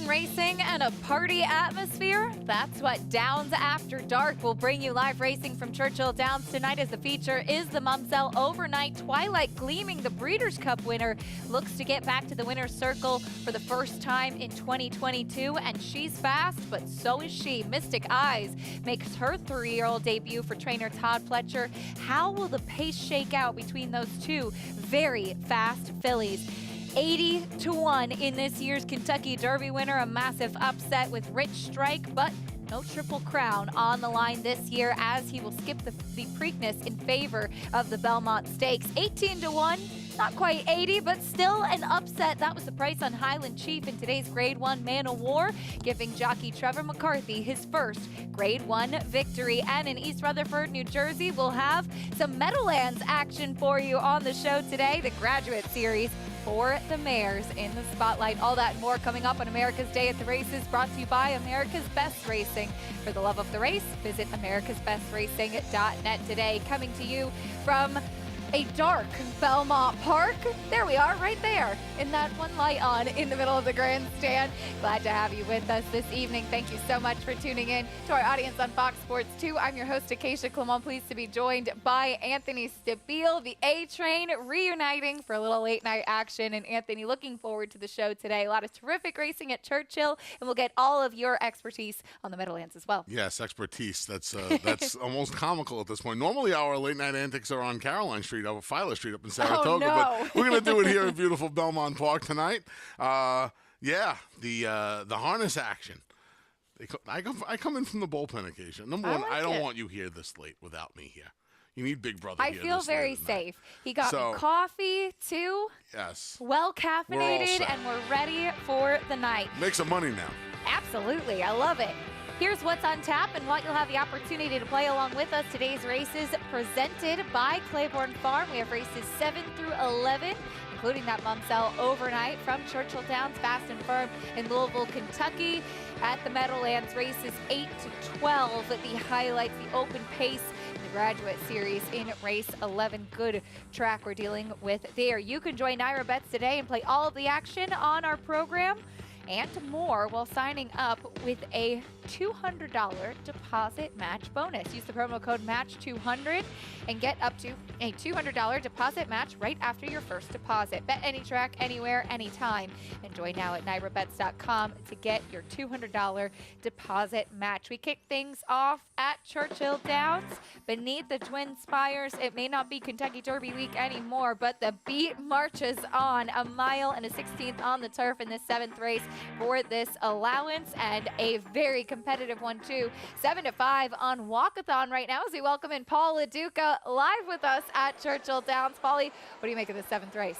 racing and a party atmosphere? That's what Downs After Dark will bring you. Live racing from Churchill Downs tonight as the feature is the Mumsell Overnight Twilight Gleaming. The Breeders' Cup winner looks to get back to the winner's circle for the first time in 2022, and she's fast, but so is she. Mystic Eyes makes her 3-year-old debut for trainer Todd Pletcher. How will the pace shake out between those two very fast fillies? 80-1 in this year's Kentucky Derby winner, a massive upset with Rich Strike, but no Triple Crown on the line this year as he will skip the Preakness in favor of the Belmont Stakes. 18-1. Not quite 80, but still an upset. That was the price on Highland Chief in today's Grade 1 Man o' War, giving jockey Trevor McCarthy his first Grade 1 victory. And in East Rutherford, New Jersey, we'll have some Meadowlands action for you on the show today. The Graduate Series for the mares in the spotlight. All that and more coming up on America's Day at the Races, brought to you by America's Best Racing. For the love of the race, visit americasbestracing.net today. Coming to you from a dark Belmont Park. There we are, right there, in that one light on in the middle of the grandstand. Glad to have you with us this evening. Thank you so much for tuning in to our audience on Fox Sports 2. I'm your host, Acacia Clement, pleased to be joined by Anthony Stabile, the A-Train, reuniting for a little late night action. And Anthony, looking forward to the show today. A lot of terrific racing at Churchill, and we'll get all of your expertise on the Meadowlands as well. Yes, expertise. That's almost comical at this point. Normally, our late night antics are on Caroline Street, over Filer Street up in Saratoga, oh, no. but we're going to do it here in beautiful Belmont Park tonight. The harness action. I come in from the bullpen occasion. Number one, I don't want you here this late without me here. You need Big Brother I here. feel very safe. He got me coffee, too. Yes. Well caffeinated, and we're ready for the night. Make some money now. Absolutely. I love it. Here's what's on tap and what you'll have the opportunity to play along with us. Today's races presented by Claiborne Farm. We have races 7 through 11, including that Mumsell Overnight from Churchill Downs, Fast and Firm in Louisville, Kentucky. At the Meadowlands, races 8 to 12, the highlights, the open pace, the Graduate Series in race 11. Good track we're dealing with there. You can join Naira Bets today and play all of the action on our program and more while signing up with a $200 deposit match bonus. Use the promo code MATCH200 and get up to a $200 deposit match right after your first deposit. Bet any track, anywhere, anytime. And join now at NairaBets.com to get your $200 deposit match. We kick things off at Churchill Downs beneath the Twin Spires. It may not be Kentucky Derby week anymore, but the beat marches on. A mile and a 16th on the turf in this 7th race for this allowance, and a very competitive one too. 7-5 on Walkathon right now as we welcome in Paul LaDuca live with us at Churchill Downs. Paulie, what do you make of the 7th race?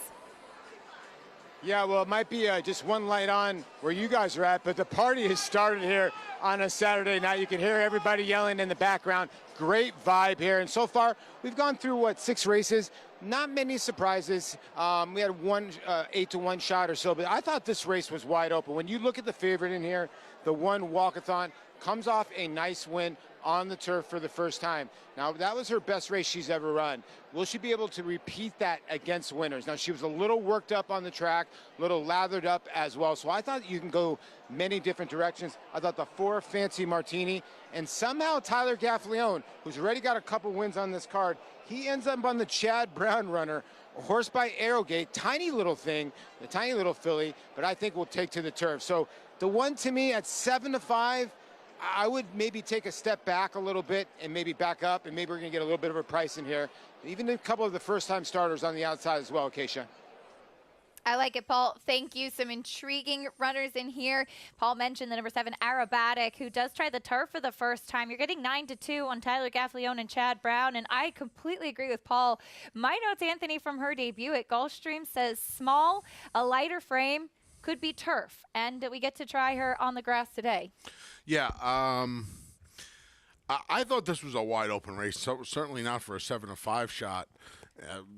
Yeah, well, it might be just one light on where you guys are at, but the party has started here on a Saturday night. You can hear everybody yelling in the background. Great vibe here. And so far, we've gone through, 6 races? Not many surprises. We had one 8-1 shot or so, but I thought this race was wide open. When you look at the favorite in here, the one Walkathon comes off a nice win on the turf for the first time. Now, that was her best race she's ever run. Will she be able to repeat that against winners? Now, she was a little worked up on the track, a little lathered up as well. So I thought you can go many different directions. I thought the 4 Fancy Martini, and somehow Tyler Gaffleone, who's already got a couple wins on this card, he ends up on the Chad Brown runner, horse by Arrowgate, tiny little thing, the tiny little filly, but I think we'll take to the turf. So the one to me at 7-5, I would maybe take a step back a little bit and maybe back up, and maybe we're going to get a little bit of a price in here. Even a couple of the first-time starters on the outside as well, Acacia. I like it, Paul. Thank you. Some intriguing runners in here. Paul mentioned the number 7, Aerobatic, who does try the turf for the first time. You're getting 9-2 on Tyler Gaffleone and Chad Brown, and I completely agree with Paul. My notes, Anthony, from her debut at Gulfstream says small, a lighter frame, could be turf, and we get to try her on the grass today. Yeah, I thought this was a wide open race, so certainly not for a 7-5 shot.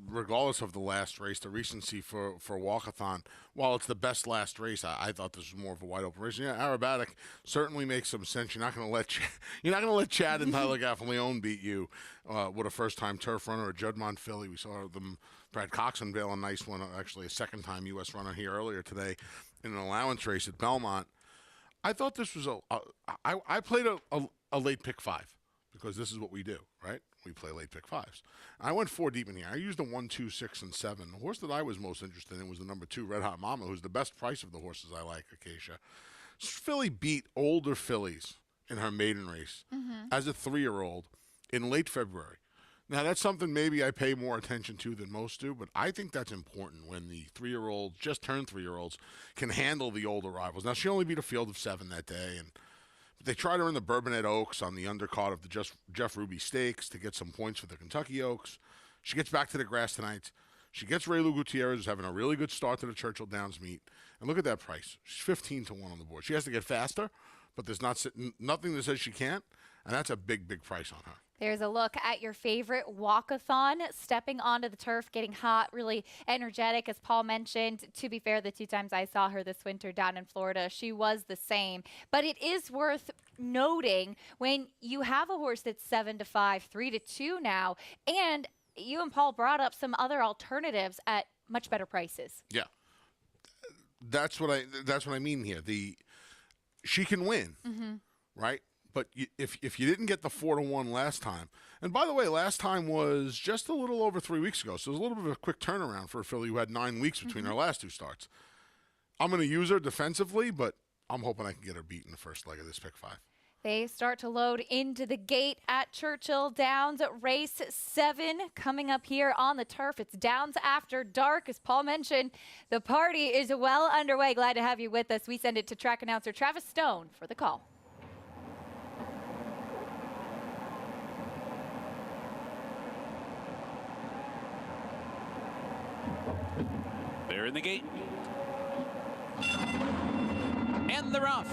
Regardless of the last race, the recency for Walkathon, while it's the best last race, I thought this was more of a wide open race. Yeah, Aerobatic certainly makes some sense. You're not going to let Chad and Tyler Gaffleone beat you with a first time turf runner, a Judmont filly. We saw them, Brad Cox unveil a nice one, actually a second time U.S. runner here earlier today in an allowance race at Belmont. I thought this was I played a late pick 5 because this is what we do, right? We play late pick 5s. I went 4 deep in here. I used a 1, 2, 6, and 7. The horse that I was most interested in was the number 2, Red Hot Mama, who's the best price of the horses I like, Acacia. Filly beat older fillies in her maiden race as a 3-year-old in late February. Now, that's something maybe I pay more attention to than most do, but I think that's important when the 3-year-olds, just turned 3-year-olds, can handle the older rivals. Now, she only beat a field of 7 that day, and they tried her in the Bourbonnais Oaks on the undercard of the Jeff Ruby Stakes to get some points for the Kentucky Oaks. She gets back to the grass tonight. She gets Raylu Gutierrez, who's having a really good start to the Churchill Downs meet. And look at that price. She's 15 to 1 on the board. She has to get faster, but there's nothing that says she can't, and that's a big, big price on her. There's a look at your favorite walkathon, stepping onto the turf, getting hot, really energetic, as Paul mentioned. To be fair, the 2 times I saw her this winter down in Florida, she was the same. But it is worth noting when you have a horse that's 7 to 5, 3 to 2 now, and you and Paul brought up some other alternatives at much better prices. Yeah. That's what I mean here. She can win, right? But if you didn't get the 4 to 1 last time, and by the way, last time was just a little over 3 weeks ago, so it was a little bit of a quick turnaround for a filly who had 9 weeks between her last 2 starts. I'm going to use her defensively, but I'm hoping I can get her beat in the first leg of this pick 5. They start to load into the gate at Churchill Downs. Race 7 coming up here on the turf. It's Downs After Dark. As Paul mentioned, the party is well underway. Glad to have you with us. We send it to track announcer Travis Stone for the call. They're in the gate. And they're off.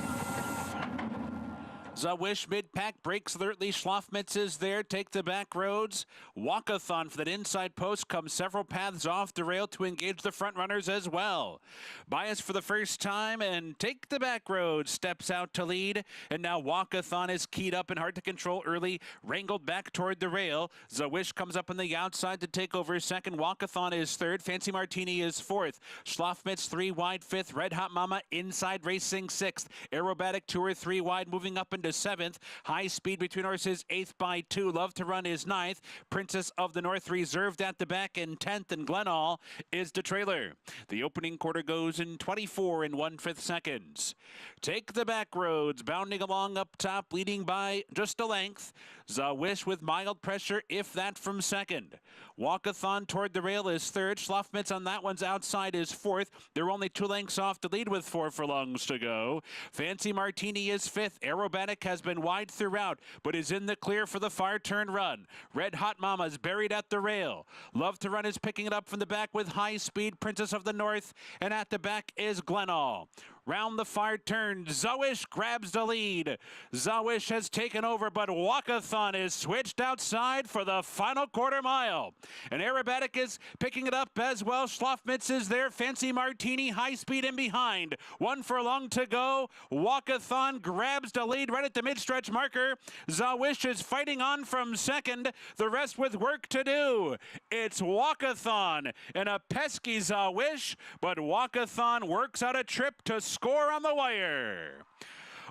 Zawish mid-pack breaks alertly. Schlafmitz is there. Take the back roads. Walkathon for that inside post comes several paths off the rail to engage the front runners as well. Bias for the first time and Take the back roads steps out to lead. And now Walkathon is keyed up and hard to control early. Wrangled back toward the rail. Zawish comes up on the outside to take over second. Walkathon is third. Fancy Martini is fourth. Schlafmitz 3 wide fifth. Red Hot Mama inside racing sixth. Aerobatic Tour 3 wide moving up into 7th. High speed between horses 8th by 2. Love to Run is 9th. Princess of the North reserved at the back in 10th, and Glenall is the trailer. The opening quarter goes in 24 1/5 seconds. Take the back roads, bounding along up top, leading by just a length. Zawish with mild pressure, if that, from second. Walkathon toward the rail is third. Schlafmitz on that one's outside is fourth. They're only 2 lengths off the lead with 4 furlongs to go. Fancy Martini is fifth. Aerobatic has been wide throughout, but is in the clear for the far turn run. Red Hot Mama's buried at the rail. Love to Run is picking it up from the back with high speed. Princess of the North, and at the back is Glenall. Round the far turn, Zawish grabs the lead. Zawish has taken over, but Walkathon is switched outside for the final quarter mile. And Aerobatic is picking it up as well. Schlafmitz is there. Fancy Martini, high speed in behind. 1 furlong to go. Walkathon grabs the lead right at the mid-stretch marker. Zawish is fighting on from second. The rest with work to do. It's Walkathon and a pesky Zawish, but Walkathon works out a trip to score on the wire.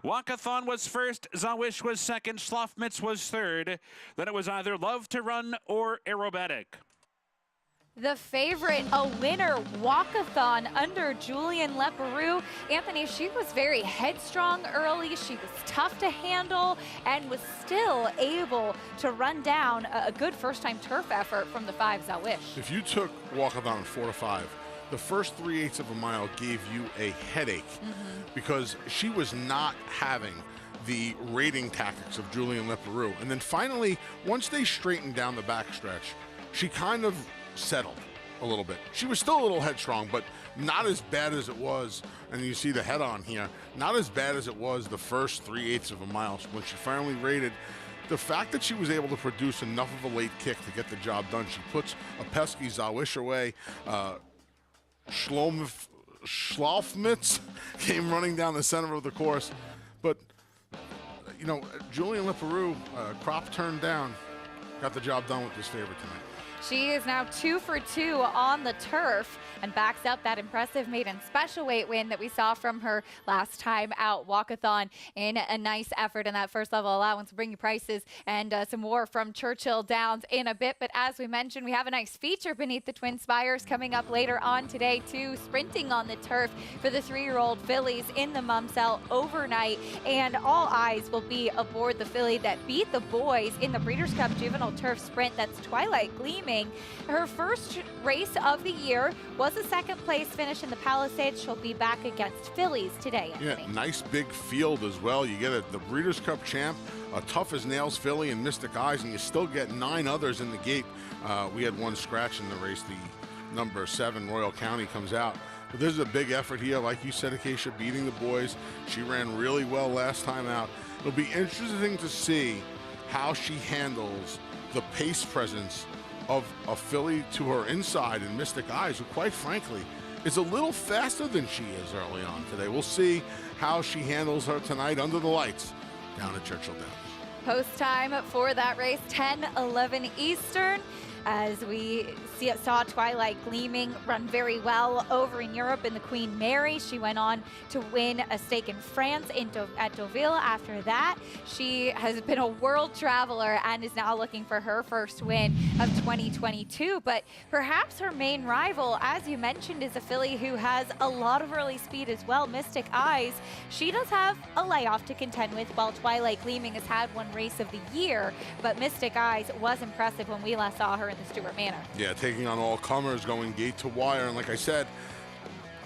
Walkathon was first, Zawish was second, Schlafmitz was third. Then it was either Love to Run or Aerobatic. The favorite, a winner, Walkathon under Julian Leparoux. Anthony, she was very headstrong early. She was tough to handle and was still able to run down a good first-time turf effort from the 5 Zawish. If you took Walkathon 4 to 5, the first 3/8 of a mile gave you a headache because she was not having the rating tactics of Julian Leparoux. And then finally, once they straightened down the backstretch, she kind of settled a little bit. She was still a little headstrong, but not as bad as it was, and you see the head on here, not as bad as it was the first 3/8 of a mile when she finally rated. The fact that she was able to produce enough of a late kick to get the job done, she puts a pesky Zawish away. Schlafmitz came running down the center of the course. But, you know, Julian Leparoux, crop turned down, got the job done with this favorite tonight. She is now 2 for 2 on the turf and backs up that impressive maiden special weight win that we saw from her last time out. Walkathon in a nice effort in that first level allowance. We'll bring you prices and some more from Churchill Downs in a bit. But as we mentioned, we have a nice feature beneath the Twin Spires coming up later on today too. Sprinting on the turf for the 3-year-old fillies in the Mumsel overnight. And all eyes will be aboard the filly that beat the boys in the Breeders' Cup Juvenile Turf Sprint. That's Twilight Gleaming. Her first race of the year was a second place finish in the Palisades. She'll be back against fillies today, Anthony. Yeah, nice big field as well. You get the Breeders' Cup champ, a tough as nails filly and Mystic Eyes, and you still get 9 others in the gate. We had one scratch in the race. The number 7 Royal County comes out. But this is a big effort here. Like you said, Acacia beating the boys. She ran really well last time out. It'll be interesting to see how she handles the pace presence of a filly to her inside and Mystic Eyes, who quite frankly is a little faster than she is early on today. We'll see how she handles her tonight under the lights down at Churchill Downs. Post time for that race, 10:11 Eastern. As we saw Twilight Gleaming run very well over in Europe in the Queen Mary. She went on to win a stake in France at Deauville. After that, she has been a world traveler and is now looking for her first win of 2022. But perhaps her main rival, as you mentioned, is a filly who has a lot of early speed as well, Mystic Eyes. She does have a layoff to contend with, while Twilight Gleaming has had one race of the year. But Mystic Eyes was impressive when we last saw her in the Stewart Manor. Yeah, taking on all comers, going gate to wire. And like I said,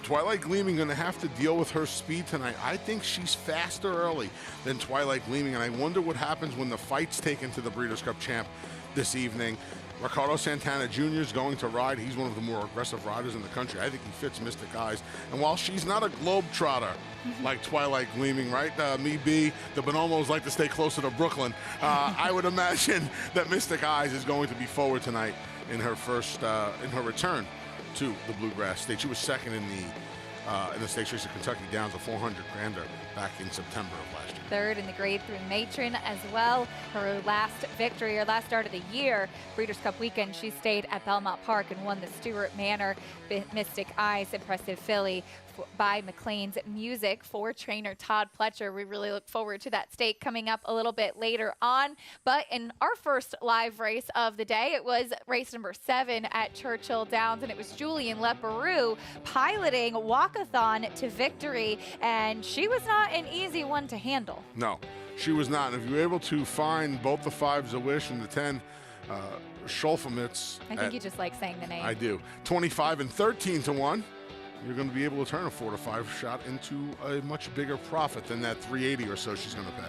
Twilight Gleaming going to have to deal with her speed tonight. I think she's faster early than Twilight Gleaming, and I wonder what happens when the fight's taken to the Breeders' Cup champ this evening. Ricardo Santana Jr. is going to ride. He's one of the more aggressive riders in the country. I think he fits Mystic Eyes. And while she's not a globetrotter like Twilight Gleaming, right? Me B, the Bonomos like to stay closer to Brooklyn. I would imagine that Mystic Eyes is going to be forward tonight in her in her return to the Bluegrass State. She was second in the stakes race at Kentucky Downs, a 400 grander back in September of last year. Third in the Grade 3 Matron as well. Her last victory, or last start of the year, Breeders' Cup weekend, she stayed at Belmont Park and won the Stewart Manor. Mystic Eyes, impressive filly by McLean's Music for trainer Todd Pletcher. We really look forward to that stake coming up a little bit later on. But in our first live race of the day, it was race number 7 at Churchill Downs, and it was Julian Leperoux piloting Walkathon to victory, and she was not an easy one to handle. No, she was not. And if you were able to find both the 5 Zawish and the 10 Scholfemitz. I think you just like saying the name. I do. 25 and 13 to 1. You're going to be able to turn a 4 to 5 shot into a much bigger profit than that 380 or so she's going to pay.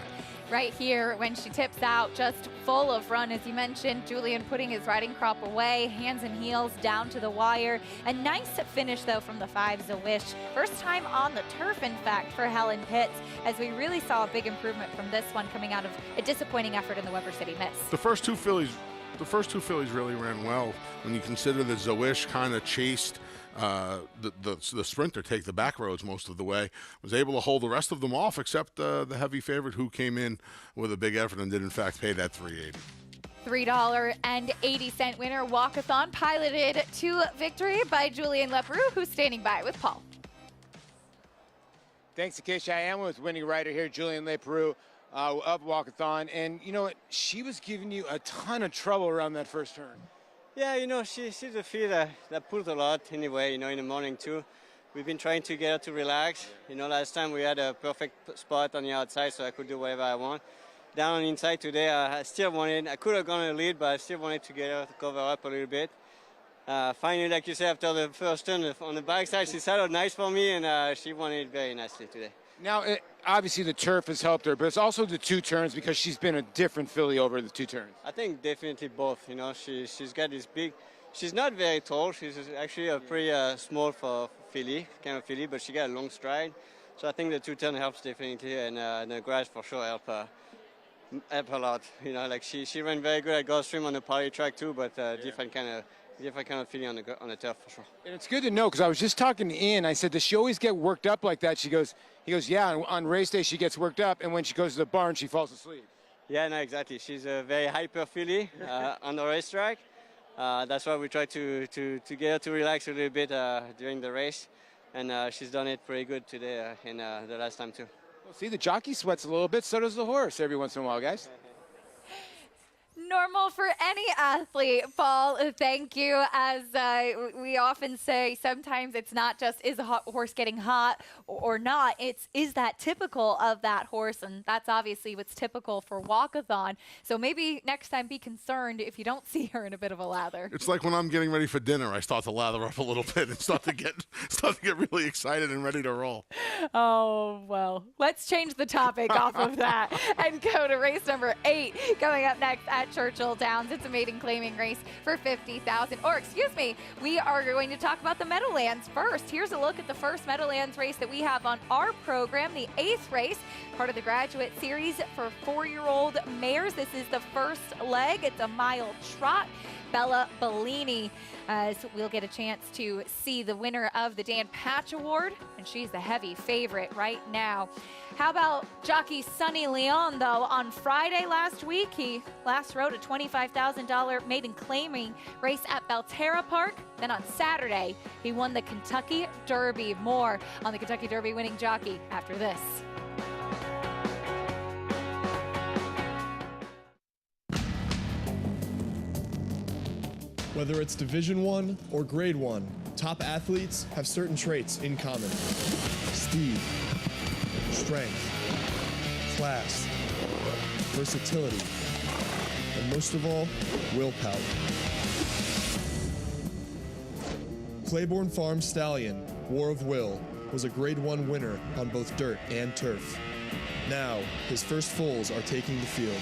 Right here, when she tips out, just full of run, as you mentioned, Julian putting his riding crop away, hands and heels down to the wire. A nice finish, though, from the 5 Zawish. First time on the turf, in fact, for Helen Pitts, as we really saw a big improvement from this one coming out of a disappointing effort in the Weber City Miss. The first two fillies really ran well when you consider that Zawish kind of chased the sprinter, take the back roads most of the way, was able to hold the rest of them off except the heavy favorite, who came in with a big effort and did in fact pay that $3.80. $3.80 winner Walkathon, piloted to victory by Julian Leperoux, who's standing by with Paul. Thanks, Acacia. I am with winning rider here, Julian Leperoux of Walkathon. And you know what? She was giving you a ton of trouble around that first turn. Yeah, you know, she's a filly that pulls a lot anyway, you know, in the morning too. We've been trying to get her to relax. You know, last time we had a perfect spot on the outside, so I could do whatever I want. Down on the inside today, I still wanted, I could have gone a lead, but I still wanted to get her to cover up a little bit. Finally, like you said, after the first turn on the backside, she settled nice for me, and she won it very nicely today. Now, obviously the turf has helped her, but it's also the 2 turns, because she's been a different filly over the 2 turns. I think definitely both. You know, she's got this big. She's not very tall. She's actually a pretty small for filly, kind of filly, but she got a long stride. So I think the 2 turn helps definitely, and the grass for sure help her a lot. You know, like she ran very good at Gulfstream on the party track too, but different kind of feeling on the turf for sure. And it's good to know, because I was just talking to Ian. I said, does she always get worked up like that? He goes, yeah, on race day she gets worked up, and when she goes to the barn, she falls asleep. Yeah, no, exactly. She's a very hyper filly on the racetrack, That's why we try to get her to relax a little bit during the race, and she's done it pretty good today in the last time too. Well, see, the jockey sweats a little bit, so does the horse every once in a while, guys. Normal for any athlete, Paul. Thank you. As we often say, sometimes it's not just is a horse getting hot or not. It's is that typical of that horse, and that's obviously what's typical for walkathon. So maybe next time be concerned if you don't see her in a bit of a lather. It's like when I'm getting ready for dinner, I start to lather up a little bit and start to get really excited and ready to roll. Oh, well, let's change the topic off of that and go to race number 8 coming up next at Churchill Downs. It's a maiden claiming race for $50,000. Or excuse me, we are going to talk about the Meadowlands first. Here's a look at the first Meadowlands race that we have on our program, the 8th race, part of the graduate series for 4-year-old mares. This is the first leg. It's a mile trot. Bella Bellini. So we'll get a chance to see the winner of the Dan Patch Award, and she's the heavy favorite right now. How about jockey Sonny Leon, though? On Friday last week, he last rode a $25,000 maiden claiming race at Belmont Park. Then on Saturday, he won the Kentucky Derby. More on the Kentucky Derby winning jockey after this. Whether it's Division I or Grade 1, top athletes have certain traits in common. Speed, strength, class, versatility, and most of all, willpower. Claiborne Farm Stallion, War of Will, was a Grade 1 winner on both dirt and turf. Now, his first foals are taking the field.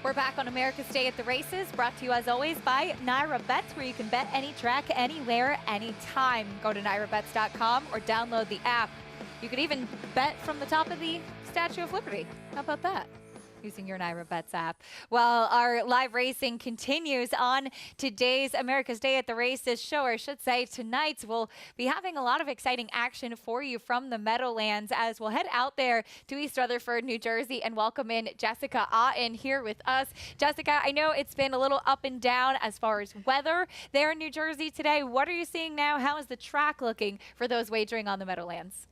We're back on America's Day at the Races, brought to you as always by Naira Bets, where you can bet any track, anywhere, anytime. Go to nairabets.com or download the app. You could even bet from the top of the Statue of Liberty. How about that? Using your Naira Bets app. Well, our live racing continues on today's America's Day at the Races show, or I should say tonight's. We'll be having a lot of exciting action for you from the Meadowlands as we'll head out there to East Rutherford, New Jersey, and welcome in Jessica Otten here with us. Jessica, I know it's been a little up and down as far as weather there in New Jersey today. What are you seeing now? How is the track looking for those wagering on the Meadowlands?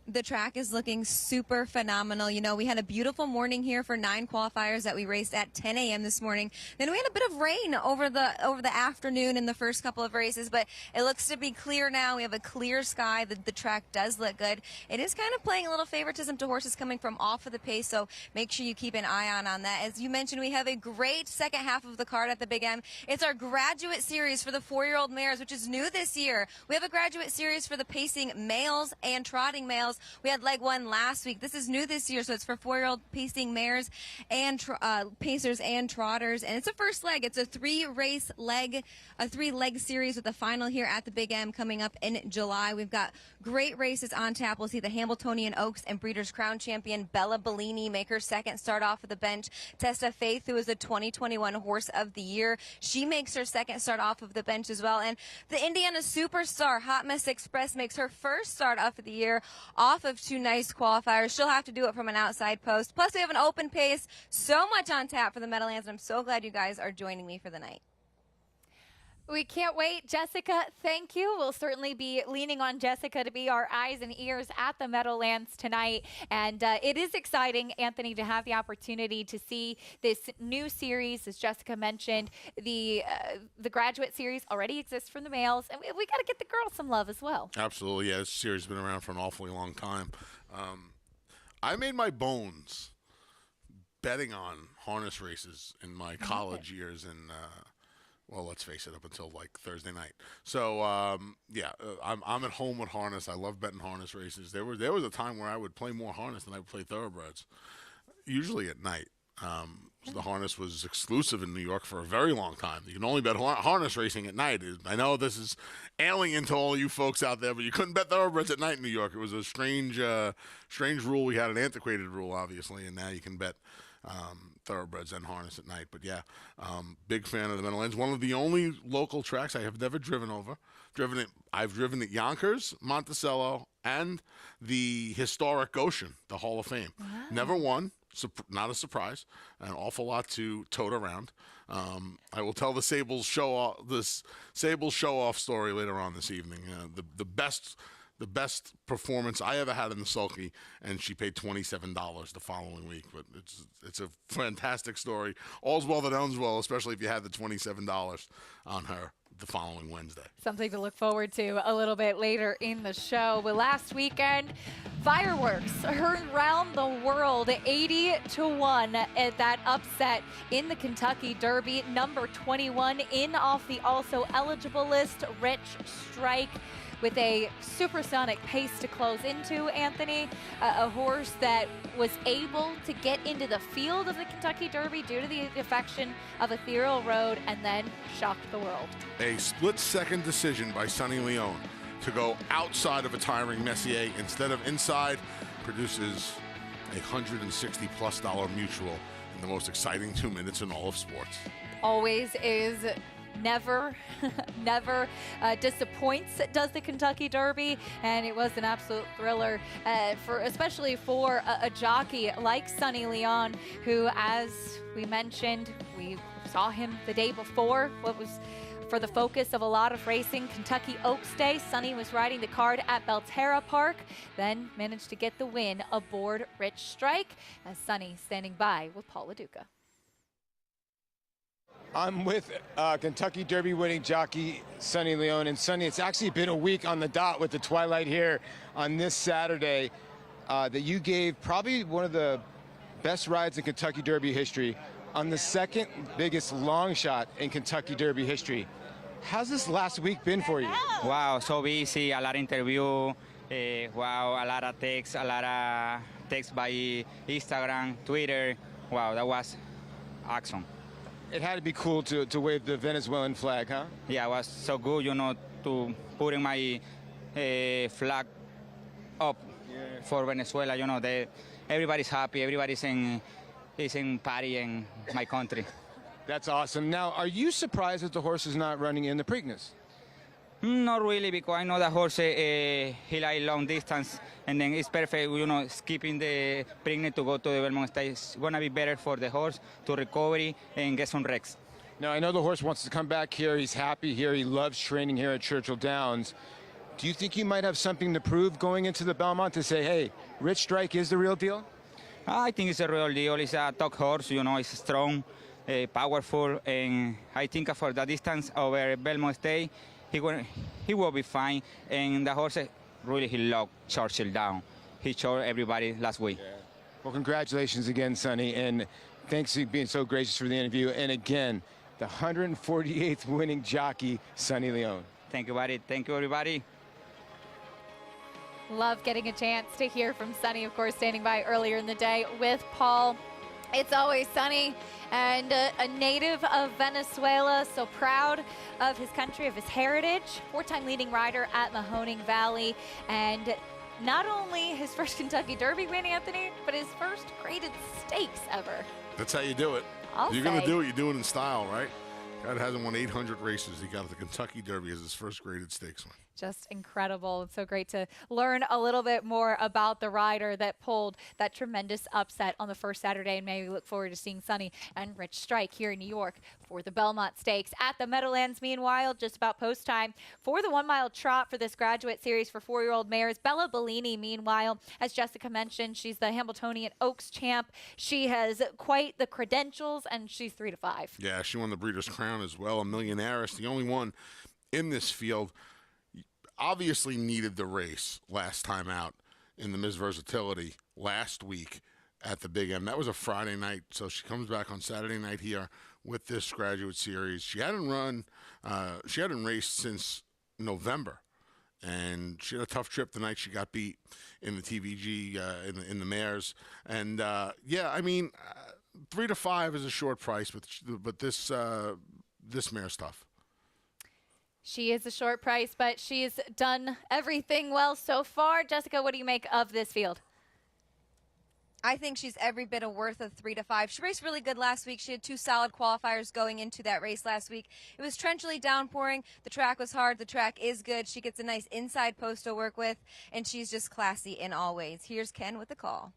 The track is looking super phenomenal. You know, we had a beautiful morning here for 9 qualifiers that we raced at 10 a.m. this morning. Then we had a bit of rain over the afternoon in the first couple of races, but it looks to be clear now. We have a clear sky. The track does look good. It is kind of playing a little favoritism to horses coming from off of the pace, so make sure you keep an eye on that. As you mentioned, we have a great second half of the card at the Big M. It's our graduate series for the 4-year-old mares, which is new this year. We have a graduate series for the pacing males and trotting males. males. We had leg 1 last week. This is new this year, so it's for 4-year-old pacing mares and pacers and trotters. And it's a first leg. It's a 3-leg series with the final here at the Big M coming up in July. We've got great races on tap. We'll see the Hambletonian Oaks and Breeders' Crown champion Bella Bellini make her second start off of the bench. Testa Faith, who is the 2021 Horse of the Year, she makes her second start off of the bench as well. And the Indiana superstar Hot Mess Express makes her first start off of the year off of 2 nice qualifiers. She'll have to do it from an outside post. Plus, we have an open pace. So much on tap for the Meadowlands, and I'm so glad you guys are joining me for the night. We can't wait. Jessica, thank you. We'll certainly be leaning on Jessica to be our eyes and ears at the Meadowlands tonight. And it is exciting, Anthony, to have the opportunity to see this new series. As Jessica mentioned, the graduate series already exists for the males, and we got to get the girls some love as well. Absolutely, yeah. This series has been around for an awfully long time. I made my bones betting on harness races in my college years, and well, let's face it, up until like Thursday night. So I'm at home with harness. I love betting harness races. There was a time where I would play more harness than I would play thoroughbreds, usually at night. So the harness was exclusive in New York for a very long time. You can only bet harness racing at night. I know this is alien to all you folks out there, but you couldn't bet thoroughbreds at night in New York. It was a strange rule. We had an antiquated rule, obviously, and now you can bet thoroughbreds and harness at night. But yeah, big fan of the Meadowlands. One of the only local tracks I have never driven over. I've driven at Yonkers, Monticello, and the historic Goshen, the Hall of Fame. Wow. Never won. Not a surprise. An awful lot to tote around. I will tell the Sables show off story later on this evening. The best performance I ever had in the sulky, and she paid $27 the following week. But it's a fantastic story. All's well that ends well, especially if you had the $27 on her the following Wednesday. Something to look forward to a little bit later in the show. But last weekend, fireworks heard around the world, 80-1 at that upset in the Kentucky Derby. Number 21 in off the also eligible list, Rich Strike, with a supersonic pace to close into, Anthony, a horse that was able to get into the field of the Kentucky Derby due to the defection of Ethereal Road and then shocked the world. A split-second decision by Sonny Leone to go outside of a tiring Messier instead of inside produces a $160+ mutual in the most exciting 2 minutes in all of sports. Always is. Never disappoints, does the Kentucky Derby, and it was an absolute thriller, especially for a jockey like Sonny Leone, who, as we mentioned, we saw him the day before. What was for the focus of a lot of racing, Kentucky Oaks Day. Sonny was riding the card at Belterra Park, then managed to get the win aboard Rich Strike, as Sonny standing by with Paul LaDuca. I'm with Kentucky Derby winning jockey Sonny Leone. And Sonny, it's actually been a week on the dot with the twilight here on this Saturday that you gave probably one of the best rides in Kentucky Derby history on the second biggest long shot in Kentucky Derby history. How's this last week been for you? Wow, so busy, a lot of interview, wow, a lot of texts by Instagram, Twitter. Wow, that was awesome. It had to be cool to wave the Venezuelan flag, huh? Yeah, it was so good, to putting my flag up for Venezuela. Everybody's happy, everybody's in party in my country. That's awesome. Now, are you surprised that the horse is not running in the Preakness? Not really, because I know the horse, he like long distance, and then it's perfect, skipping the Preakness to go to the Belmont State. It's going to be better for the horse to recovery and get some wrecks. Now, I know the horse wants to come back here. He's happy here. He loves training here at Churchill Downs. Do you think you might have something to prove going into the Belmont to say, hey, Rich Strike is the real deal? I think it's a real deal. It's a top horse, it's strong, powerful, and I think for the distance over Belmont State, he will be fine. And the horse, really, he loved Churchill Downs. He showed everybody last week. Yeah. Well, congratulations again, Sonny, and thanks for being so gracious for the interview. And again, the 148th winning jockey, Sonny Leone. Thank you, buddy. Thank you, everybody. Love getting a chance to hear from Sunny, of course, standing by earlier in the day with Paul. It's always Sunny, and a native of Venezuela, so proud of his country, of his heritage. 4-time leading rider at Mahoning Valley, and not only his first Kentucky Derby win, Anthony, but his first graded stakes ever. That's how you do it. You're going to do it, you do it in style, right? God hasn't won 800 races. He got the Kentucky Derby as his first graded stakes win. Just incredible. It's so great to learn a little bit more about the rider that pulled that tremendous upset on the first Saturday in May. We look forward to seeing Sunny and Rich Strike here in New York for the Belmont Stakes. At the Meadowlands, meanwhile, just about post time for the 1-mile trot for this graduate series for 4-year-old mares. Bella Bellini, meanwhile, as Jessica mentioned, she's the Hamiltonian Oaks champ. She has quite the credentials, and she's 3-5. Yeah, she won the Breeders' Crown as well. A Millionaire's the only one in this field. Obviously needed the race last time out in the Miss Versatility last week at the Big M. That was a Friday night, so she comes back on Saturday night here with this graduate series. She hadn't raced since November, and she had a tough trip the night she got beat in the TVG in the mares. And yeah, I mean, 3-5 is a short price, but this mare's tough. She is a short price, but she's done everything well so far. Jessica, what do you make of this field? I think she's every bit of worth of 3-5. She raced really good last week. She had 2 solid qualifiers going into that race last week. It was torrentially downpouring. The track was hard. The track is good. She gets a nice inside post to work with, and she's just classy in all ways. Here's Ken with the call.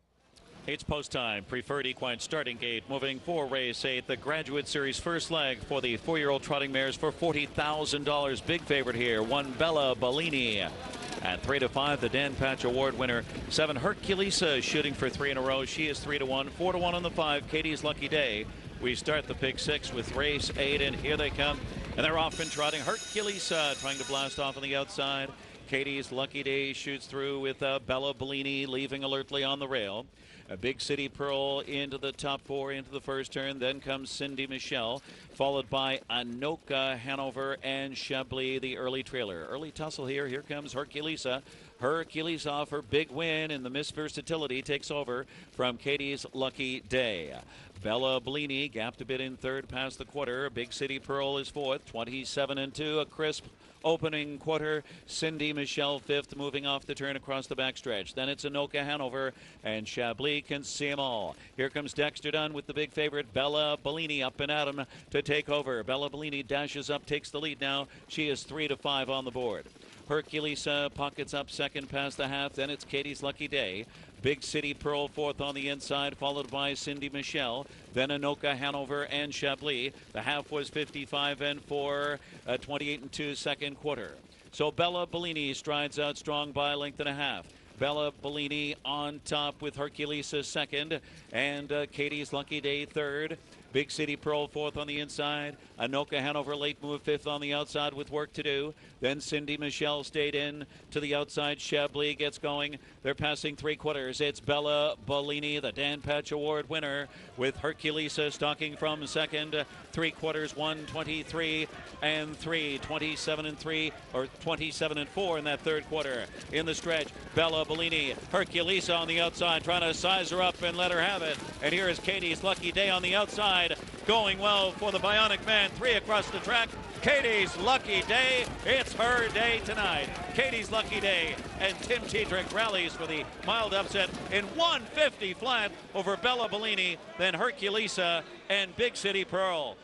It's post time. Preferred equine starting gate moving for race 8. The Graduate Series first leg for the 4-year-old trotting mares for $40,000. Big favorite here, 1 Bella Bellini. At 3-5, the Dan Patch Award winner, 7 Herculesa shooting for 3 in a row. She is 3-1, 4-1 on the 5. Katie's Lucky Day. We start the pick 6 with race 8, and here they come. And they're off and trotting. Herculesa trying to blast off on the outside. Katie's Lucky Day shoots through with Bella Bellini leaving alertly on the rail. A Big City Pearl into the top 4 into the first turn. Then comes Cindy Michelle, followed by Anoka, Hanover, and Chablis, the early trailer. Early tussle here. Here comes Herculesa. Hercules off her big win in the Miss Versatility takes over from Katie's Lucky Day. Bella Bellini gapped a bit in third past the quarter. Big City Pearl is fourth, 27-2, a crisp opening quarter. Cindy Michelle fifth, moving off the turn across the backstretch. Then it's Anoka, Hanover, and Chablis can see them all. Here comes Dexter Dunn with the big favorite Bella Bellini up and at him to take over. Bella Bellini dashes up, takes the lead now. She is 3-5 on the board. Herculesa pockets up second past the half. Then it's Katie's Lucky Day. Big City Pearl fourth on the inside, followed by Cindy Michelle. Then Anoka, Hanover, and Chablis. The half was 55-4, 28-2 second quarter. So Bella Bellini strides out strong by a length and a half. Bella Bellini on top with Herculesa second, and Katie's Lucky Day third. Big City Pearl fourth on the inside. Anoka, Hanover late move fifth on the outside with work to do. Then Cindy Michelle stayed in to the outside. Chablis gets going. They're passing three quarters. It's Bella Bellini, the Dan Patch Award winner, with Herculesa stalking from second. Three quarters, 1:23 and 3, 27-3 or 27-4 in that third quarter. In the stretch, Bella Bellini, Herculesa on the outside, trying to size her up and let her have it. And here is Katie's Lucky Day on the outside, going well for the Bionic Man. 3 across the track. Katie's Lucky Day. It's her day tonight. Katie's Lucky Day, and Tim Tetrick rallies for the mild upset in 150 flat over Bella Bellini, then Herculesa and Big City Pearl.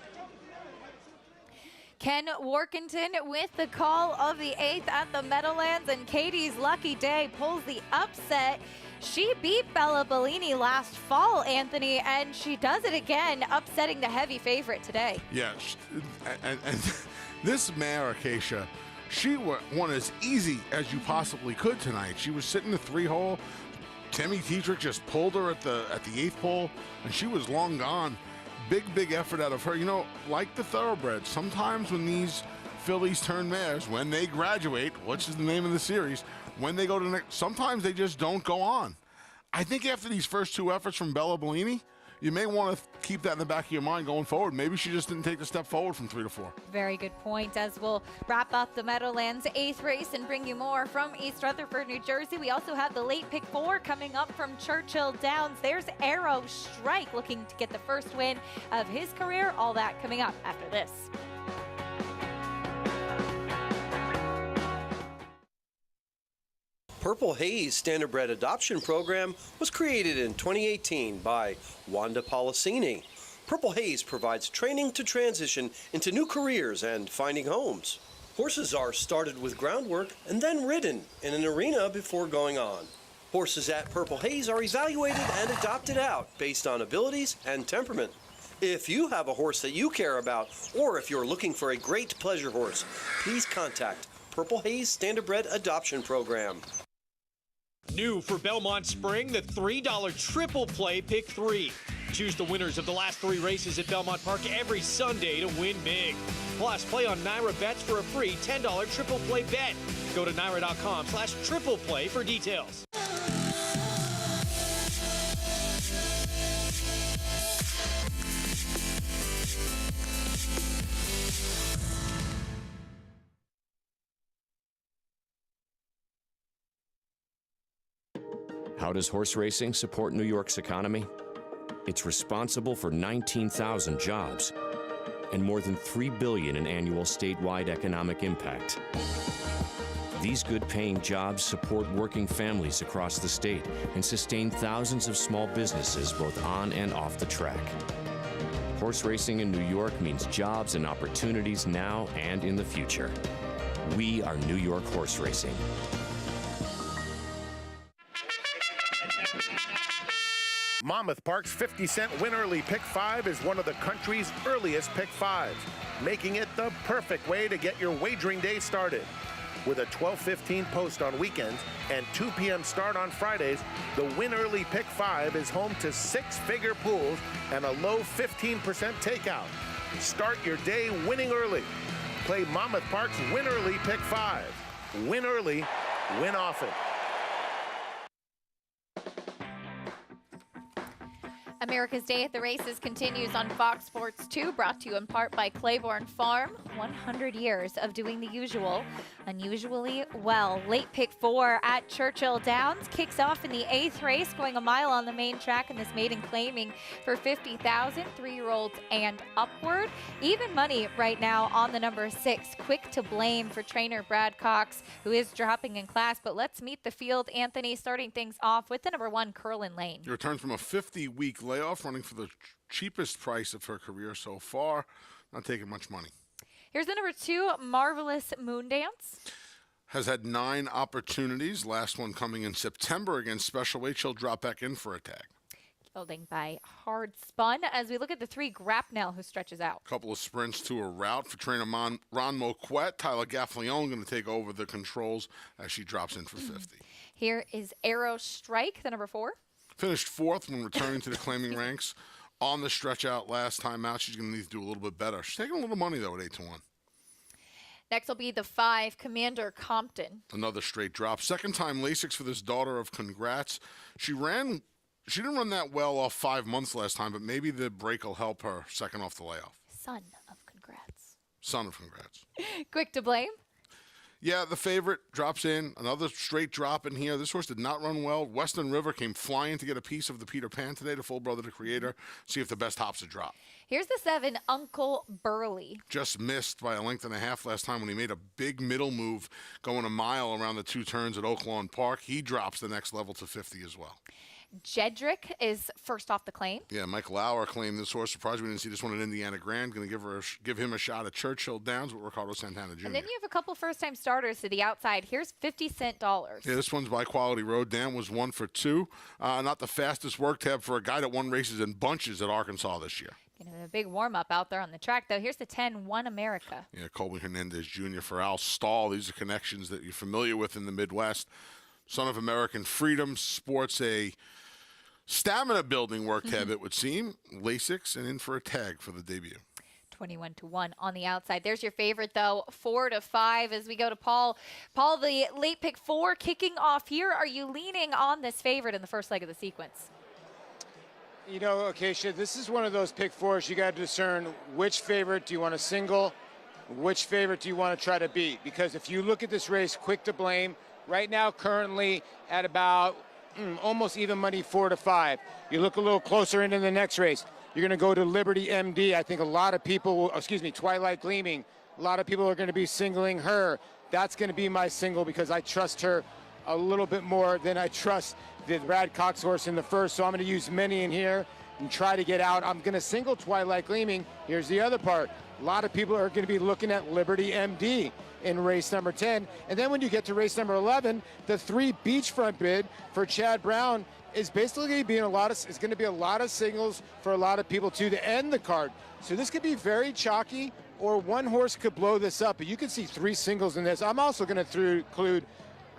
Ken Workington with the call of the 8th at the Meadowlands, and Katie's Lucky Day pulls the upset. She beat Bella Bellini last fall, Anthony, and she does it again, upsetting the heavy favorite today. Yeah, and this mare, Acacia, she won as easy as you possibly could tonight. She was sitting the 3-hole. Timmy Tetrick just pulled her at the 8th hole, and she was long gone. Big effort out of her. You know, like the thoroughbreds, sometimes when these fillies turn mares, when they graduate, which is the name of the series, when they go to the next, sometimes they just don't go on. I think after these first 2 efforts from Bella Bellini, you may want to keep that in the back of your mind going forward. Maybe she just didn't take the step forward from 3 to 4. Very good point. As we'll wrap up the Meadowlands 8th race and bring you more from East Rutherford, New Jersey. We also have the late pick 4 coming up from Churchill Downs. There's Arrow Strike looking to get the first win of his career. All that coming up after this. Purple Haze Standardbred Adoption Program was created in 2018 by Wanda Policini. Purple Haze provides training to transition into new careers and finding homes. Horses are started with groundwork and then ridden in an arena before going on. Horses at Purple Haze are evaluated and adopted out based on abilities and temperament. If you have a horse that you care about, or if you're looking for a great pleasure horse, please contact Purple Haze Standardbred Adoption Program. New for Belmont Spring, the $3 triple play pick 3. Choose the winners of the last 3 races at Belmont Park every Sunday to win big. Plus, play on Naira Bets for a free $10 triple play bet. Go to naira.com/triple play for details. How does horse racing support New York's economy? It's responsible for 19,000 jobs and more than $3 billion in annual statewide economic impact. These good-paying jobs support working families across the state and sustain thousands of small businesses both on and off the track. Horse racing in New York means jobs and opportunities now and in the future. We are New York horse racing. Monmouth Park's 50-cent Win Early Pick 5 is one of the country's earliest Pick 5s, making it the perfect way to get your wagering day started. With a 12:15 post on weekends and 2 p.m. start on Fridays, the Win Early Pick 5 is home to 6-figure pools and a low 15% takeout. Start your day winning early. Play Monmouth Park's Win Early Pick 5. Win early, win often. America's Day at the Races continues on Fox Sports 2, brought to you in part by Claiborne Farm. 100 years of doing the usual, unusually well. Late pick 4 at Churchill Downs kicks off in the 8th race, going a mile on the main track, and this maiden claiming for $50,000, 3-year-olds and upward. Even money right now on the number 6, Quick to Blame for trainer Brad Cox, who is dropping in class. But let's meet the field, Anthony, starting things off with the number 1, Curlin Lane. He returned from a 50-week layoff, running for the cheapest price of her career so far, not taking much money. Here's the number 2, Marvelous Moondance. Has had 9 opportunities, last one coming in September against Special Weight. She'll drop back in for a tag. Building by Hard Spun as we look at the 3, Grapnel, who stretches out. A couple of sprints to a route for trainer Ron Moquette. Tyler Gaffleone going to take over the controls as she drops in for 50. Here is Arrow Strike, the number 4. Finished 4th when returning to the claiming ranks on the stretch out last time out. She's going to need to do a little bit better. She's taking a little money, though, at 8-1. Next will be the 5, Commander Compton. Another straight drop. Second time Lasix for this daughter of Congrats. She didn't run that well off 5 months last time, but maybe the break will help her second off the layoff. Son of Congrats. Son of Congrats. Quick to Blame. Yeah, the favorite drops in. Another straight drop in here. This horse did not run well. Western River came flying to get a piece of the Peter Pan today, the full brother to Creator. See if the best hops a drop. Here's the 7, Uncle Burley. Just missed by a length and a half last time when he made a big middle move going a mile around the 2 turns at Oaklawn Park. He drops the next level to 50 as well. Jedrick is first off the claim. Yeah, Mike Lauer claimed this horse. Surprised we didn't see this one at Indiana Grand. Going to give him a shot at Churchill Downs with Ricardo Santana Jr. And then you have a couple first-time starters to the outside. Here's 50-cent dollars. Yeah, this one's by Quality Road. Dan was 1 for 2. Not the fastest work tab for a guy that won races in bunches at Arkansas this year. A big warm-up out there on the track, though. Here's the 10, One America. Yeah, Colby Hernandez Jr. for Al Stahl. These are connections that you're familiar with in the Midwest. Son of American Freedom, sports a stamina-building work tab, it would seem. Lasix and in for a tag for the debut. 21-1 on the outside. There's your favorite, though, 4-5 as we go to Paul. Paul, the late pick 4 kicking off here. Are you leaning on this favorite in the first leg of the sequence? You know, Acacia, this is one of those pick fours you got to discern which favorite do you want to single, which favorite do you want to try to beat. Because if you look at this race, Quick to Blame, right now currently at about almost even money 4 to 5. You look a little closer into the next race, you're going to go to Liberty MD. I think a lot of people, Twilight Gleaming, a lot of people are going to be singling her. That's going to be my single because I trust her a little bit more than I trust the Brad Cox horse in the first. So I'm going to use many in here and try to get out. I'm going to single Twilight Gleaming. Here's the other part. A lot of people are going to be looking at Liberty MD in race number 10. And then when you get to race number 11, the 3 beachfront bid for Chad Brown is basically being it's going to be a lot of singles for a lot of people too to end the card. So this could be very chalky, or one horse could blow this up. But you could see 3 singles in this. I'm also going to include,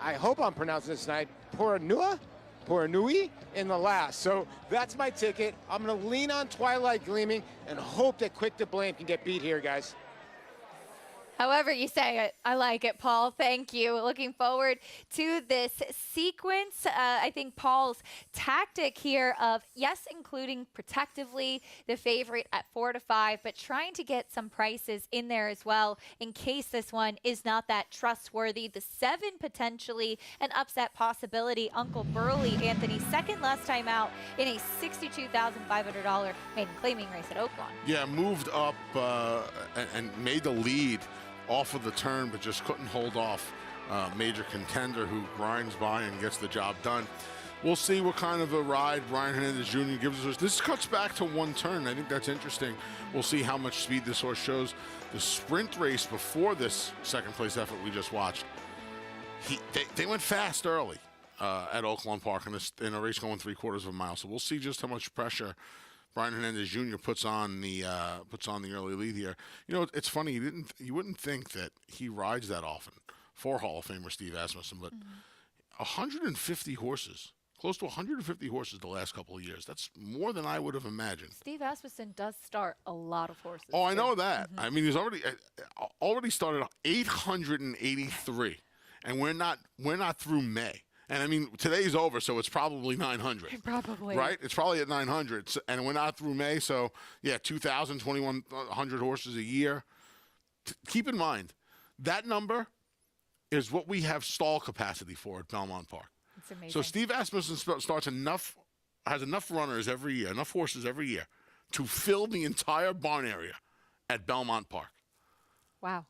I hope I'm pronouncing this tonight, Poranui in the last. So that's my ticket. I'm going to lean on Twilight Gleaming and hope that Quick to Blame can get beat here, guys. However you say it, I like it, Paul. Thank you. Looking forward to this sequence. I think Paul's tactic here of, yes, including protectively the favorite at 4 to 5, but trying to get some prices in there as well in case this one is not that trustworthy. The 7 potentially an upset possibility. Uncle Burley, Anthony, second last time out in a $62,500 maiden claiming race at Oaklawn. Yeah, moved up and made the lead off of the turn, but just couldn't hold off major contender who grinds by and gets the job done. We'll see what kind of a ride Brian Hernandez Jr. gives us. This cuts back to 1 turn. I think that's interesting. We'll see how much speed this horse shows. The sprint race before this second place effort we just watched, they went fast early at Oaklawn Park in a race going 3/4 of a mile. So we'll see just how much pressure Brian Hernandez Jr. puts on the early lead here. You know, it's funny. You wouldn't think that he rides that often for Hall of Famer Steve Asmussen, but 150 horses, close to 150 horses the last couple of years. That's more than I would have imagined. Steve Asmussen does start a lot of horses. Oh, I know that. I mean, he's already started 883, and we're not through May. And I mean, today's over, so it's probably 900. Probably. Right? It's probably at 900. And we're not through May, so yeah, 2,000, 2,100 horses a year. Keep in mind, that number is what we have stall capacity for at Belmont Park. It's amazing. So Steve Asmussen has enough runners every year, enough horses every year to fill the entire barn area at Belmont Park. Wow.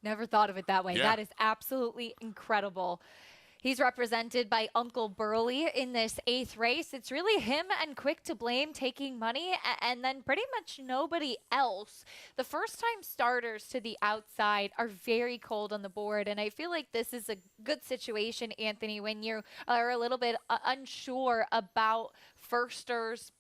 Never thought of it that way. Yeah. That is absolutely incredible. He's represented by Uncle Burley in this 8th race. It's really him and Quick to Blame taking money, and then pretty much nobody else. The first-time starters to the outside are very cold on the board, and I feel like this is a good situation, Anthony, when you are a little bit unsure about firsters.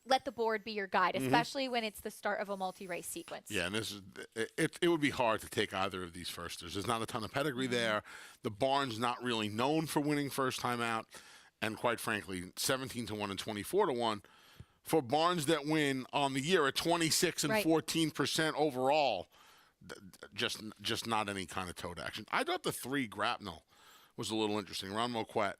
Let the board be your guide, especially when it's the start of a multi-race sequence. Yeah, and it would be hard to take either of these firsters. There's not a ton of pedigree there. The barn's not really known for winning first time out, and quite frankly, 17-1 and 24-1 for barns that win on the year at 26 and 14% overall. Just not any kind of tote action. I thought the 3 Grapnel was a little interesting. Ron Moquette.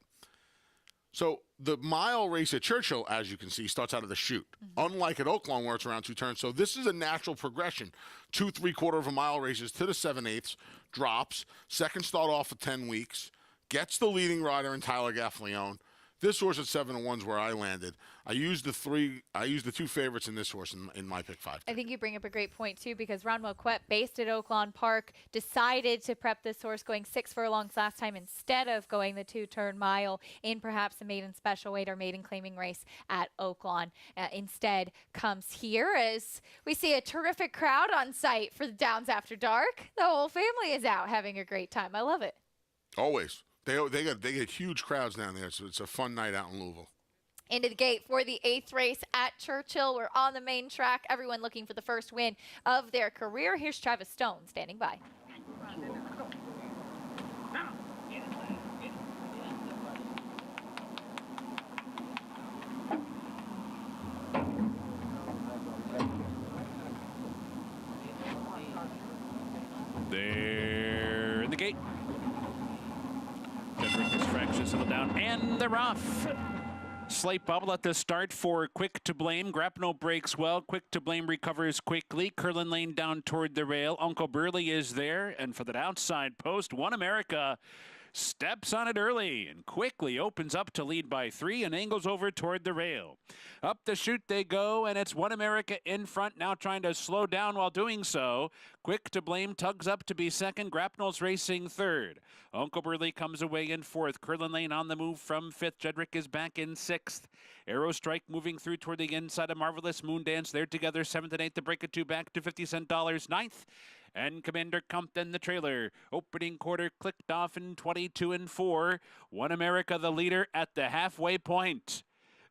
So the mile race at Churchill, as you can see, starts out of the chute, unlike at Oaklawn where it's around 2 turns. So this is a natural progression. 2 3/4 of a mile races to the 7/8, drops, second start off at 10 weeks, gets the leading rider in Tyler Gaffleone. This horse at 7-1 is where I landed. I used the 2 favorites in this horse in my pick 5. I think you bring up a great point, too, because Ron Moquette, based at Oaklawn Park, decided to prep this horse going 6 furlongs last time instead of going the 2-turn mile in perhaps a maiden special weight or maiden claiming race at Oaklawn. Instead comes here as we see a terrific crowd on site for the Downs After Dark. The whole family is out having a great time. I love it. Always. They get huge crowds down there, so it's a fun night out in Louisville. Into the gate for the 8th race at Churchill. We're on the main track. Everyone looking for the first win of their career. Here's Travis Stone standing by. They're in the gate. Jeffrey Distraction settled down, and they're off. Slight bubble at the start for Quick to Blame. Grapnel breaks well. Quick to Blame recovers quickly. Curlin Lane down toward the rail. Uncle Burley is there. And for that outside post, One America steps on it early and quickly opens up to lead by 3 and angles over toward the rail. Up the chute they go, and it's One America in front, now trying to slow down while doing so. Quick to Blame tugs up to be second. Grapnel's racing third. Uncle Burley comes away in fourth. Curlin Lane on the move from fifth. Jedrick is back in sixth. Arrow Strike moving through toward the inside of Marvelous Moon Dance. They're together, seventh and eighth. The break of two back to 50-cent dollars. Ninth. And Commander Compton, the trailer. Opening quarter clicked off in 22 and 4. One America, the leader at the halfway point.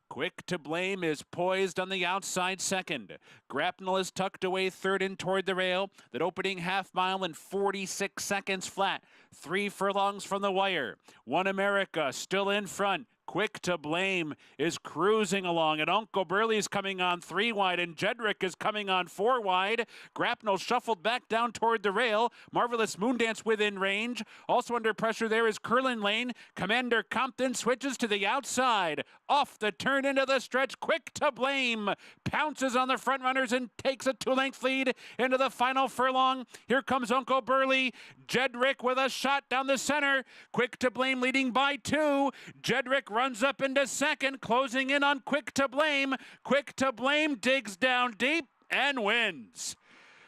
Quick to Blame is poised on the outside second. Grapnel is tucked away third and toward the rail. That opening half mile in 46 seconds flat. 3 furlongs from the wire. One America still in front. Quick to Blame is cruising along, and Uncle Burley's coming on 3 wide, and Jedrick is coming on 4 wide. Grapnel shuffled back down toward the rail. Marvelous Moondance within range. Also under pressure there is Curlin Lane. Commander Compton switches to the outside. Off the turn into the stretch. Quick to Blame pounces on the front runners and takes a 2-length lead into the final furlong. Here comes Uncle Burley. Jedrick with a shot down the center. Quick to Blame leading by 2. Jedrick runs up into second, closing in on Quick to Blame. Quick to Blame digs down deep and wins.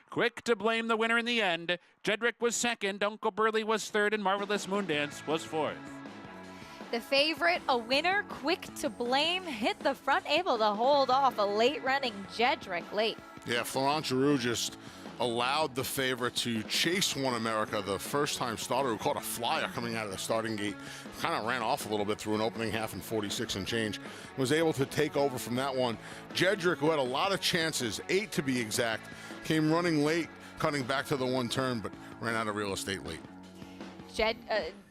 Quick to Blame the winner in the end. Jedrick was second, Uncle Burley was third, and Marvelous Moondance was fourth. The favorite, a winner, Quick to Blame, hit the front, able to hold off a late-running Jedrick late. Yeah, Florent Giroux just allowed the favorite to chase One America, the first-time starter who caught a flyer coming out of the starting gate. Kind of ran off a little bit through an opening half in 46 and change. Was able to take over from that one. Jedrick, who had a lot of chances, 8 to be exact, came running late, cutting back to the one turn, but ran out of real estate late.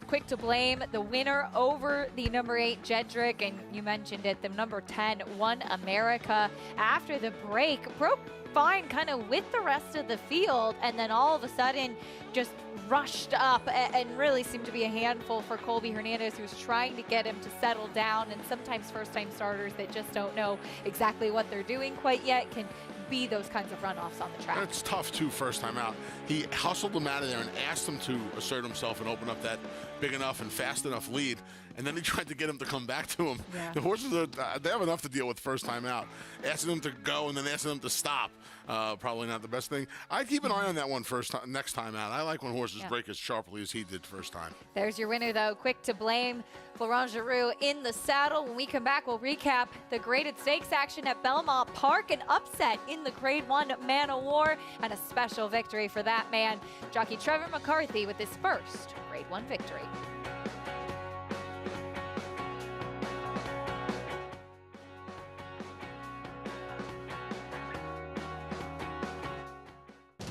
Quick to Blame, the winner over the number 8 Jedrick, and you mentioned it, the number 10 One America. After the break, broke fine kind of with the rest of the field, and then all of a sudden just rushed up and really seemed to be a handful for Colby Hernandez, who's trying to get him to settle down. And sometimes first-time starters that just don't know exactly what they're doing quite yet can be those kinds of runoffs on the track. It's tough too first time out. He hustled him out of there and asked him to assert himself and open up that big enough and fast enough lead, and then he tried to get him to come back to him. Yeah. The horses, they have enough to deal with first time out. Asking them to go and then asking them to stop, probably not the best thing. I'd keep an eye on that one next time out. I like when horses break as sharply as he did first time. There's your winner, though. Quick to Blame, Florent Giroux in the saddle. When we come back, we'll recap the graded stakes action at Belmont Park, an upset in the Grade 1 Man of War, and a special victory for that man, jockey Trevor McCarthy, with his first Grade 1 victory.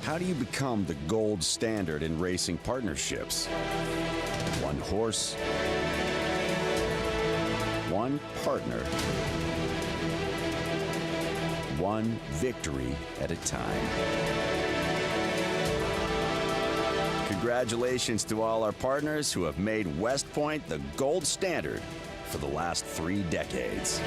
How do you become the gold standard in racing partnerships? One horse, one partner, one victory at a time. Congratulations to all our partners who have made West Point the gold standard for the last 3 decades.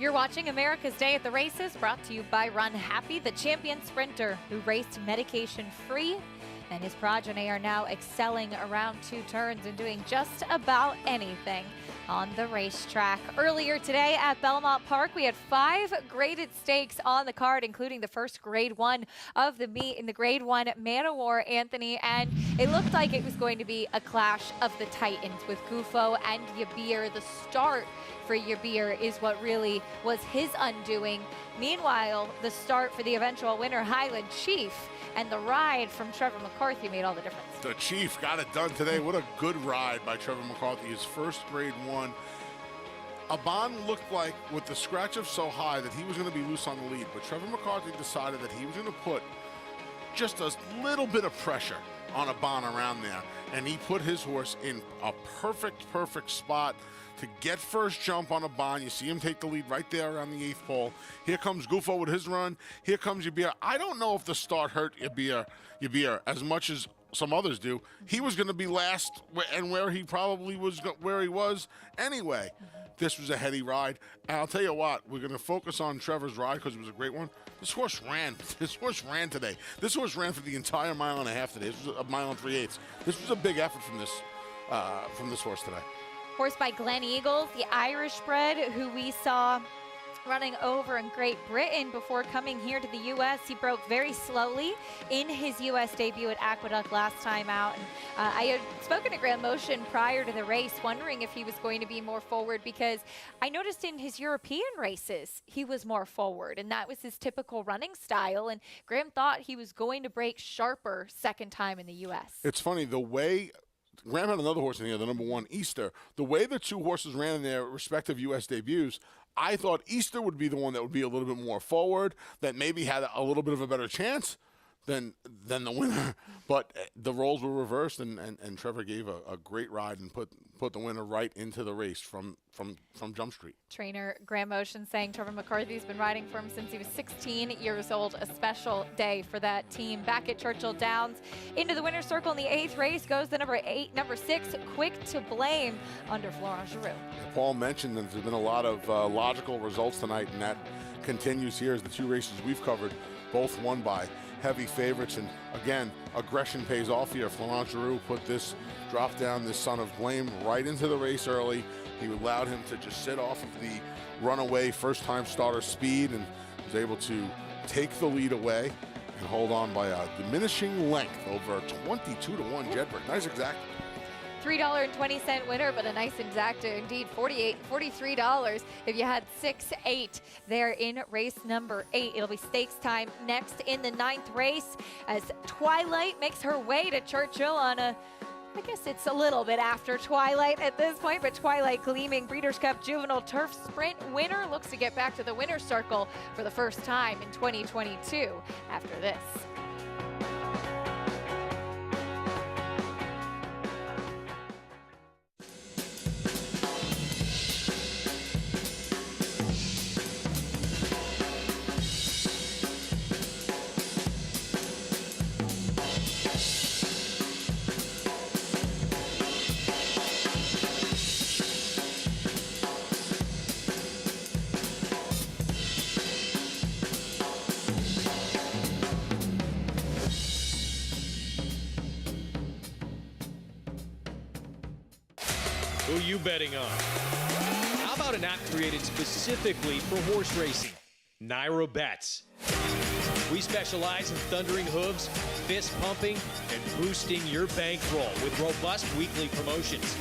You're watching America's Day at the Races, brought to you by Run Happy, the champion sprinter who raced medication-free, and his progeny are now excelling around 2 turns and doing just about anything on the racetrack. Earlier today at Belmont Park, we had 5 graded stakes on the card, including the first grade 1 of the meet in the grade 1 Man o' War, Anthony, and it looked like it was going to be a clash of the titans with Gufo and Yabir. The start for Yabir is what really was his undoing. Meanwhile, the start for the eventual winner, Highland Chief, and the ride from Trevor McCarthy made all the difference. The Chief got it done today. What a good ride by Trevor McCarthy, his first grade 1. Aban looked like, with the scratch of So High, that he was going to be loose on the lead, but Trevor McCarthy decided that he was going to put just a little bit of pressure on Aban around there, and he put his horse in a perfect spot to get first jump on Aban. You see him take the lead right there around the 8th pole. Here comes Gufo with his run. Here comes Yabir. I don't know if the start hurt Yabir as much as some others do. He was going to be last, and where he probably was, where he was anyway. This was a heady ride. And I'll tell you what, we're going to focus on Trevor's ride because it was a great one. This horse ran. This horse ran today. This horse ran for the entire 1.5 miles today. This was a 1 3/8 miles. This was a big effort from this horse today. Horse by Glen Eagles, the Irish bred, who we saw running over in Great Britain before coming here to the U.S. He broke very slowly in his U.S. debut at Aqueduct last time out. And I had spoken to Grand Motion prior to the race, wondering if he was going to be more forward, because I noticed in his European races he was more forward, and that was his typical running style. And Graham thought he was going to break sharper second time in the U.S. It's funny, the way Graham had another horse in here, the number 1, Easter. The way the 2 horses ran in their respective U.S. debuts, I thought Easter would be the one that would be a little bit more forward, that maybe had a little bit of a better chance than the winner. But the roles were reversed, and Trevor gave a great ride and put the winner right into the race from Jump Street. Trainer Graham Motion saying Trevor McCarthy's been riding for him since he was 16 years old. A special day for that team. Back at Churchill Downs, into the winner's circle in the 8th race goes the number 6, Quick to Blame, under Florent Giroux. Paul mentioned that there's been a lot of logical results tonight, and that continues here as the 2 races we've covered, both won by heavy favorites. And again, aggression pays off here. Florent Giroux put this drop down, this Son of Blame, right into the race early. He allowed him to just sit off of the runaway first-time starter speed and was able to take the lead away and hold on by a diminishing length over a 22-1 Jedburgh. Nice exact. $3.20 winner, but a nice exacta indeed. $43 if you had 6-8 there in race number 8. It'll be stakes time next in the 9th race as Twilight makes her way to Churchill on a, I guess it's a little bit after Twilight at this point, but Twilight Gleaming, Breeders' Cup Juvenile Turf Sprint winner, looks to get back to the winner's circle for the first time in 2022 after this. Who are you betting on? How about an app created specifically for horse racing? Naira Bets. We specialize in thundering hooves, fist pumping, and boosting your bankroll with robust weekly promotions.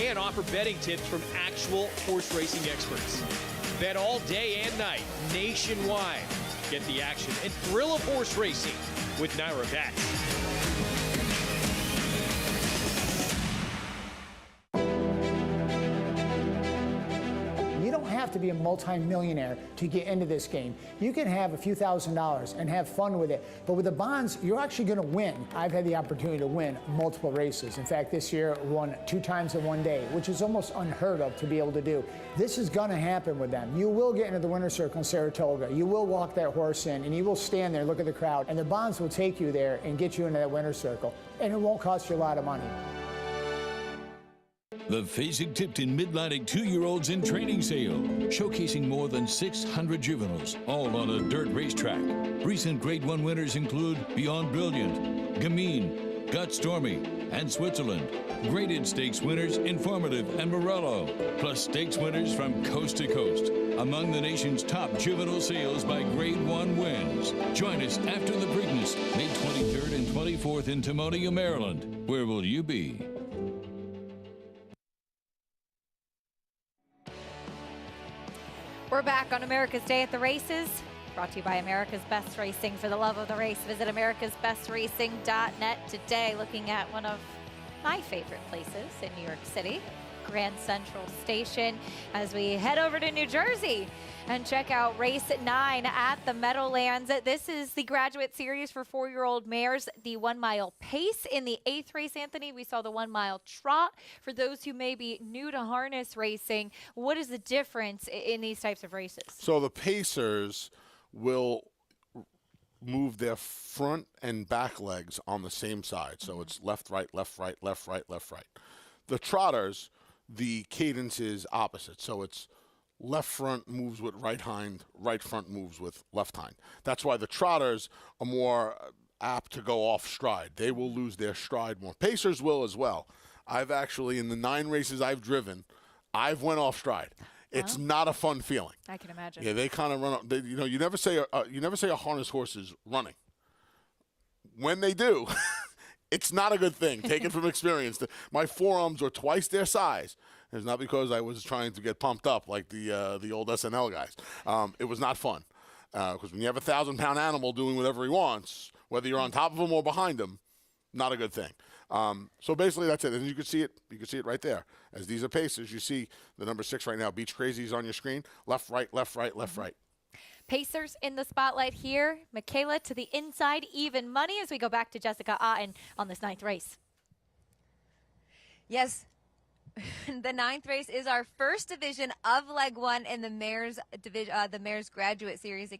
And offer betting tips from actual horse racing experts. Bet all day and night, nationwide. Get the action and thrill of horse racing with Naira Bets. You don't have to be a multi-millionaire to get into this game. You can have a few $1,000s and have fun with it. But with the bonds, you're actually going to win. I've had the opportunity to win multiple races. In fact, this year I won 2 times in one day, which is almost unheard of to be able to do. This is going to happen with them. You will get into the winner's circle in Saratoga. You will walk that horse in, and you will stand there, look at the crowd, and the bonds will take you there and get you into that winner's circle. And it won't cost you a lot of money. The Fasig-Tipton Mid-Atlantic 2-year-olds in training sale, showcasing more than 600 juveniles, all on a dirt racetrack. Recent Grade 1 winners include Beyond Brilliant, Gamine, Gut Stormy, and Switzerland. Graded stakes winners Informative and Morello, plus stakes winners from coast to coast. Among the nation's top juvenile sales by Grade 1 wins. Join us after the Preakness, May 23rd and 24th in Timonium, Maryland. Where will you be? We're back on America's Day at the Races, brought to you by America's Best Racing. For the love of the race, visit americasbestracing.net today, looking at one of my favorite places in New York City, Grand Central Station, as we head over to New Jersey and check out race 9 at the Meadowlands. This is the Graduate Series for 4-year-old mares, the 1-mile pace. In the 8th race, Anthony, we saw the 1-mile trot. For those who may be new to harness racing, what is the difference in these types of races? So the pacers will move their front and back legs on the same side. So it's left, right, left, right, left, right, left, right. The trotters, the cadence is opposite. So it's left front moves with right hind, right front moves with left hind. That's why the trotters are more apt to go off stride. They will lose their stride more. Pacers will as well. I've actually, in the 9 races I've driven, I've went off stride. It's not a fun feeling. I can imagine. Yeah, they kind of run up. You never say a harness horse is running. When they do, it's not a good thing. Take it from experience. My forearms are twice their size. It's not because I was trying to get pumped up like the old SNL guys. It was not fun because when you have a 1,000-pound animal doing whatever he wants, whether you're on top of him or behind him, not a good thing. So basically that's it. And you can see it. You can see it right there. As these are paces, you see the number 6 right now. Beach Crazy is on your screen. Left, right, left, right, left, right. Pacers in the spotlight here. Michaela to the inside, even money as we go back to Jessica Otten on this 9th race. Yes. The 9th race is our first division of leg 1 in the mares division, the mares graduate series.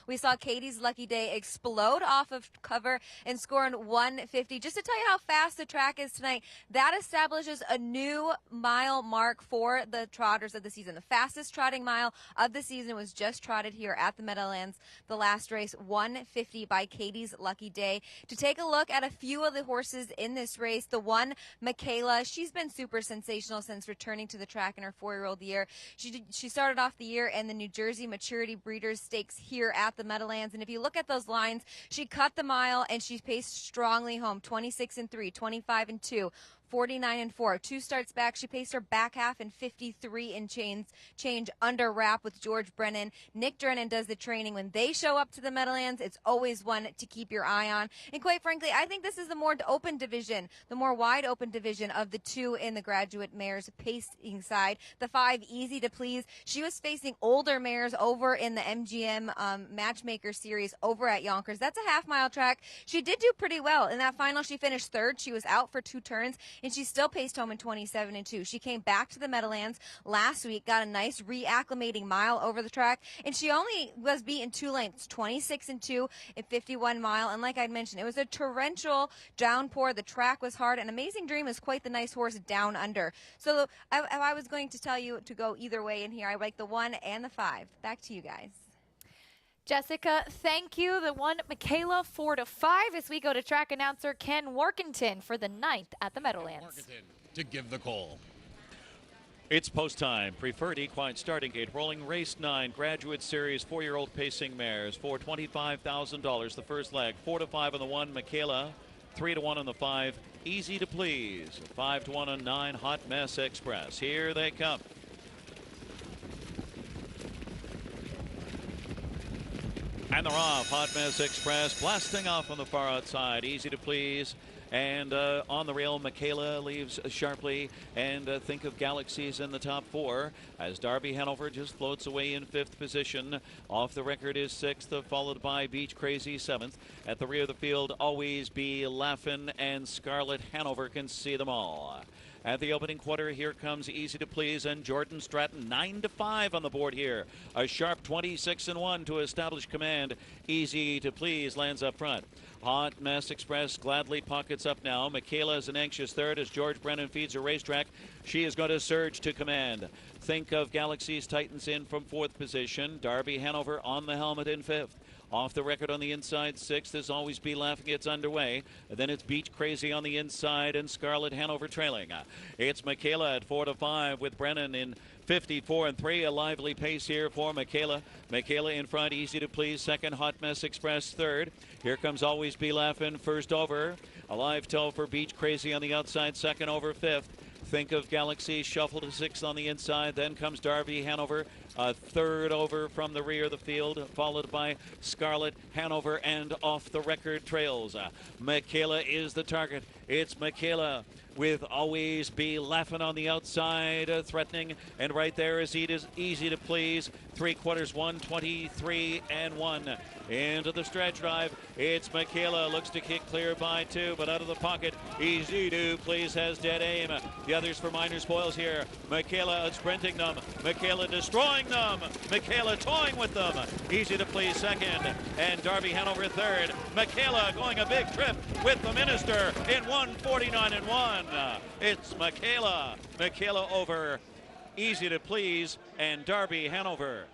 We saw Katie's Lucky Day explode off of cover and scoring 150. Just to tell you how fast the track is tonight, that establishes a new mile mark for the trotters of the season. The fastest trotting mile of the season was just trotted here at the Meadowlands. The last race, 150 by Katie's Lucky Day. To take a look at a few of the horses in this race, the one Michaela, she's been super sensational since returning to the track in her 4-year-old year. She started off the year in the New Jersey Maturity Breeders' Stakes here at the Meadowlands, and if you look at those lines, she cut the mile and she paced strongly home. 26-3, 25-2. 49-4. 2 starts back. She paced her back half in 53 and change under wrap with George Brennan. Nick Drennan does the training. When they show up to the Meadowlands, it's always one to keep your eye on. And quite frankly, I think this is the more open division, the more wide open division of the 2 in the graduate mares pacing side. The 5, Easy to Please. She was facing older mares over in the MGM Matchmaker Series over at Yonkers. That's a half-mile track. She did do pretty well. In that final, she finished 3rd. She was out for 2 turns. And she still paced home in 27-2. She came back to the Meadowlands last week, got a nice reacclimating mile over the track, and she only was beaten 2 lengths, 26-2 at 51 mile. And like I mentioned, it was a torrential downpour. The track was hard, and Amazing Dream is quite the nice horse down under. So if I was going to tell you to go either way in here, I like the 1 and the 5. Back to you guys. Jessica, thank you. The 1, Michaela, 4-5 as we go to track announcer Ken Workington for the 9th at the Meadowlands. To give the call. It's post time. Preferred equine starting gate. Rolling race 9. Graduate Series 4-year-old pacing mares for $25,000. The first leg. 4-5 on the 1, Michaela. 3-1 on the 5, Easy to Please. 5-1 on 9, Hot Mess Express. Here they come. And they're off. Hot Mess Express blasting off on the far outside. Easy to Please. And on the rail, Michaela leaves sharply. And think of Galaxies in the top 4 as Darby Hanover just floats away in 5th position. Off the record is 6th, followed by Beach Crazy 7th. At the rear of the field, Always Be Laughin', and Scarlet Hanover can see them all. At the opening quarter, here comes Easy to Please and Jordan Stratton, 9-5 on the board here. A sharp 26-1 to establish command. Easy to Please lands up front. Hot Mess Express gladly pockets up now. Michaela is an anxious third as George Brennan feeds her racetrack. She is going to surge to command. Think of Galaxy's Titans in from 4th position. Darby Hanover on the helmet in 5th. Off the record on the inside, 6th is Always Be Laughing. It's underway. Then it's Beach Crazy on the inside and Scarlet Hanover trailing. It's Michaela at 4-5 with Brennan in 54-3. A lively pace here for Michaela. Michaela in front, Easy to Please. Second, Hot Mess Express third. Here comes Always Be Laughing first over. A live tow for Beach Crazy on the outside, second over 5th. Think of Galaxy, shuffle to 6th on the inside. Then comes Darby Hanover, a third over from the rear of the field, followed by Scarlet Hanover and Off the Record trails. Michaela is the target. It's Michaela with Always Be Laughing on the outside, threatening, and right there is Easy to Please. 3/4, 1:23-1 into the stretch drive. It's Michaela, looks to kick clear by 2, but out of the pocket, Easy to Please has dead aim. The others for minor spoils here. Michaela sprinting them. Michaela destroying them. Michaela toying with them. Easy to Please second, and Darby Hanover third. Michaela going a big trip with the Minister in 1:49-1. It's Michaela. Michaela over Easy to Please and Darby Hanover.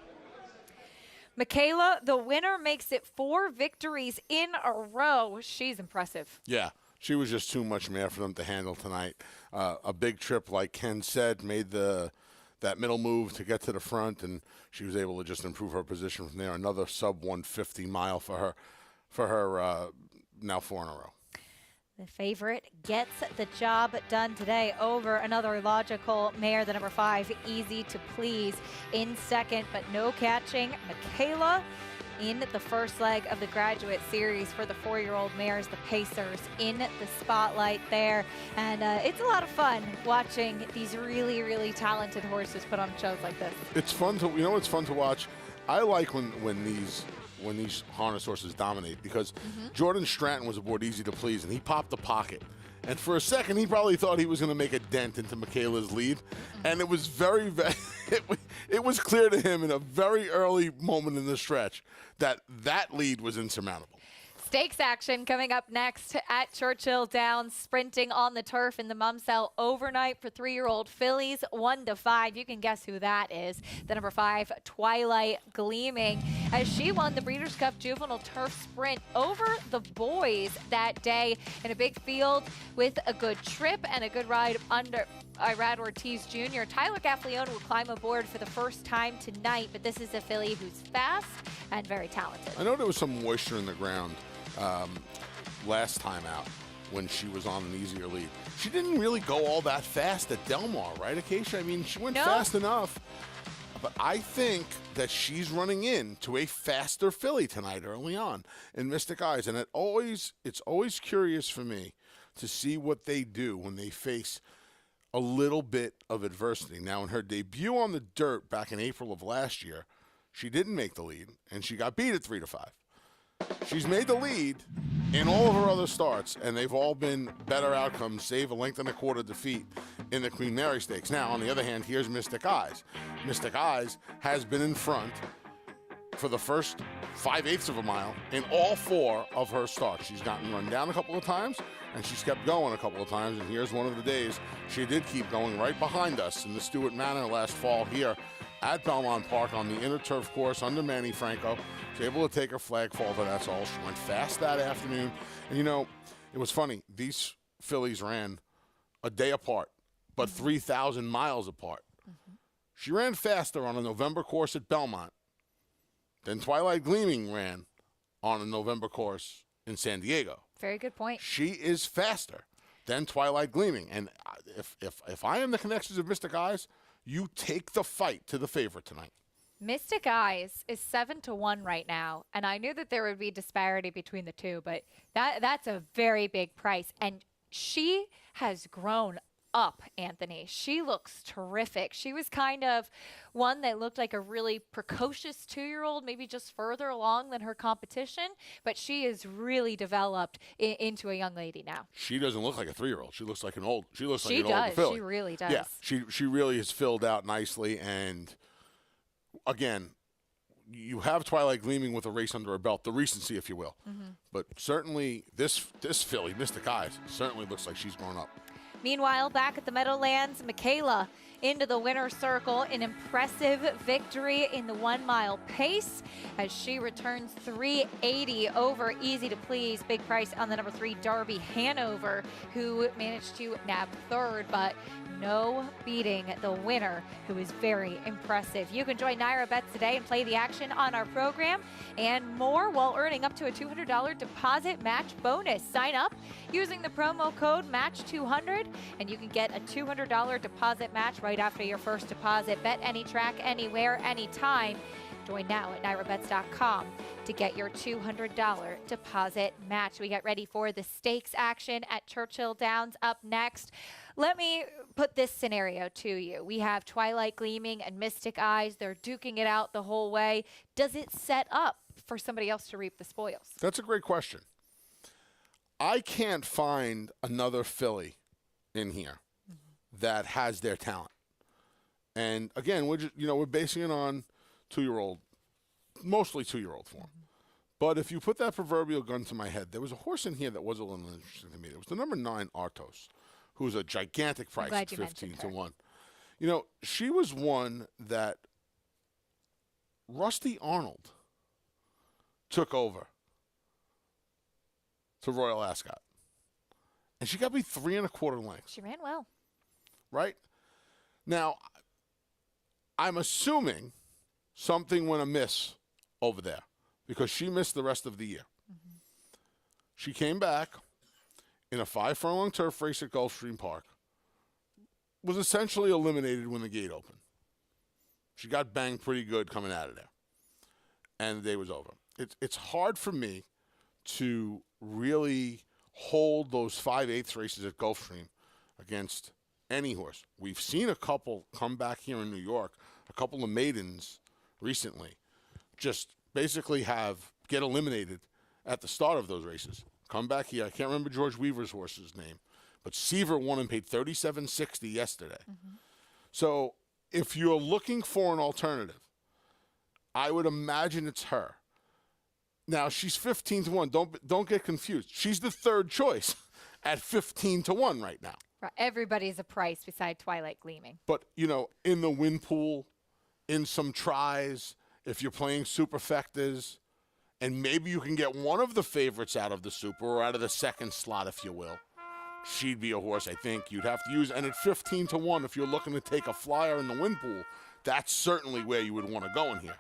Michaela, the winner, makes it 4 victories in a row. She's impressive. Yeah, she was just too much mare for them to handle tonight. A big trip, like Ken said, made that middle move to get to the front, and she was able to just improve her position from there. Another sub-150 mile for her now 4 in a row. The favorite gets the job done today over another logical mare, the number 5, Easy to Please, in second, but no catching. Michaela in the first leg of the Graduate Series for the 4-year-old mares, the Pacers, in the spotlight there. And it's a lot of fun watching these really, really talented horses put on shows like this. It's fun to, it's fun to watch. I like when these harness horses dominate, because Jordan Stratton was aboard Easy to Please, and he popped the pocket. And for a second, he probably thought he was going to make a dent into Michaela's lead. And it was it was clear to him in a very early moment in the stretch that lead was insurmountable. Stakes action coming up next at Churchill Downs, sprinting on the turf in the Mumsell overnight for 3-year-old fillies, 1-5. You can guess who that is. The number 5, Twilight Gleaming, as she won the Breeders' Cup Juvenile Turf Sprint over the boys that day in a big field with a good trip and a good ride under Irad Ortiz Jr. Tyler Gaffleone will climb aboard for the first time tonight, but this is a filly who's fast and very talented. I know there was some moisture in the ground last time out when she was on an easier lead. She didn't really go all that fast at Del Mar, right, Acacia? I mean, she went fast enough. But I think that she's running into a faster filly tonight early on in Mystic Eyes. And it's always curious for me to see what they do when they face a little bit of adversity. Now, in her debut on the dirt back in April of last year, she didn't make the lead, and she got beat at 3-5. She's made the lead in all of her other starts, and they've all been better outcomes, save a 1.25 length defeat in the Queen Mary Stakes. Now, on the other hand, here's Mystic Eyes. Mystic Eyes has been in front for the first 5/8 of a mile in all 4 of her starts. She's gotten run down a couple of times, and she's kept going a couple of times, and here's one of the days she did keep going right behind us in the Stewart Manor last fall here at Belmont Park on the inner turf course under Manny Franco. She's able to take her flag fall, but that's all. She went fast that afternoon. And, it was funny. These fillies ran a day apart, but 3,000 miles apart. She ran faster on a November course at Belmont than Twilight Gleaming ran on a November course in San Diego. Very good point. She is faster than Twilight Gleaming. And if I am the connections of Mystic Eyes, you take the fight to the favorite tonight. Mystic Eyes is 7-1 right now, and I knew that there would be disparity between the two, but that's a very big price. And she has grown up, Anthony. She looks terrific. She was kind of one that looked like a really precocious 2-year-old, maybe just further along than her competition, but she is really developed into a young lady now. She doesn't look like a 3-year-old. She looks like an old. She looks like She an older does. filly. She really does. Yeah, she really has filled out nicely. And again, you have Twilight Gleaming with a race under her belt, the recency, if you will. But certainly this filly, Mystic Eyes, certainly looks like she's grown up. Meanwhile, back at the Meadowlands, Michaela into the winner's circle. An impressive victory in the 1 mile pace as she returns 380 over Easy to Please. Big price on the number 3, Darby Hanover, who managed to nab third, but no beating the winner, who is very impressive. You can join Naira Bets today and play the action on our program and more while earning up to a $200 deposit match bonus. Sign up using the promo code MATCH200 and you can get a $200 deposit match right after your first deposit. Bet any track, anywhere, anytime. Join now at NairaBets.com to get your $200 deposit match. We get ready for the stakes action at Churchill Downs up next. Let me put this scenario to you. We have Twilight Gleaming and Mystic Eyes. They're duking it out the whole way. Does it set up for somebody else to reap the spoils? That's a great question. I can't find another filly in here that has their talent. And again, we're basing it on 2-year-old, mostly 2-year-old form. But if you put that proverbial gun to my head, there was a horse in here that was a little interesting to me. It was the number 9, Artos, who's a gigantic price at 15 to 1. You know, she was one that Rusty Arnold took over to Royal Ascot. And she got me 3 1/4 lengths. She ran well. Right? Now, I'm assuming something went amiss over there because she missed the rest of the year. She came back in a 5-furlong turf race at Gulfstream Park, was essentially eliminated when the gate opened. She got banged pretty good coming out of there, and the day was over. It's hard for me to really hold those 5/8 races at Gulfstream against any horse. We've seen a couple come back here in New York, a couple of maidens recently, just basically get eliminated at the start of those races. Come back here. I can't remember George Weaver's horse's name, but Seaver won and paid $37.60 yesterday. So if you're looking for an alternative, I would imagine it's her. Now, she's 15 to 1. Don't get confused. She's the third choice at 15 to 1 right now. Right. Everybody's a price beside Twilight Gleaming. But, in the win pool, in some tries, if you're playing superfectas, and maybe you can get one of the favorites out of the super or out of the second slot, if you will, she'd be a horse I think you'd have to use. And at 15 to 1, if you're looking to take a flyer in the win pool, that's certainly where you would want to go in here.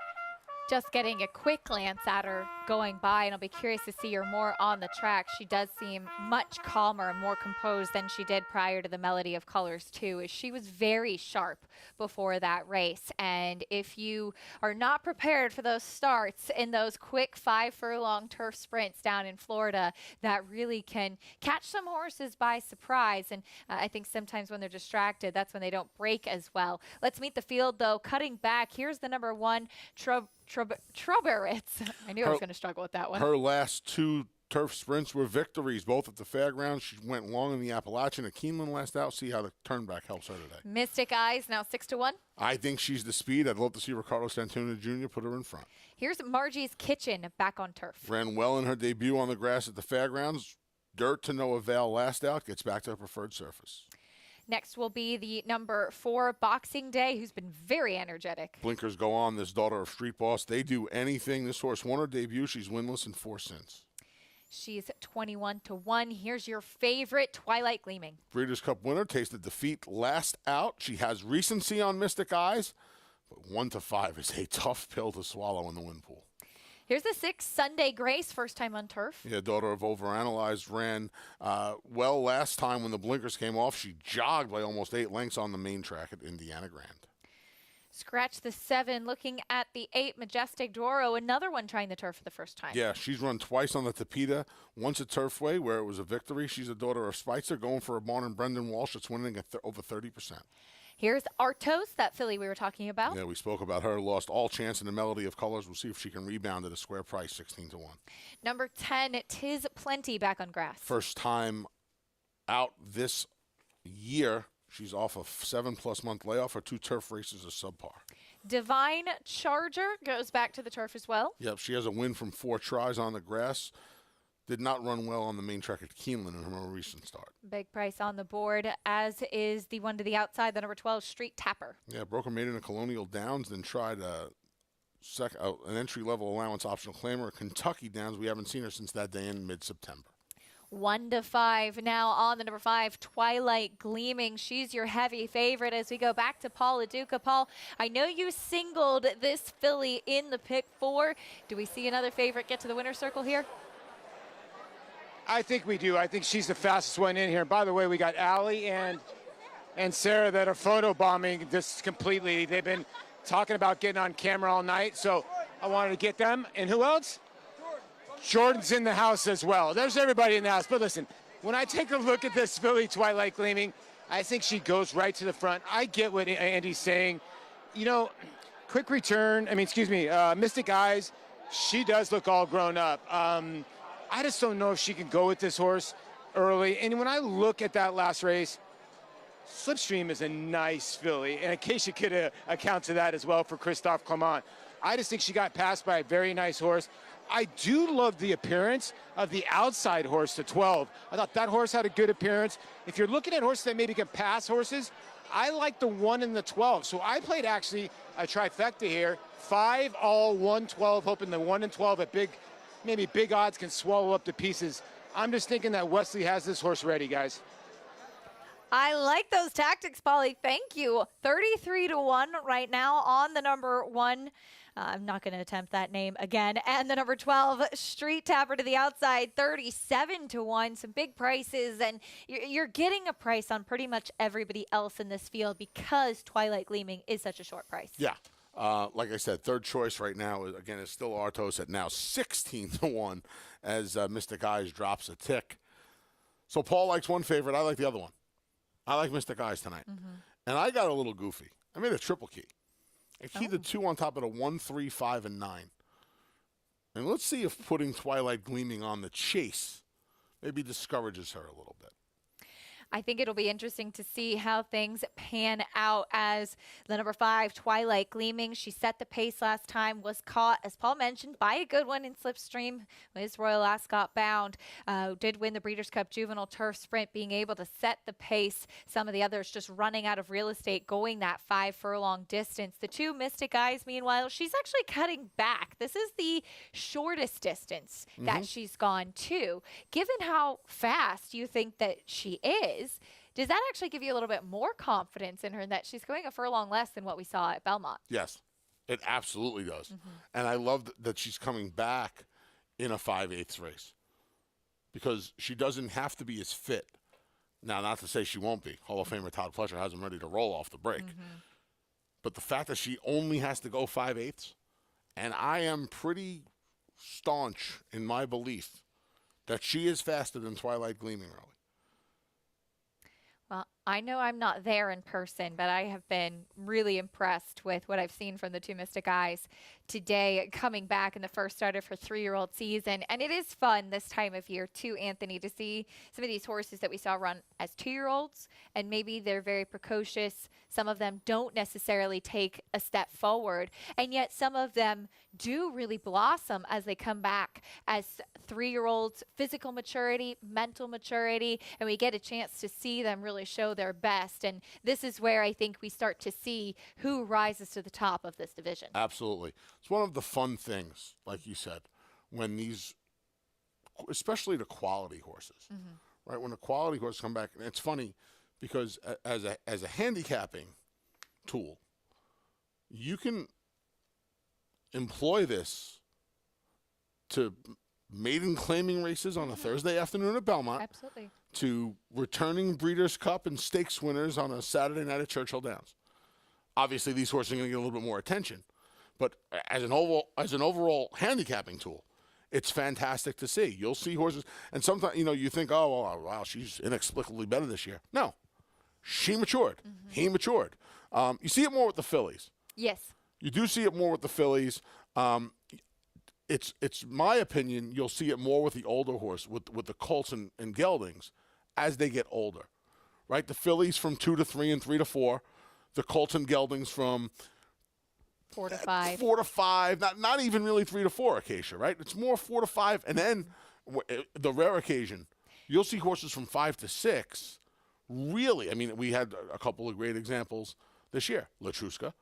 Just getting a quick glance at her going by, and I'll be curious to see her more on the track. She does seem much calmer and more composed than she did prior to the Melody of Colors, too. She was very sharp before that race, and if you are not prepared for those starts in those quick 5-furlong turf sprints down in Florida, that really can catch some horses by surprise, and I think sometimes when they're distracted, that's when they don't break as well. Let's meet the field, though. Cutting back, here's the number 1, Truberitz. I knew I was going to struggle with that one. Her last 2 turf sprints were victories, both at the fairgrounds. She went long in the Appalachian at Keeneland last out. See how the turnback helps her today. Mystic Eyes now 6 to 1. I think she's the speed. I'd love to see Ricardo Santuna Jr. put her in front. Here's Margie's Kitchen back on turf. Ran well in her debut on the grass at the fairgrounds. Dirt to no avail last out. Gets back to her preferred surface. Next will be the number 4, Boxing Day, who's been very energetic. Blinkers go on, this daughter of Street Boss. They do anything. This horse won her debut. She's winless in 4 since. She's 21 to 1. Here's your favorite, Twilight Gleaming. Breeders' Cup winner, tasted defeat last out. She has recency on Mystic Eyes, but 1 to 5 is a tough pill to swallow in the win pool. Here's the 6, Sunday Grace, first time on turf. Yeah, daughter of Overanalyzed, ran well last time when the blinkers came off. She jogged by almost 8 lengths on the main track at Indiana Grand. Scratch the 7, looking at the 8, Majestic Doro, another one trying the turf for the first time. Yeah, she's run twice on the Tapeta, once at Turfway, where it was a victory. She's a daughter of Spicer, going for a barn in Brendan Walsh. It's winning at over 30%. Here's Artos, that filly we were talking about. Yeah, we spoke about her. Lost all chance in the Melody of Colors. We'll see if she can rebound at a square price, 16-1. Number 10, Tis Plenty, back on grass. First time out this year. She's off a 7+ month layoff. Her 2 turf races are subpar. Divine Charger goes back to the turf as well. Yep, she has a win from 4 tries on the grass. Did not run well on the main track at Keeneland in her more recent start. Big price on the board, as is the one to the outside, the number 12, Street Tapper. Yeah, broke her maiden at Colonial Downs, then tried an entry-level allowance optional claimer at Kentucky Downs. We haven't seen her since that day in mid-September. 1 to 5 now on the number 5, Twilight Gleaming. She's your heavy favorite as we go back to Paul LaDuca. Paul, I know you singled this filly in the pick 4. Do we see another favorite get to the winner's circle here? I think we do. I think she's the fastest one in here. And by the way, we got Allie and Sarah that are photobombing this completely. They've been talking about getting on camera all night, so I wanted to get them. And who else? Jordan's in the house as well. There's everybody in the house. But listen, when I take a look at this filly, Twilight Gleaming, I think she goes right to the front. I get what Andy's saying. You know, quick return, Mystic Eyes, she does look all grown up. I just don't know if she can go with this horse early. And when I look at that last race, Slipstream is a nice filly. And in case you could account to that as well for Christophe Clement. I just think she got passed by a very nice horse. I do love the appearance of the outside horse, the 12. I thought that horse had a good appearance. If you're looking at horses that maybe can pass horses, I like the 1 and the 12. So I played actually a trifecta here. 5, all 1, 12, hoping the 1 and 12 at maybe big odds can swallow up the pieces. I'm just thinking that Wesley has this horse ready, guys. I like those tactics, Polly. Thank you. 33-1 right now on the number 1. I'm not going to attempt that name again. And the number 12, Street Tapper to the outside, 37-1. Some big prices, and you're getting a price on pretty much everybody else in this field because Twilight Gleaming is such a short price. Yeah. Like I said, third choice right now, is still Artos at now 16-1 as Mystic Eyes drops a tick. So Paul likes one favorite. I like the other one. I like Mystic Eyes tonight. And I got a little goofy. I made a triple key. I keyed the 2 on top of the 1, 3, 5, and 9. And let's see if putting Twilight Gleaming on the chase maybe discourages her a little bit. I think it'll be interesting to see how things pan out as the number 5, Twilight Gleaming. She set the pace last time, was caught, as Paul mentioned, by a good one in Slipstream. Miss Royal Ascot Bound did win the Breeders' Cup Juvenile Turf Sprint, being able to set the pace. Some of the others just running out of real estate, going that 5 furlong distance. The 2, Mystic Eyes, meanwhile, she's actually cutting back. This is the shortest distance that she's gone to. Given how fast you think that she is, does that actually give you a little bit more confidence in her that she's going a furlong less than what we saw at Belmont? Yes, it absolutely does. And I love that she's coming back in a 5/8 race because she doesn't have to be as fit. Now, not to say she won't be. Hall of Famer Todd Pletcher has him ready to roll off the break. But the fact that she only has to go 5/8, and I am pretty staunch in my belief that she is faster than Twilight Gleaming early. Well, I know I'm not there in person, but I have been really impressed with what I've seen from the 2 Mystic Eyes today, coming back in the first start of her 3-year-old season. And it is fun this time of year, too, Anthony, to see some of these horses that we saw run as 2-year-olds, and maybe they're very precocious. Some of them don't necessarily take a step forward, and yet some of them do really blossom as they come back as 3-year-olds, physical maturity, mental maturity, and we get a chance to see them really show their best. And this is where I think we start to see who rises to the top of this division. Absolutely. It's one of the fun things, like you said, when these, especially the quality horses, right? When the quality horses come back, and it's funny because as a handicapping tool, you can employ this to maiden claiming races on a Thursday afternoon at Belmont. Absolutely. To returning Breeders' Cup and Stakes winners on a Saturday night at Churchill Downs. obviously these horses are going to get a little bit more attention. But as an overall handicapping tool, it's fantastic to see. You'll see horses, and sometimes, you think, oh, wow, she's inexplicably better this year. No, she matured. He matured. You see it more with the fillies. Yes. You do see it more with the fillies. It's my opinion, you'll see it more with the older horse, with the colts and geldings as they get older, right? The fillies from 2 to 3 and 3 to 4. The colts and geldings from 4 to 5. 4 to 5, not even really 3 to 4, Acacia, right? It's more 4 to 5, and then the rare occasion, you'll see horses from 5 to 6. Really, I mean, we had a couple of great examples this year, Latruska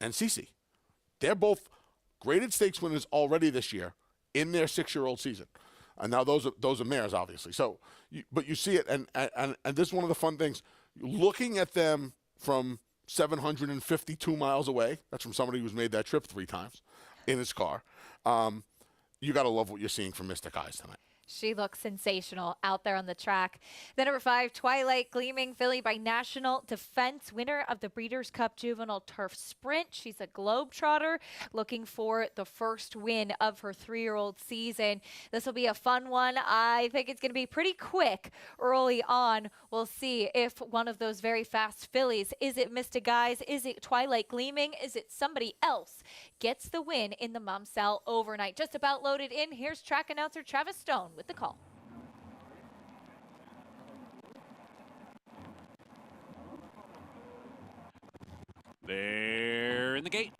and Cece. They're both graded stakes winners already this year in their 6-year-old season. And now those are mares, obviously. So, but you see it, and this is one of the fun things. Looking at them from 752 miles away, that's from somebody who's made that trip 3 times in his car, you got to love what you're seeing from Mystic Eyes tonight. She looks sensational out there on the track. The number 5, Twilight Gleaming, filly by National Defense, winner of the Breeders' Cup Juvenile Turf Sprint. She's a Globetrotter looking for the first win of her 3-year-old season. This will be a fun one. I think it's going to be pretty quick early on. We'll see if one of those very fast fillies, is it Mystic Eyes, is it Twilight Gleaming, is it somebody else, gets the win in the Mumsell overnight. Just about loaded in. Here's track announcer Travis Stone with the call. They're in the gate.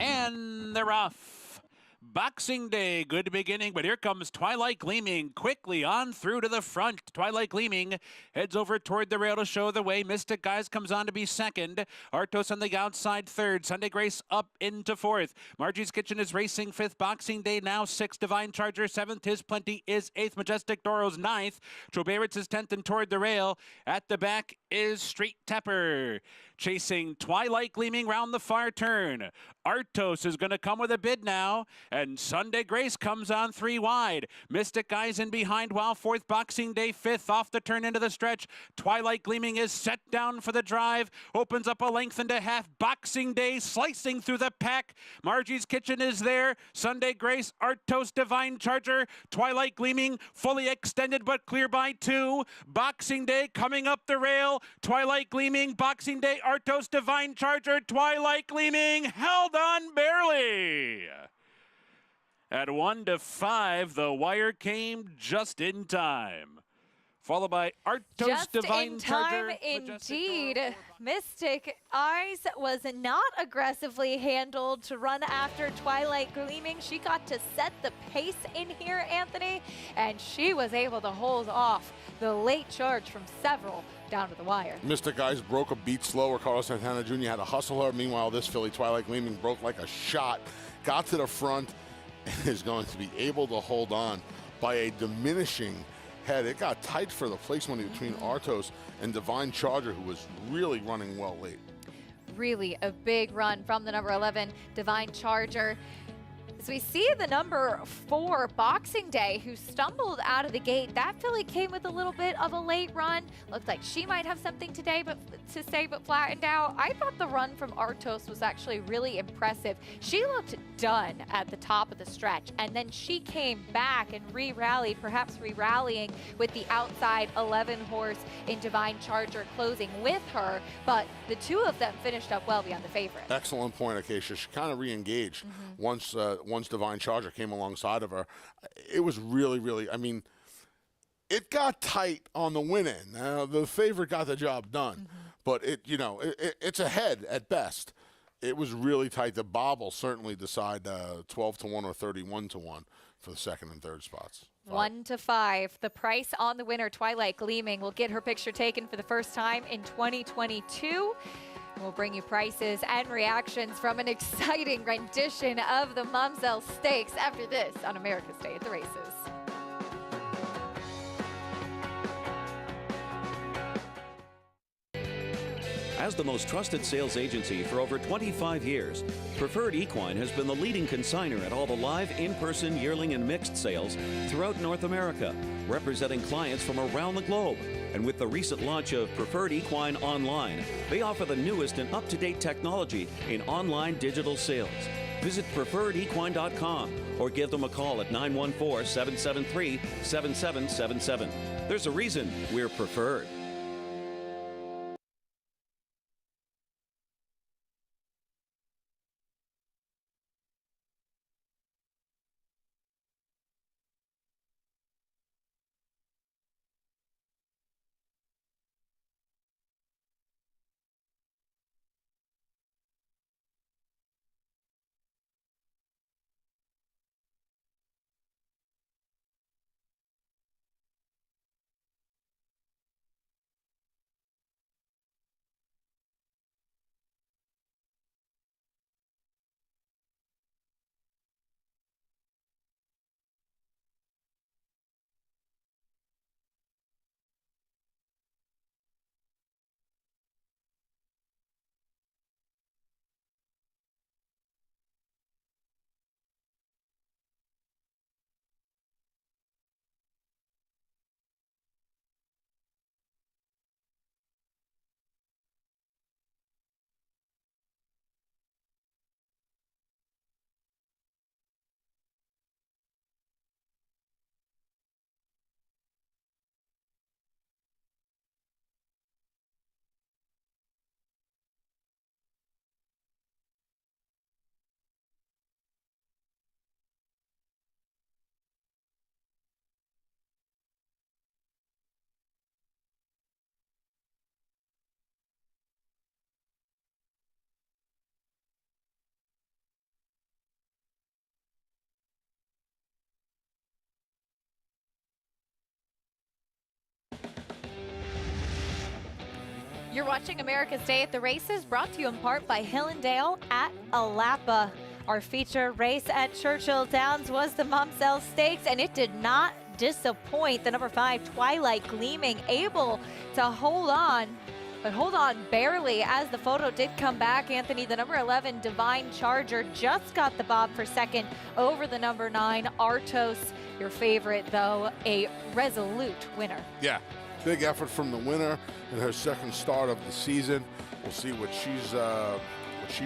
And they're off. Boxing Day, good beginning, but here comes Twilight Gleaming quickly on through to the front. Twilight Gleaming heads over toward the rail to show the way. Mystic Guys comes on to be second. Artos on the outside third. Sunday Grace up into fourth. Margie's Kitchen is racing fifth. Boxing Day now sixth. Divine Charger seventh. His Plenty is eighth. Majestic Doro's ninth. Troberitz is 10th and toward the rail. At the back is Street Tapper. Chasing Twilight Gleaming round the far turn. Artos is going to come with a bid now, and Sunday Grace comes on 3 wide. Mystic Eyes in behind while fourth. Boxing Day fifth off the turn into the stretch. Twilight Gleaming is set down for the drive. Opens up a length and a half. Boxing Day slicing through the pack. Margie's Kitchen is there. Sunday Grace, Artos, Divine Charger. Twilight Gleaming fully extended but clear by 2. Boxing Day coming up the rail. Twilight Gleaming, Boxing Day, Artos, Divine Charger, Twilight Gleaming held on barely. At 1 to 5, the wire came just in time. Followed by Artos, Divine Charger. Just in time, indeed. Mystic Eyes was not aggressively handled to run after Twilight Gleaming. She got to set the pace in here, Anthony, and she was able to hold off the late charge from several down to the wire. Mystic Eyes broke a beat slower. Carlos Santana Jr. had to hustle her. Meanwhile, this filly, Twilight Gleaming, broke like a shot, got to the front, and is going to be able to hold on by a diminishing head. It got tight for the placement between Artos and Divine Charger, who was really running well late. Really a big run from the number 11, Divine Charger. As we see the number 4, Boxing Day, who stumbled out of the gate. That filly came with a little bit of a late run. Looked like she might have something today to say, but flattened out. I thought the run from Artos was actually really impressive. She looked done at the top of the stretch, and then she came back and re-rallied, perhaps re-rallying with the outside 11 horse in Divine Charger closing with her, but the 2 of them finished up well beyond the favorite. Excellent point, Acacia. She kind of re-engaged once Divine Charger came alongside of her. It was really, I mean, it got tight on the win end. The favorite got the job done, but it's ahead at best. It was really tight. The bob will certainly decide 12 to 1 or 31 to 1 for the second and third spots. 1 to 5. The price on the winner, Twilight Gleaming, will get her picture taken for the first time in 2022. We'll bring you prices and reactions from an exciting rendition of the Mumsell Stakes after this on America's Day at the Races. As the most trusted sales agency for over 25 years, Preferred Equine has been the leading consignor at all the live, in-person, yearling, and mixed sales throughout North America, representing clients from around the globe. And with the recent launch of Preferred Equine Online, they offer the newest and up-to-date technology in online digital sales. Visit preferredequine.com or give them a call at 914-773-7777. There's a reason we're preferred. You're watching America's Day at the Races, brought to you in part by Hillendale at Alapa. Our feature race at Churchill Downs was the Mumsell Stakes, and it did not disappoint. The number 5, Twilight Gleaming, able to hold on, but hold on barely as the photo did come back. Anthony, the number 11, Divine Charger, just got the bob for second over the number 9, Artos. Your favorite, though, a resolute winner. Yeah. Big effort from the winner in her second start of the season. We'll see what she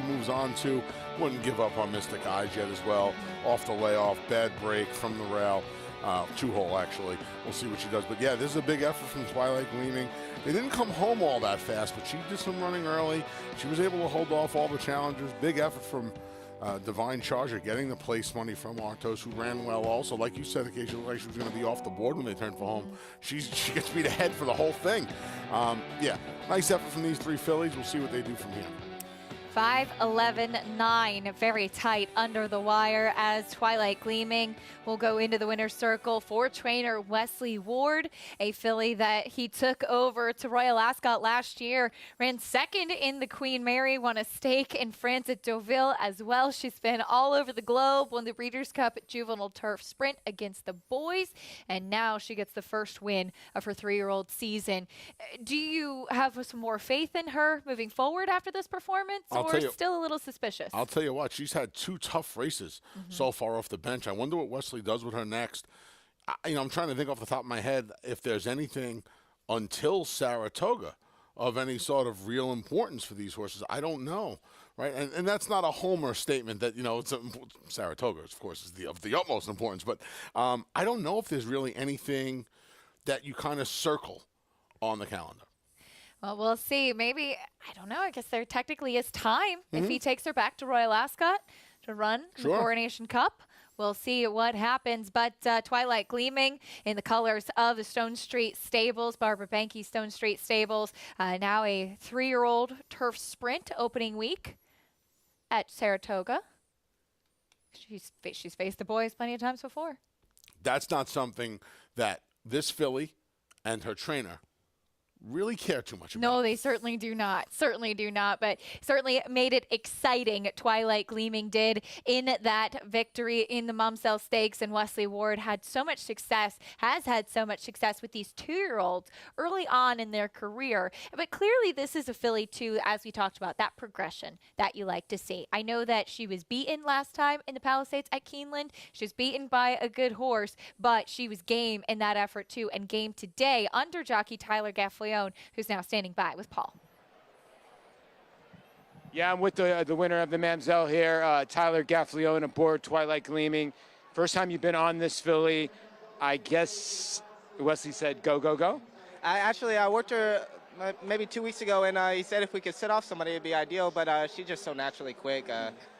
moves on to. Wouldn't give up on Mystic Eyes yet as well. Off the layoff, bad break from the rail, 2-hole actually. We'll see what she does. But yeah, this is a big effort from Twilight Gleaming. They didn't come home all that fast, but she did some running early. She was able to hold off all the challengers. Big effort from Divine Charger, getting the place money from Artos, who ran well also. Like you said, occasionally looked like she was going to be off the board when they turned for home. She gets to be the head for the whole thing. Yeah, nice effort from these 3 fillies. We'll see what they do from here. 5, 11, 9, very tight under the wire as Twilight Gleaming will go into the winner's circle for trainer Wesley Ward, a filly that he took over to Royal Ascot last year, ran second in the Queen Mary, won a stake in France at Deauville as well. She's been all over the globe, won the Breeders' Cup Juvenile Turf Sprint against the boys, and now she gets the first win of her 3-year-old season. Do you have some more faith in her moving forward after this performance? Or still a little suspicious? I'll tell you what, she's had 2 tough races so far off the bench. I wonder what Wesley does with her next. I'm trying to think off the top of my head if there's anything until Saratoga of any sort of real importance for these horses. I don't know, right? And that's not a homer statement that, it's Saratoga, of course, is of the utmost importance. But I don't know if there's really anything that you kind of circle on the calendar. Well, we'll see. Maybe, I don't know, I guess there technically is time if he takes her back to Royal Ascot to run the Coronation Cup. We'll see what happens. But Twilight Gleaming in the colors of the Stone Street Stables, Barbara Banke Stone Street Stables, now a 3-year-old turf sprint opening week at Saratoga. She's faced the boys plenty of times before. That's not something that this filly and her trainer really care too much about. No, they certainly do not. Certainly do not. But certainly made it exciting. Twilight Gleaming did in that victory in the Mumsell Stakes, and Wesley Ward had so much success, has had so much success with these 2-year-olds early on in their career. But clearly this is a filly too, as we talked about, that progression that you like to see. I know that she was beaten last time in the Palisades at Keeneland. She was beaten by a good horse, but she was game in that effort too, and game today under jockey Tyler Gaffalione, who's now standing by with Paul. Yeah, I'm with the winner of the Mamselle here, Tyler Gaffalione aboard Twilight Gleaming. First time you've been on this filly. I guess Wesley said go, go, go? I worked her maybe 2 weeks ago, and he said if we could sit off somebody, it'd be ideal, but she's just so naturally quick.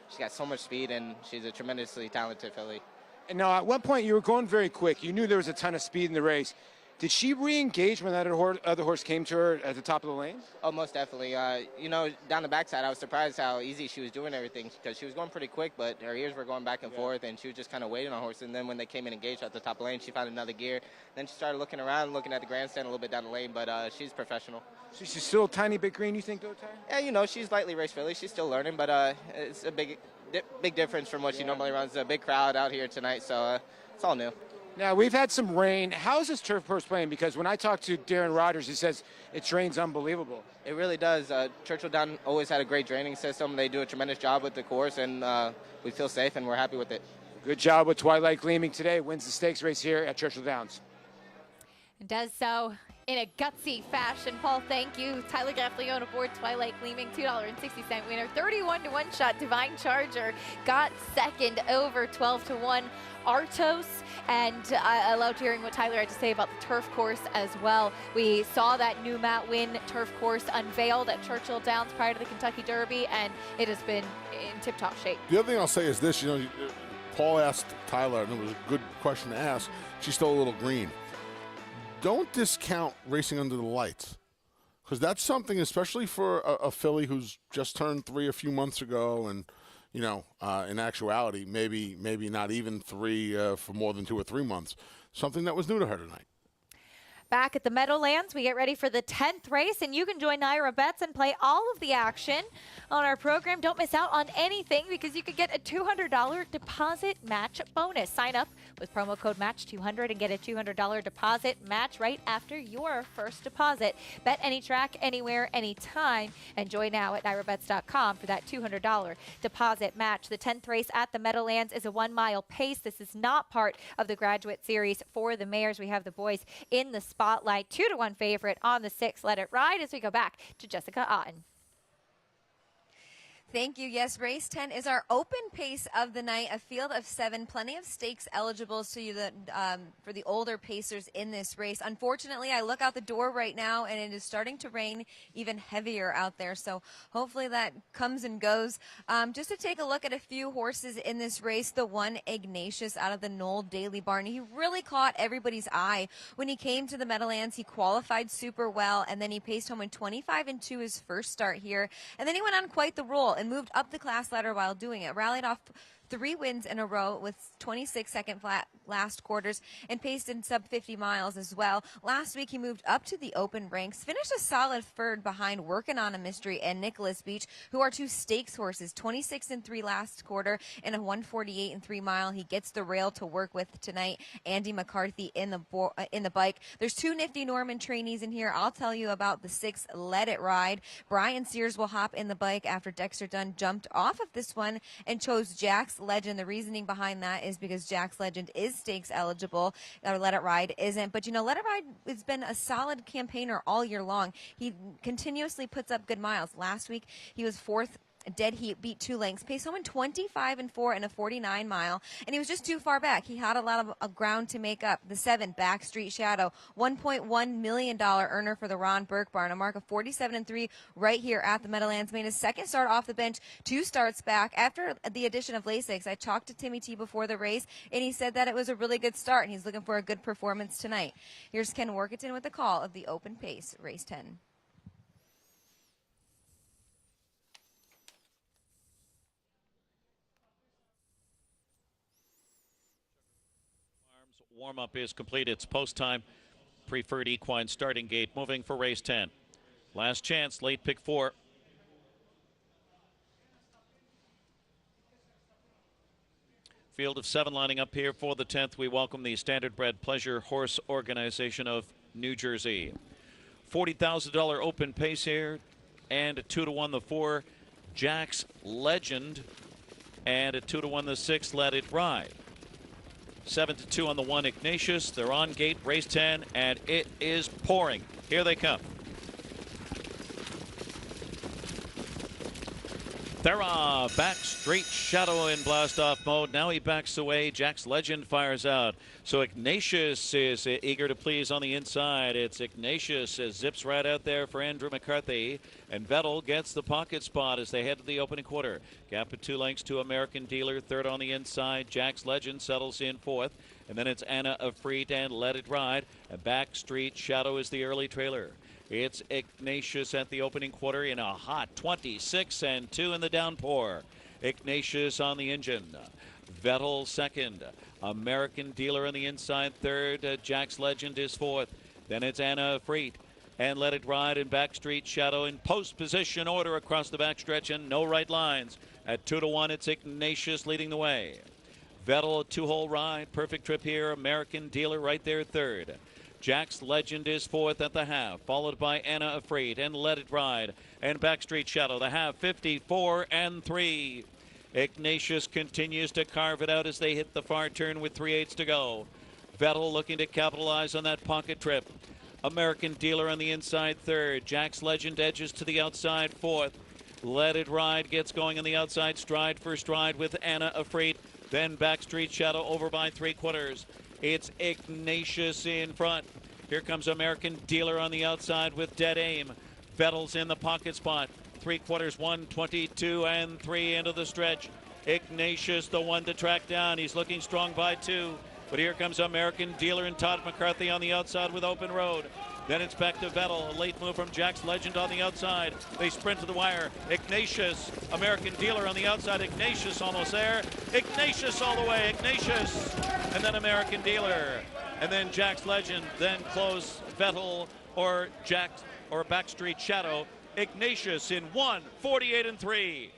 She's got so much speed, and she's a tremendously talented filly. And now, at one point, you were going very quick. You knew there was a ton of speed in the race. Did she re-engage when that other horse came to her at the top of the lane? Oh, most definitely. You know, down the backside, I was surprised how easy she was doing everything, because she was going pretty quick, but her ears were going back and forth, and she was just kind of waiting on horse. And then when they came in engaged at the top of the lane, she found another gear. Then she started looking around, looking at the grandstand a little bit down the lane, but she's professional. So she's still a tiny bit green, you think, though, Ty? Yeah, you know, she's lightly raced filly. She's still learning, but it's a big difference from what she normally runs. A big crowd out here tonight, so it's all new. Now, we've had some rain. How is this turf course playing? Because when I talked to Darren Rogers, he says it drains unbelievable. It really does. Churchill Downs always had a great draining system. They do a tremendous job with the course, and we feel safe, and we're happy with it. Good job with Twilight Gleaming today. Wins the stakes race here at Churchill Downs. It does so in a gutsy fashion. Paul, thank you. Tyler Gaffalione aboard Twilight Gleaming, $2.60 winner. 31-1 shot. Divine Charger got second over 12-1 Artos. And I loved hearing what Tyler had to say about the turf course as well. We saw that new Matt Wynn turf course unveiled at Churchill Downs prior to the Kentucky Derby, and it has been in tip-top shape. The other thing I'll say is this, you know, Paul asked Tyler, and it was a good question to ask. She's still a little green. Don't discount racing under the lights, because that's something, especially for a filly who's just turned 3 a few months ago, and you know, in actuality, maybe not even 3 for more than 2 or 3 months. Something that was new to her tonight. Back at the Meadowlands, we get ready for the 10th race, and you can join Naira Bets and play all of the action on our program. Don't miss out on anything, because you could get a $200 deposit match bonus. Sign up with promo code MATCH200 and get a $200 deposit match right after your first deposit. Bet any track, anywhere, anytime, and join now at NairaBets.com for that $200 deposit match. The 10th race at the Meadowlands is a 1-mile pace. This is not part of the Graduate Series for the mares. We have the boys in the spotlight. 2-1 favorite on the 6. Let It Ride as we go back to Jessica Otten. Thank you. Yes, race 10 is our open pace of the night, a field of 7, plenty of stakes eligible for the older pacers in this race. Unfortunately, I look out the door right now, and it is starting to rain even heavier out there, so hopefully that comes and goes. Just to take a look at a few horses in this race, the 1 Ignatius out of the Knoll Daily Barn. He really caught everybody's eye when he came to the Meadowlands. He qualified super well, and then he paced home in 25-2 his first start here, and then he went on quite the roll and moved up the class ladder while doing it. Rallied off 3 wins in a row with 26-second flat last quarters and paced in sub-50 miles as well. Last week, he moved up to the open ranks, finished a solid third behind Working on a Mystery and Nicholas Beach, who are 2 stakes horses, 26-3 last quarter and a 148-3 mile. He gets the rail to work with tonight. Andy McCarthy in the bike. There's 2 nifty Norman trainees in here. I'll tell you about the 6 Let It Ride. Brian Sears will hop in the bike after Dexter Dunn jumped off of this one and chose Jack's Legend. The reasoning behind that is because Jack's Legend is stakes eligible, or Let It Ride isn't. But, you know, Let It Ride has been a solid campaigner all year long. He continuously puts up good miles. Last week, he was 4th dead heat, beat 2 lengths, paced home in 25-4 and a 49 mile, and he was just too far back. He had a lot of ground to make up. The 7 Backstreet Shadow, $1.1 million earner for the Ron Burke Barn, a mark of 47-3 right here at the Meadowlands. Made his second start off the bench, 2 starts back. After the addition of Lasix, I talked to Timmy T before the race, and he said that it was a really good start, and he's looking for a good performance tonight. Here's Ken Workington with the call of the open pace, race 10. Warm-up is complete. It's post time Preferred Equine starting gate moving for race 10. Last chance, late pick 4. Field of 7 lining up here for the 10th. We welcome the Standardbred Pleasure Horse Organization of New Jersey. $40,000 open pace here, and a 2-1 the 4, Jack's Legend, and a 2-1 the 6, Let It Ride. 7-2 on the 1, Ignatius. They're on gate, race 10, and it is pouring. Here they come. They're back, straight shadow in blast-off mode. Now he backs away. Jack's Legend fires out. So Ignatius is eager to please on the inside. It's Ignatius zips right out there for Andrew McCarthy. And Vettel gets the pocket spot as they head to the opening quarter. Gap of 2 lengths to American Dealer. Third on the inside. Jack's Legend settles in fourth. And then it's Anna Afreet and Let It Ride. A back street shadow is the early trailer. It's Ignatius at the opening quarter in a hot 26-2 in the downpour. Ignatius on the engine. Vettel second. American Dealer on the inside third. Jack's Legend is fourth. Then it's Anna Afreet and Let It Ride in backstreet shadow in post position order across the backstretch and no right lines. At 2-1, it's Ignatius leading the way. Vettel, a 2-hole ride. Perfect trip here. American Dealer right there third. Jack's Legend is fourth at the half, followed by Anna Afreet and Let It Ride and Backstreet Shadow. The half 54-3. Ignatius continues to carve it out as they hit the far turn with 3/8 to go. Vettel looking to capitalize on that pocket trip. American Dealer on the inside third. Jack's Legend edges to the outside fourth. Let It Ride gets going on the outside stride for stride with Anna Afreet. Then Backstreet Shadow over by 3/4. It's Ignatius in front. Here comes American Dealer on the outside with dead aim. Vettel's in the pocket spot. 3/4, 1:22-3 into the stretch. Ignatius, the one to track down. He's looking strong by 2. But here comes American Dealer and Todd McCarthy on the outside with open road. Then it's back to Vettel. A late move from Jack's Legend on the outside. They sprint to the wire. Ignatius, American Dealer on the outside. Ignatius almost there. Ignatius all the way. Ignatius. And then American Dealer. And then Jack's Legend. Then close Vettel or Jack's or Backstreet Shadow. Ignatius in 1:48-3.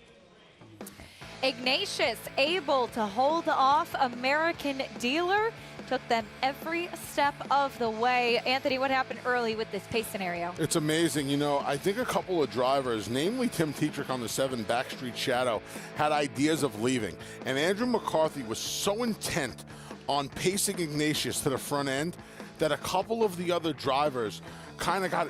Ignatius able to hold off American Dealer. Took them every step of the way. Anthony, what happened early with this pace scenario? It's amazing. You know, I think a couple of drivers, namely Tim Tetrick on the 7 Backstreet Shadow, had ideas of leaving. And Andrew McCarthy was so intent on pacing Ignatius to the front end that a couple of the other drivers kind of got,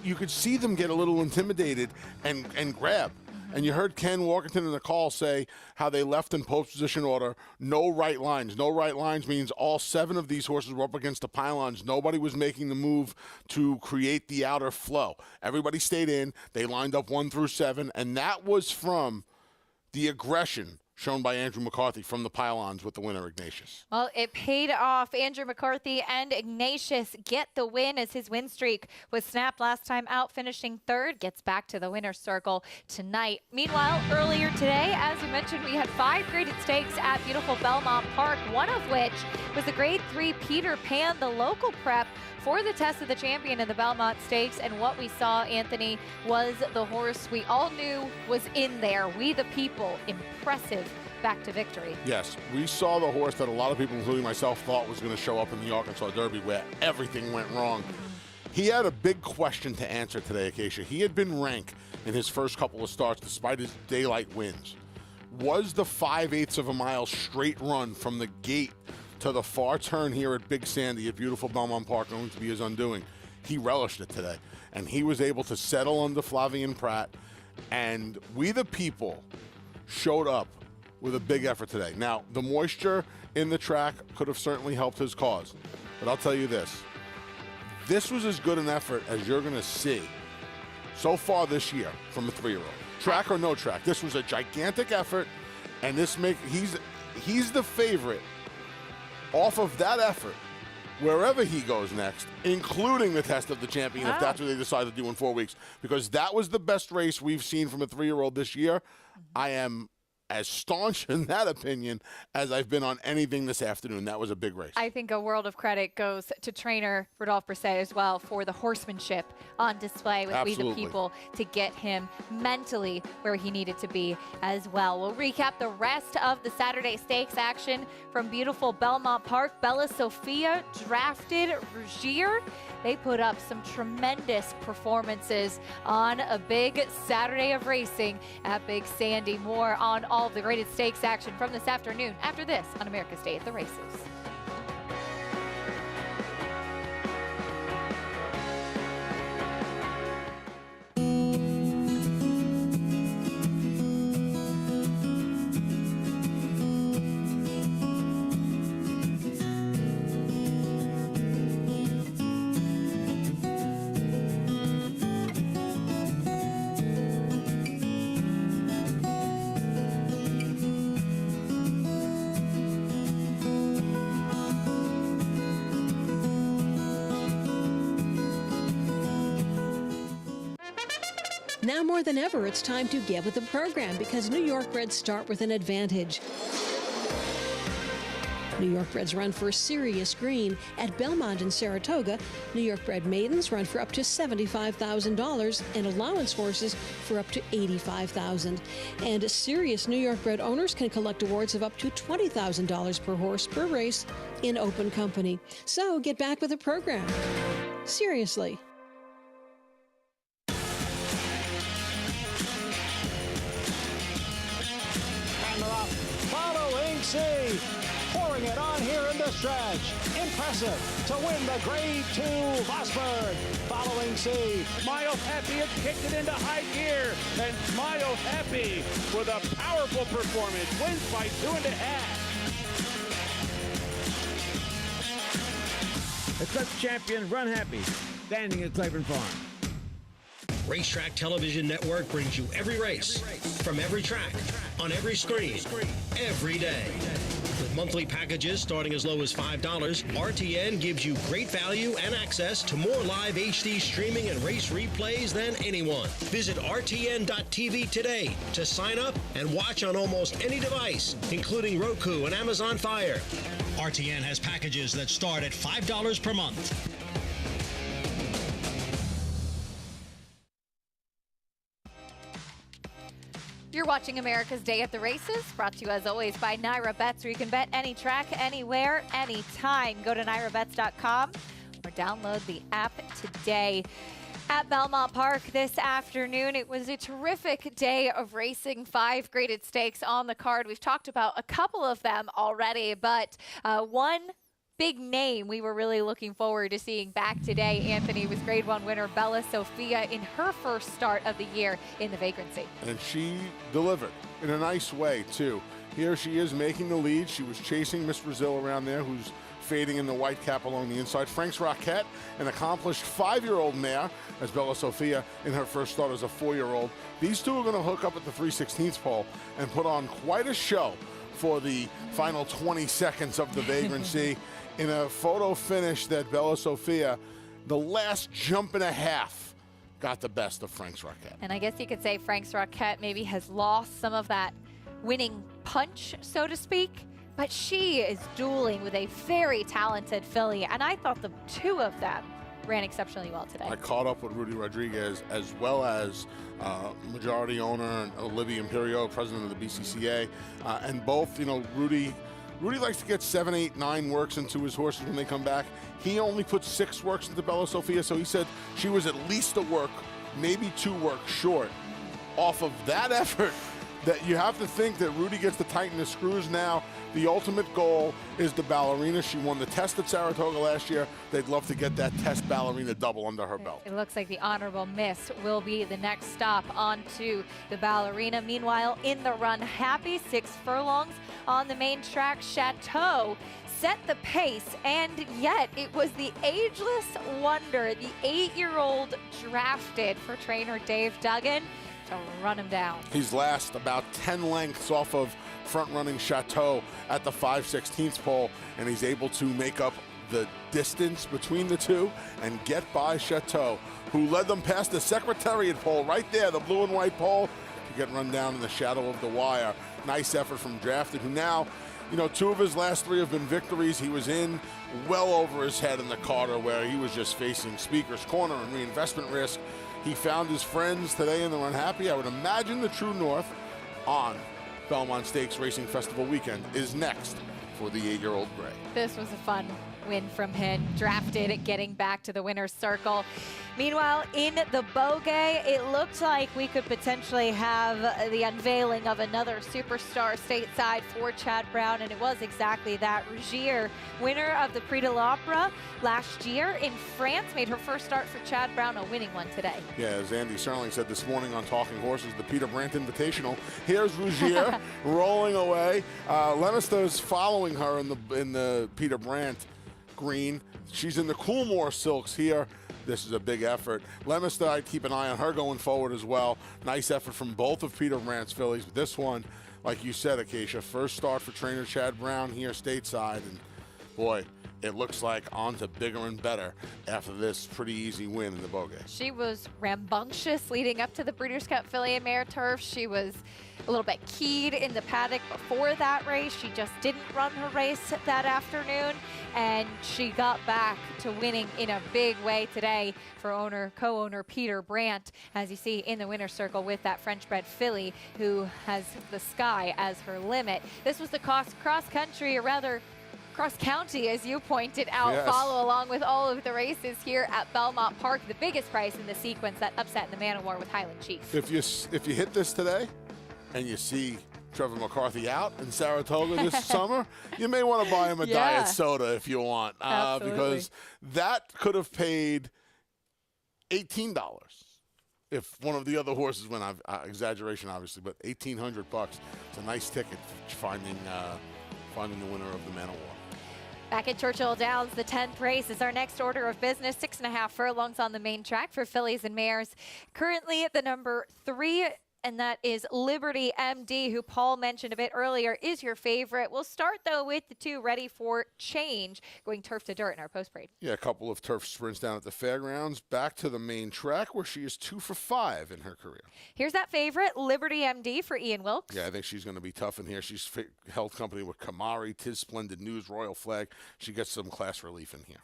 you could see them get a little intimidated and grab. And you heard Ken Walkerton in the call say how they left in post position order, no right lines. No right lines means all 7 of these horses were up against the pylons. Nobody was making the move to create the outer flow. Everybody stayed in. They lined up 1 through 7, and that was from the aggression shown by Andrew McCarthy from the pylons with the winner, Ignatius. Well, it paid off. Andrew McCarthy and Ignatius get the win as his win streak was snapped last time out, finishing third, gets back to the winner's circle tonight. Meanwhile, earlier today, as we mentioned, we had 5 graded stakes at beautiful Belmont Park, one of which was the Grade 3 Peter Pan, the local prep for the Test of the Champion of the Belmont Stakes. And what we saw, Anthony, was the horse we all knew was in there. We the People, impressive back to victory. Yes, we saw the horse that a lot of people, including myself, thought was going to show up in the Arkansas Derby where everything went wrong. He had a big question to answer today, Acacia. He had been ranked in his first couple of starts despite his daylight wins. Was the 5/8 of a mile straight run from the gate to the far turn here at Big Sandy at beautiful Belmont Park going to be his undoing? He relished it today, and he was able to settle under Flavien Prat, and we the People showed up with a big effort today. Now, the moisture in the track could have certainly helped his cause, but I'll tell you this. This was as good an effort as you're going to see so far this year from a 3-year-old. Track or no track, this was a gigantic effort, and he's the favorite off of that effort wherever he goes next, including the Test of the Champion, if that's what they decide to do in 4 weeks, because that was the best race we've seen from a 3-year-old this year. I am as staunch in that opinion as I've been on anything this afternoon. That was a big race. I think a world of credit goes to trainer Rodolphe Brisset as well for the horsemanship on display with We the People to get him mentally where he needed to be as well. We'll recap the rest of the Saturday Stakes action from beautiful Belmont Park. Bella Sophia drafted Rougir. They put up some tremendous performances on a big Saturday of racing at Big Sandy. More on all of the graded stakes action from this afternoon after this on America's Day at the Races. Now more than ever, it's time to get with the program because New York breds start with an advantage. New York breds run for serious green. At Belmont and Saratoga, New York bred maidens run for up to $75,000 and allowance horses for up to $85,000. And serious New York bred owners can collect awards of up to $20,000 per horse per race in open company. So get back with the program. Seriously. Pouring it on here in the stretch. Impressive to win the Grade 2 Vosburg. Following C. Smile Happy has kicked it into high gear. And Smile Happy with a powerful performance wins by 2.5. The Clutch champion Run Happy, standing at Claiborne Farm. Racetrack Television Network brings you every race, from every track, on every screen, every day. With monthly packages starting as low as $5, RTN gives you great value and access to more live HD streaming and race replays than anyone. Visit RTN.tv today to sign up and watch on almost any device, including Roku and Amazon Fire. RTN has packages that start at $5 per month. You're watching America's Day at the Races, brought to you as always by Naira Bets, where you can bet any track, anywhere, anytime. Go to nairabets.com or download the app today. At Belmont Park this afternoon, it was a terrific day of racing. 5 graded stakes on the card. We've talked about a couple of them already, but one big name we were really looking forward to seeing back today, Anthony, was Grade 1 winner Bella Sophia in her first start of the year in the Vagrancy. And she delivered in a nice way, too. Here she is making the lead. She was chasing Miss Brazil around there, who's fading in the white cap along the inside. Frank's Rocket, an accomplished 5-year-old mare, as Bella Sophia in her first start as a 4-year-old. These two are going to hook up at the 3/16 pole and put on quite a show for the final 20 seconds of the Vagrancy. In a photo finish that Bella Sophia, the last jump and a half, got the best of Frank's Rocket. And I guess you could say Frank's Rocket maybe has lost some of that winning punch, so to speak, but she is dueling with a very talented filly, and I thought the two of them ran exceptionally well today. I caught up with Rudy Rodriguez as well as majority owner Olivia Imperio, president of the BCCA, and both, Rudy likes to get 7, 8, 9 works into his horses when they come back. He only put 6 works into Bella Sophia, so he said she was at least a work, maybe 2 works short. Off of that effort, that you have to think that Rudy gets to tighten the screws now. The ultimate goal is the ballerina. She won the test at Saratoga last year. They'd love to get that test ballerina double under her belt. It looks like the honorable miss will be the next stop onto the ballerina. Meanwhile, in the run, Happy, 6 furlongs on the main track. Chateau set the pace, and yet it was the ageless wonder, the 8-year-old drafted for trainer Dave Duggan, to run him down. He's last about 10 lengths off of front-running Chateau at the 5/16 pole, and he's able to make up the distance between the two and get by Chateau, who led them past the Secretariat pole right there, the blue and white pole, to get run down in the shadow of the wire. Nice effort from Drafted, who now, you know, 2 of his last 3 have been victories. He was in well over his head in the Carter, where he was just facing Speaker's Corner and reinvestment risk. He found his friends today in the Run Happy. I would imagine the True North on Belmont Stakes Racing Festival weekend is next for the 8-year-old Gray. This was a fun win from him. Drafted, getting back to the winner's circle. Meanwhile, in the Bogey, it looked like we could potentially have the unveiling of another superstar stateside for Chad Brown, and it was exactly that. Rogier, winner of the Prix de l'Opera last year in France, made her first start for Chad Brown, a winning one today. Yeah, as Andy Serling said this morning on Talking Horses, the Peter Brandt Invitational. Here's Rogier rolling away. Lemister's following her in the Peter Brandt green. She's in the Coolmore Silks here. This is a big effort. Lemister, I'd keep an eye on her going forward as well. Nice effort from both of Peter Brandt's fillies. But this one, like you said, Acacia, first start for trainer Chad Brown here stateside. And boy, it looks like on to bigger and better after this pretty easy win in the Bogey. She was rambunctious leading up to the Breeders' Cup Filly and Mare Turf. She was a little bit keyed in the paddock before that race. She just didn't run her race that afternoon, and she got back to winning in a big way today for co-owner Peter Brandt, as you see in the winner's circle with that French-bred filly who has the sky as her limit. This was the cross-country, or rather cross-county, as you pointed out, yes. Follow along with all of the races here at Belmont Park. The biggest price in the sequence, that upset in the Man of War with Highland Chief. If you hit this today and you see Trevor McCarthy out in Saratoga this summer, you may want to buy him a diet soda if you want, because that could have paid $18 if one of the other horses went. Exaggeration, obviously, but $1,800 bucks. It's a nice ticket for finding the winner of the Man of War. Back at Churchill Downs, the 10th race is our next order of business. 6.5 furlongs on the main track for fillies and mares. Currently at the number 3, and that is Liberty MD, who Paul mentioned a bit earlier, is your favorite. We'll start, though, with the 2 ready for change, going turf to dirt in our post-parade. Yeah, a couple of turf sprints down at the fairgrounds. Back to the main track, where she is 2 for 5 in her career. Here's that favorite, Liberty MD, for Ian Wilkes. Yeah, I think she's going to be tough in here. She's held company with Kamari, Tis Splendid News, Royal Flag. She gets some class relief in here.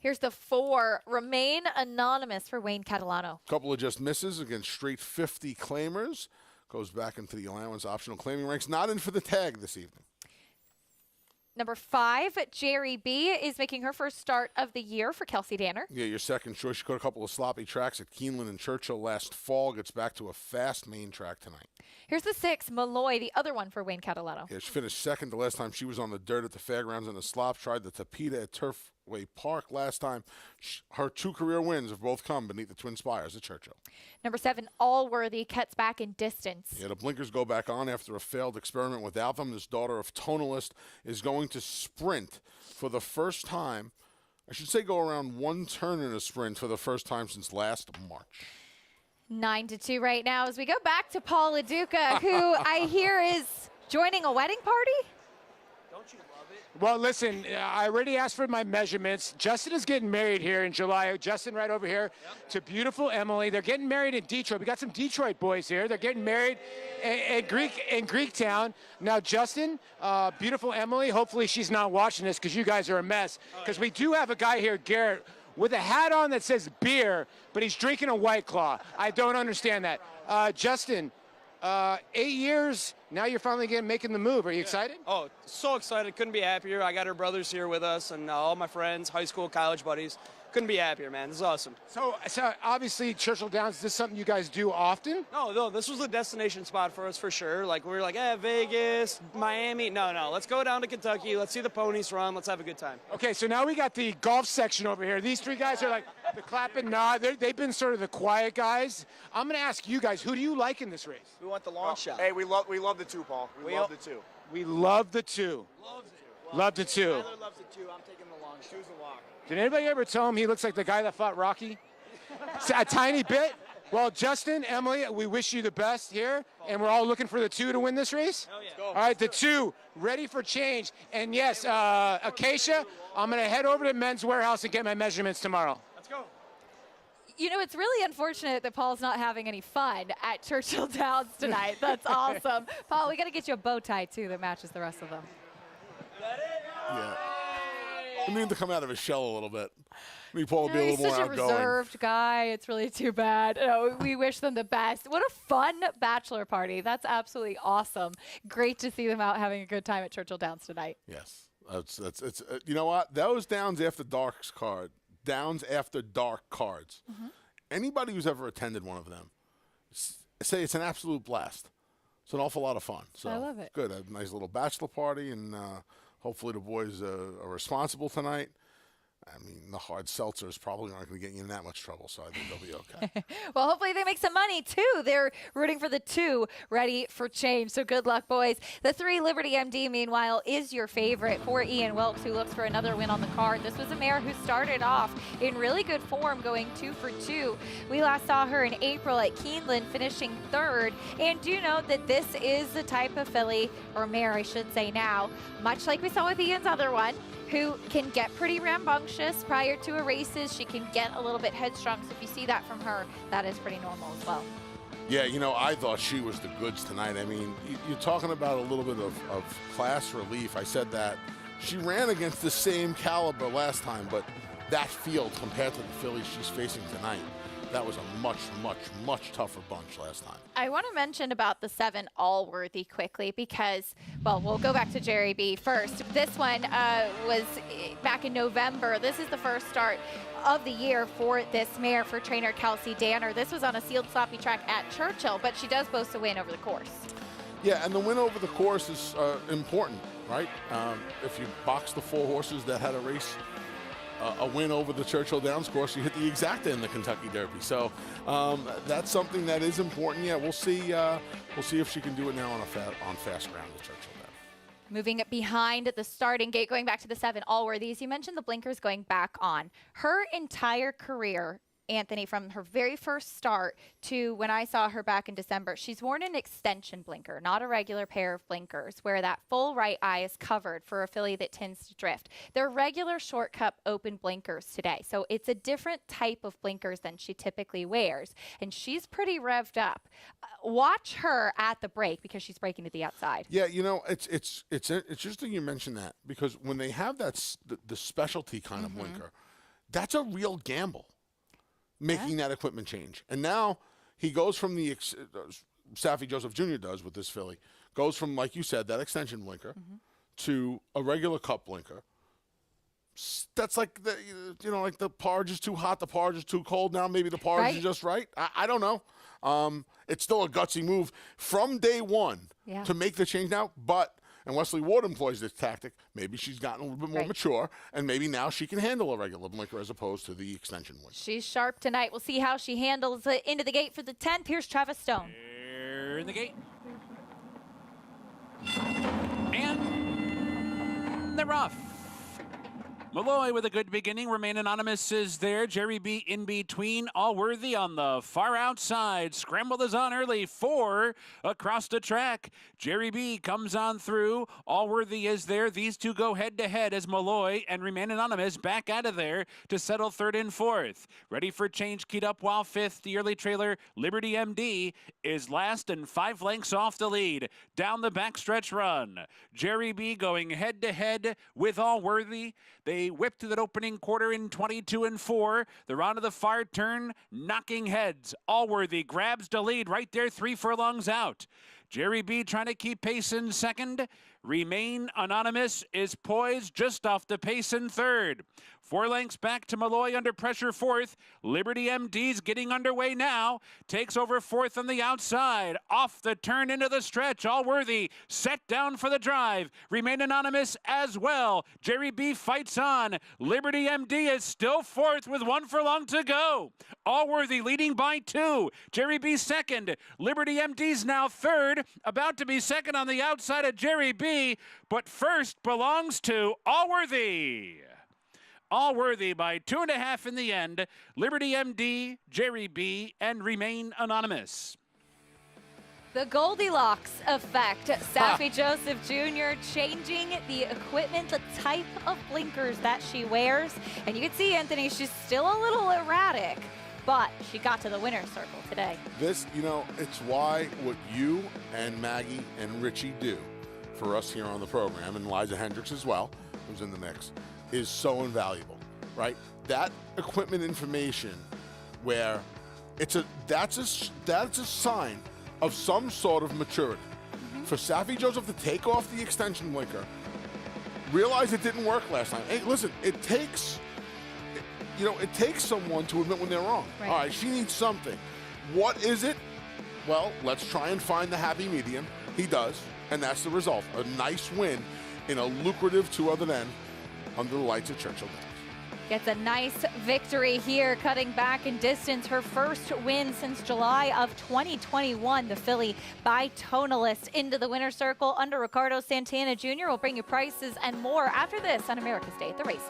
Here's the 4, Remain Anonymous for Wayne Catalano. Couple of just misses against straight 50 claimers. Goes back into the allowance optional claiming ranks. Not in for the tag this evening. Number 5, Jerry B, is making her first start of the year for Kelsey Danner. Yeah, your second choice. She got a couple of sloppy tracks at Keeneland and Churchill last fall. Gets back to a fast main track tonight. Here's the 6, Malloy, the other one for Wayne Catalano. Yeah, she finished second the last time she was on the dirt at the fairgrounds in a slop. Tried the Tapeta at Turfway Park last time. Her 2 career wins have both come beneath the Twin Spires at Churchill. Number 7, Allworthy, cuts back in distance. Yeah, the blinkers go back on after a failed experiment without them. This daughter of Tonalist is going to sprint for the first time. I should say go around 1 turn in a sprint for the first time since last March. 9-2 right now as we go back to Paul LaDuca, who I hear is joining a wedding party. Don't you love it? Well, listen, I already asked for my measurements. Justin is getting married here in July. Justin right over here to beautiful Emily. They're getting married in Detroit. We got some Detroit boys here. They're getting married in Greektown. Now, Justin, beautiful Emily, hopefully she's not watching this because you guys are a mess. Because we do have a guy here, Garrett, with a hat on that says beer, but he's drinking a White Claw. I don't understand that. Justin, 8 years, now you're finally making the move. Are you excited? Oh, so excited. Couldn't be happier. I got her brothers here with us and all my friends, high school, college buddies. Couldn't be happier, man. This is awesome. So obviously Churchill Downs, is this something you guys do often? No, this was a destination spot for us for sure. Like, we were like, Vegas, Miami. No, let's go down to Kentucky. Let's see the ponies run. Let's have a good time. Okay, so now we got the golf section over here. These 3 guys are like the clap and nod. They've been sort of the quiet guys. I'm going to ask you guys, who do you like in this race? We want the long shot. Hey, we love the 2, Paul. We love the 2. We love the 2. Love the 2. Tyler loves the 2. I'm taking the long shot. Choose a lock. Did anybody ever tell him he looks like the guy that fought Rocky? A tiny bit? Well, Justin, Emily, we wish you the best here, and we're all looking for the 2 to win this race. Hell yeah. All right, the 2, ready for change. And yes, Acacia, I'm going to head over to Men's Warehouse and get my measurements tomorrow. Let's go. You know, it's really unfortunate that Paul's not having any fun at Churchill Downs tonight. That's awesome. Paul, we got to get you a bow tie, too, that matches the rest of them. Yeah. I need to come out of his shell a little bit. I mean, Paul will be a little more outgoing. He's such a reserved guy. It's really too bad. We wish them the best. What a fun bachelor party. That's absolutely awesome. Great to see them out having a good time at Churchill Downs tonight. Yes. It's you know what? Those Downs After Dark cards, anybody who's ever attended one of them, say it's an absolute blast. It's an awful lot of fun. So I love it. Good. A nice little bachelor party, and hopefully the boys are responsible tonight. I mean, the hard seltzers probably aren't going to get you in that much trouble, so I think they'll be okay. Well, hopefully they make some money, too. They're rooting for the 2 ready for change, so good luck, boys. The 3 Liberty MD, meanwhile, is your favorite for Ian Wilkes, who looks for another win on the card. This was a mare who started off in really good form, going 2 for 2. We last saw her in April at Keeneland, finishing 3rd. And do note that this is the type of filly, or mare, I should say now, much like we saw with Ian's other one, who can get pretty rambunctious prior to a races. She can get a little bit headstrong. So if you see that from her, that is pretty normal as well. Yeah, you know, I thought she was the goods tonight. I mean, you're talking about a little bit of class relief. I said that. She ran against the same caliber last time, but that field compared to the fillies she's facing tonight, that was a much, much, much tougher bunch last time. I want to mention about the 7 Allworthy quickly because, well, we'll go back to Jerry B first. This one was back in November. This is the first start of the year for this mare for trainer Kelsey Danner. This was on a sealed sloppy track at Churchill, but she does boast a win over the course. Yeah, and the win over the course is important, right? If you box the 4 horses that had a race, a win over the Churchill Downs course, you hit the exacta in the Kentucky Derby. So that's something that is important. Yeah, we'll see if she can do it now on fast ground at Churchill Downs. Moving it behind the starting gate, going back to the 7 Allworthies, you mentioned the blinkers going back on. Her entire career, Anthony, from her very first start to when I saw her back in December, she's worn an extension blinker, not a regular pair of blinkers, where that full right eye is covered for a filly that tends to drift. They're regular short cup open blinkers today, so it's a different type of blinkers than she typically wears, and she's pretty revved up. Watch her at the break because she's breaking to the outside. Yeah, you know, it's interesting you mention that because when they have the specialty kind of blinker, that's a real gamble. Making that equipment change. And now he goes from the Saffie Joseph Jr. does with this filly, goes from, like you said, that extension blinker to a regular cup blinker. That's like like the porridge is too hot, the porridge is too cold. Now maybe the porridge is just right. I don't know. It's still a gutsy move from day one to make the change now, but and Wesley Ward employs this tactic. Maybe she's gotten a little bit more mature, and maybe now she can handle a regular blinker as opposed to the extension blinker. She's sharp tonight. We'll see how she handles it into the gate for the 10. Here's Travis Stone. Here in the gate. And they're off. Malloy with a good beginning. Remain Anonymous is there. Jerry B in between. Allworthy on the far outside. Scramble is on early. 4 across the track. Jerry B comes on through. Allworthy is there. These two go head to head as Malloy and Remain Anonymous back out of there to settle 3rd and 4th. Ready for change. Keyed up while 5th. The early trailer Liberty MD is last and 5 lengths off the lead. Down the backstretch run. Jerry B going head to head with Allworthy. They whipped to that opening quarter in 22 and 4. They're onto the far turn, knocking heads. Allworthy grabs the lead right there, 3 furlongs out. Jerry B trying to keep pace in 2nd. Remain Anonymous is poised just off the pace in 3rd. 4 lengths back to Malloy under pressure 4th. Liberty MD's getting underway now. Takes over 4th on the outside. Off the turn into the stretch. Allworthy set down for the drive. Remain Anonymous as well. Jerry B fights on. Liberty MD is still 4th with 1 furlong to go. Allworthy leading by 2. Jerry B 2nd. Liberty MD's now 3rd. About to be 2nd on the outside of Jerry B. But first belongs to Allworthy. Allworthy by 2.5 in the end. Liberty MD, Jerry B, and Remain Anonymous. The Goldilocks effect. Saffie Joseph Jr. changing the equipment, the type of blinkers that she wears. And you can see, Anthony, she's still a little erratic. but she got to the winner's circle today. This, it's why what you and Maggie and Richie do for us here on the program, and Liza Hendricks as well, who's in the mix, is so invaluable, right? That equipment information where that's a sign of some sort of maturity. For Safi Joseph to take off the extension blinker, realize it didn't work last time. Hey, listen, it takes someone to admit when they're wrong. Right. All right, she needs something. What is it? Well, let's try and find the happy medium. He does, and that's the result. A nice win in a lucrative 2 other end under the lights at Churchill Downs. Gets a nice victory here, cutting back in distance. Her first win since July of 2021. The filly by Tonalist into the winner's circle under Ricardo Santana Jr. We'll bring you prices and more after this on America's Day at the Races.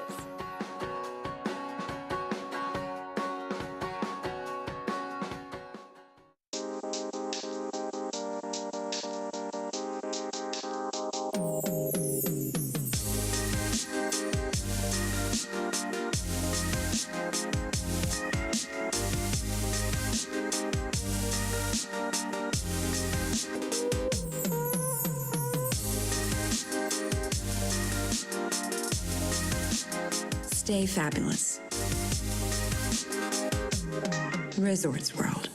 Stay fabulous. Resorts World.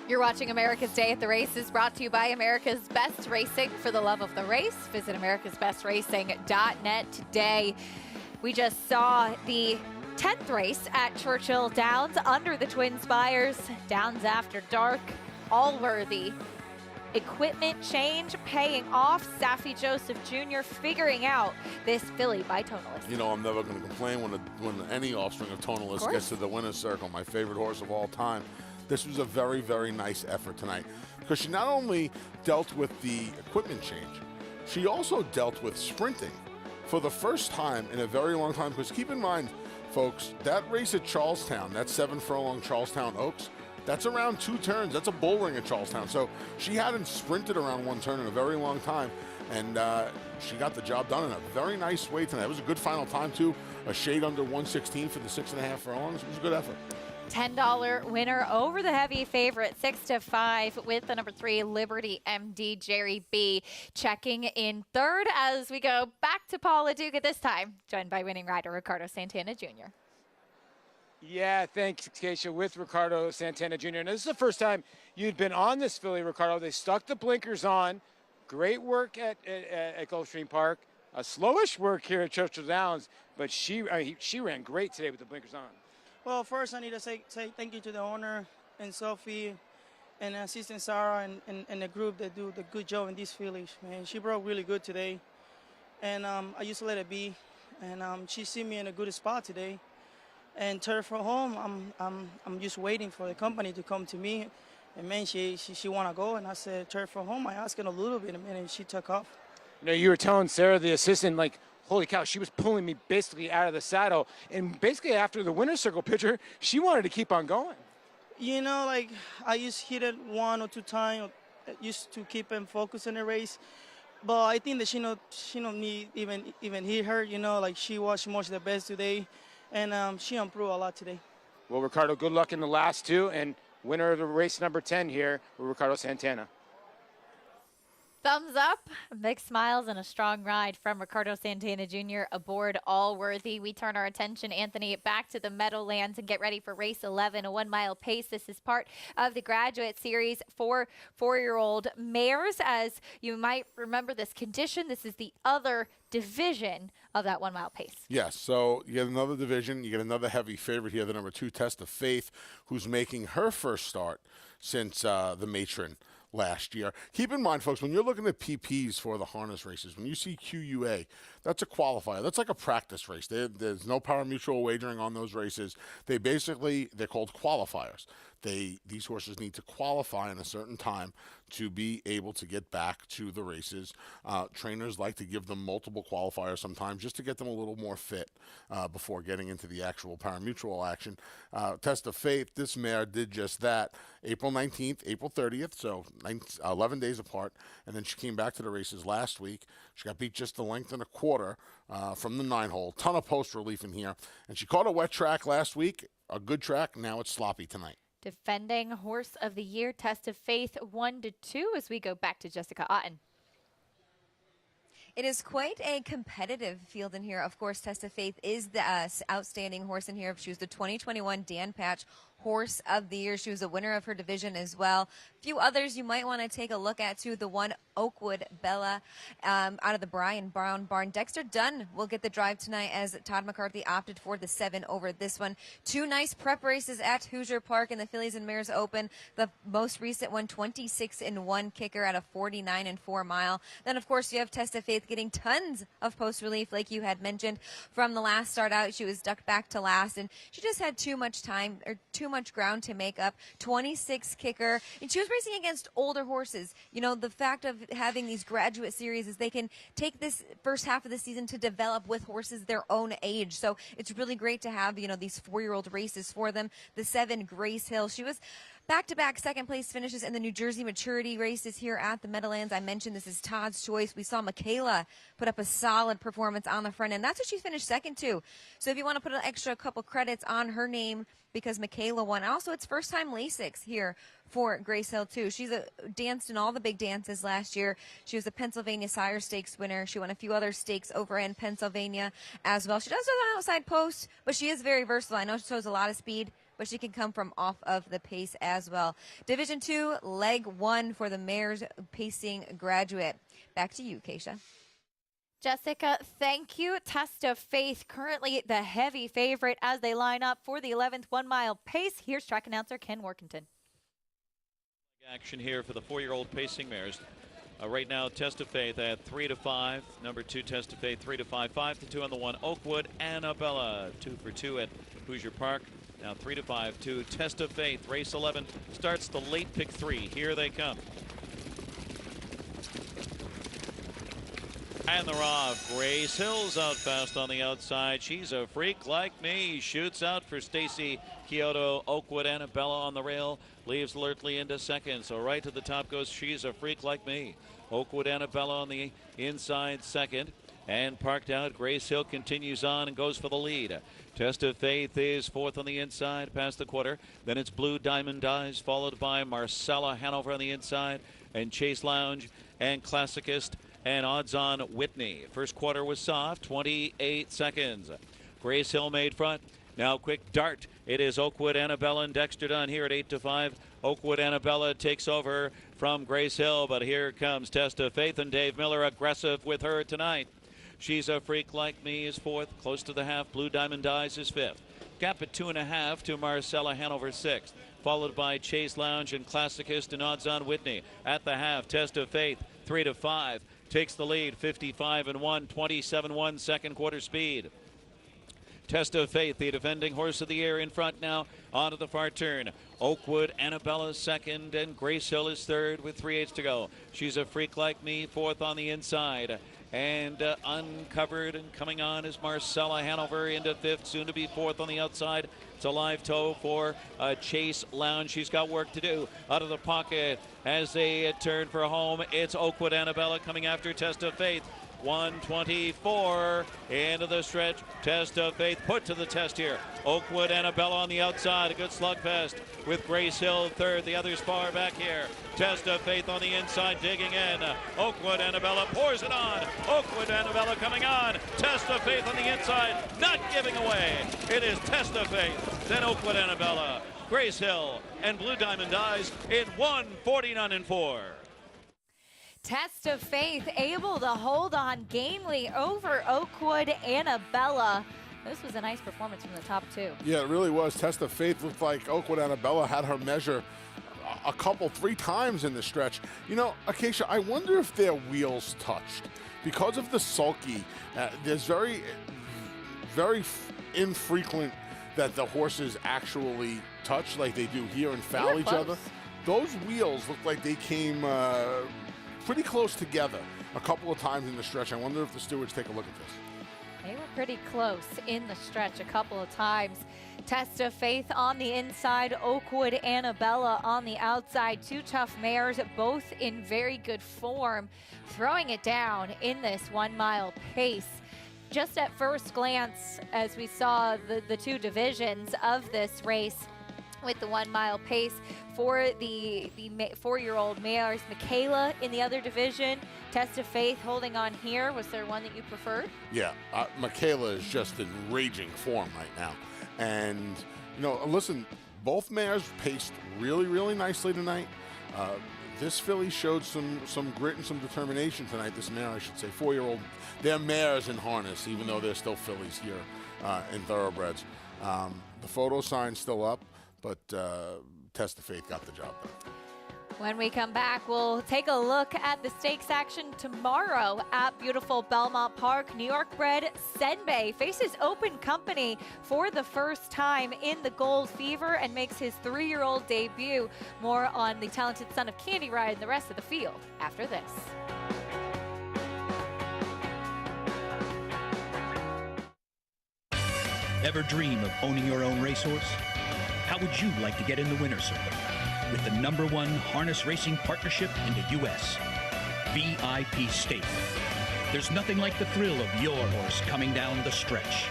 You're watching America's Day at the Races, brought to you by America's Best Racing. For the love of the race, visit americasbestracing.net today. We just saw the 10th race at Churchill Downs under the Twin Spires. Downs after dark, all worthy. Equipment change paying off. Safi Joseph Jr. figuring out this filly by Tonalist. I'm never going to complain when any offspring of Tonalist gets to the winner's circle. My favorite horse of all time. This was a very, very nice effort tonight because she not only dealt with the equipment change, she also dealt with sprinting for the first time in a very long time. Because keep in mind, folks, that race at Charlestown, that 7 furlong Charlestown Oaks, that's around 2 turns. That's a bull ring at Charlestown. So she hadn't sprinted around 1 turn in a very long time, and she got the job done in a very nice way tonight. It was a good final time, too. A shade under 116 for the 6.5 furlongs. It was a good effort. $10 winner over the heavy favorite, 6-5 with the number 3 Liberty MD Jerry B checking in third as we go back to Paula Duca this time, joined by winning rider Ricardo Santana Jr. Yeah, thanks, Keisha, with Ricardo Santana Jr. And this is the first time you'd been on this filly, Ricardo. They stuck the blinkers on. Great work at Gulfstream Park. A slowish work here at Churchill Downs, but she ran great today with the blinkers on. Well, first I need to say thank you to the owner and Sophie and assistant Sarah and the group that do the good job in this fillies. Man, she broke really good today, and I used to let it be, and she see me in a good spot today, And turf for home, I'm just waiting for the company to come to me. And man, she want to go, and I said turf for home. I asked her a little bit, and she took off. You know, you were telling Sarah, the assistant, like, holy cow, she was pulling me basically out of the saddle. And basically after the winner's circle picture, she wanted to keep on going. You know, like I just hit it 1 or 2 times, just to keep him focused in the race. But I think that she don't need even hit her. You know, like she was much the best today, and she improved a lot today. Well, Ricardo, good luck in the last 2, and winner of the race number 10 here, Ricardo Santana. Thumbs up, big smiles, and a strong ride from Ricardo Santana Jr. aboard Allworthy. We turn our attention, Anthony, back to the Meadowlands and get ready for race 11, a 1-mile pace. This is part of the Graduate Series for 4-year-old mares. As you might remember this condition, this is the other division of that 1-mile pace. Yes, so you get another division. You get another heavy favorite here, the number 2, Test of Faith, who's making her first start since the matron last year. Keep in mind, folks, when you're looking at PPs for the harness races, when you see QUA, that's a qualifier. That's like a practice race. There's no pari-mutuel wagering on those races. They're called qualifiers. These horses need to qualify in a certain time to be able to get back to the races. Trainers like to give them multiple qualifiers sometimes just to get them a little more fit before getting into the actual pari-mutuel action. Test of Faith, this mare did just that. April 19th, April 30th, so 11 days apart, and then she came back to the races last week. She got beat just a length and a quarter from the 9-hole. Ton of post relief in here, and she caught a wet track last week, a good track. Now it's sloppy tonight. Defending Horse of the Year, Test of Faith 1-2 as we go back to Jessica Otten. It is quite a competitive field in here. Of course, Test of Faith is the outstanding horse in here. She was the 2021 Dan Patch Horse of the Year. She was a winner of her division as well. A few others you might want to take a look at too. The one Oakwood Bella out of the Brian Brown barn. Dexter Dunn will get the drive tonight as Todd McCarthy opted for the 7 over this one. 2 nice prep races at Hoosier Park in the Fillies and Mares Open. The most recent one, 26-1 kicker at a 49-4 mile. Then of course you have Test of Faith getting tons of post relief like you had mentioned from the last start out. She was ducked back to last, and she just had too much time or too much ground to make up. 26 kicker, and she was racing against older horses. You know, the fact of having these graduate series is they can take this first half of the season to develop with horses their own age. So it's really great to have, you know, these 4-year-old races for them. The 7 Grace Hill, she was back-to-back second-place finishes in the New Jersey maturity races here at the Meadowlands. I mentioned this is Todd's choice. We saw Michaela put up a solid performance on the front end. That's what she finished second to. So if you want to put an extra couple credits on her name because Michaela won. Also, it's first-time Lasix here for Grace Hill, too. She's danced in all the big dances last year. She was a Pennsylvania Sire Stakes winner. She won a few other stakes over in Pennsylvania as well. She does have an outside post, but she is very versatile. I know she shows a lot of speed, but she can come from off of the pace as well. Division 2, leg 1 for the Mares Pacing Graduate. Back to you, Keisha. Jessica, thank you. Test of Faith, currently the heavy favorite as they line up for the 11th 1-mile pace. Here's track announcer Ken Workington. Action here for the 4-year-old pacing mares. Right now, Test of Faith at 3-5. Number 2, Test of Faith, 3-5. 5-2 on the 1, Oakwood. Annabella, 2 for 2 at Hoosier Park. Now 3-5 to Test of Faith. Race 11 starts the late pick 3. Here they come. And they're off. Grace Hill's out fast on the outside. She's a freak like me. Shoots out for Stacy Kyoto. Oakwood Annabella on the rail. Leaves alertly into second. So right to the top goes She's a Freak Like Me. Oakwood Annabella on the inside second. And parked out, Grace Hill continues on and goes for the lead. Test of Faith is 4th on the inside, past the quarter. Then it's Blue Diamond Dies, followed by Marcella Hanover on the inside, and Chase Lounge, and Classicist, and Odds On Whitney. First quarter was soft, 28 seconds. Grace Hill made front. Now quick dart. It is Oakwood Annabella and Dexter Dunn here at 8-5. Oakwood Annabella takes over from Grace Hill, but here comes Test of Faith, and Dave Miller aggressive with her tonight. She's a Freak Like Me is 4th, close to the half. Blue Diamond Dies is 5th. Gap at 2.5 to Marcella Hanover 6th, followed by Chase Lounge and Classicist and Odds On Whitney. At the half, Test of Faith 3-5 takes the lead, 55-1, 27-1 second quarter speed. Test of Faith, the defending horse of the year, in front now onto the far turn. Oakwood Annabella second, and Grace Hill is third with 3/8 to go. She's a Freak Like Me, fourth on the inside. And uncovered and coming on is Marcella Hanover into fifth, soon to be fourth on the outside. It's a live toe for Chase Lounge. She's got work to do. Out of the pocket as they turn for home. It's Oakwood Annabella coming after Test of Faith. 124 into the stretch. Test of Faith put to the test here. Oakwood Annabella on the outside. A good slugfest with Grace Hill third. The others far back here. Test of Faith on the inside digging in. Oakwood Annabella pours it on. Oakwood Annabella coming on. Test of Faith on the inside. Not giving away. It is Test of Faith. Then Oakwood Annabella, Grace Hill, and Blue Diamond Eyes in 149-4. Test of Faith able to hold on gamely over Oakwood Annabella. This was a nice performance from the top two. Yeah, it really was. Test of Faith looked like Oakwood Annabella had her measure three times in the stretch. You know, Acacia, I wonder if their wheels touched. Because of the sulky, there's very infrequent that the horses actually touch like they do here and foul each other. Those wheels look like they came pretty close together a couple of times in the stretch. I wonder if the stewards take a look at this. They were pretty close in the stretch a couple of times. Test of Faith on the inside, Oakwood Annabella on the outside. Two tough mares, both in very good form, throwing it down in this 1 mile pace. Just at first glance, as we saw the two divisions of this race, with the 1 mile pace for the 4-year-old mares, Michaela in the other division. Test of Faith holding on here. Was there one that you preferred? Yeah, Michaela is just in raging form right now. And, you know, listen, both mares paced really, really nicely tonight. This filly showed some grit and some determination tonight. This mare, I should say, 4-year-old. They're mares in harness, even though they're still fillies here in thoroughbreds. The photo sign's still up, but Test of Faith got the job done. When we come back, we'll take a look at the stakes action tomorrow at beautiful Belmont Park. New York bred Senbei faces Open Company for the first time in the Gold Fever and makes his 3-year-old debut. More on the talented son of Candy Ride and the rest of the field after this. Ever dream of owning your own racehorse? How would you like to get in the winner's circle with the #1 harness racing partnership in the U.S., VIP Stable? There's nothing like the thrill of your horse coming down the stretch.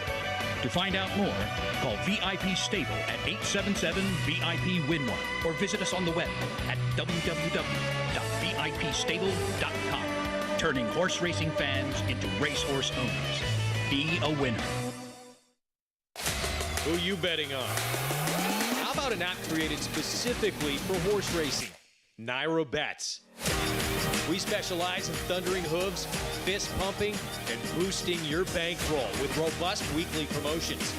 To find out more, call VIP Stable at 877-VIP-WIN1 or visit us on the web at www.vipstable.com. Turning horse racing fans into racehorse owners. Be a winner. Who you betting on? How about an app created specifically for horse racing? Naira Bets. We specialize in thundering hooves, fist pumping, and boosting your bankroll with robust weekly promotions.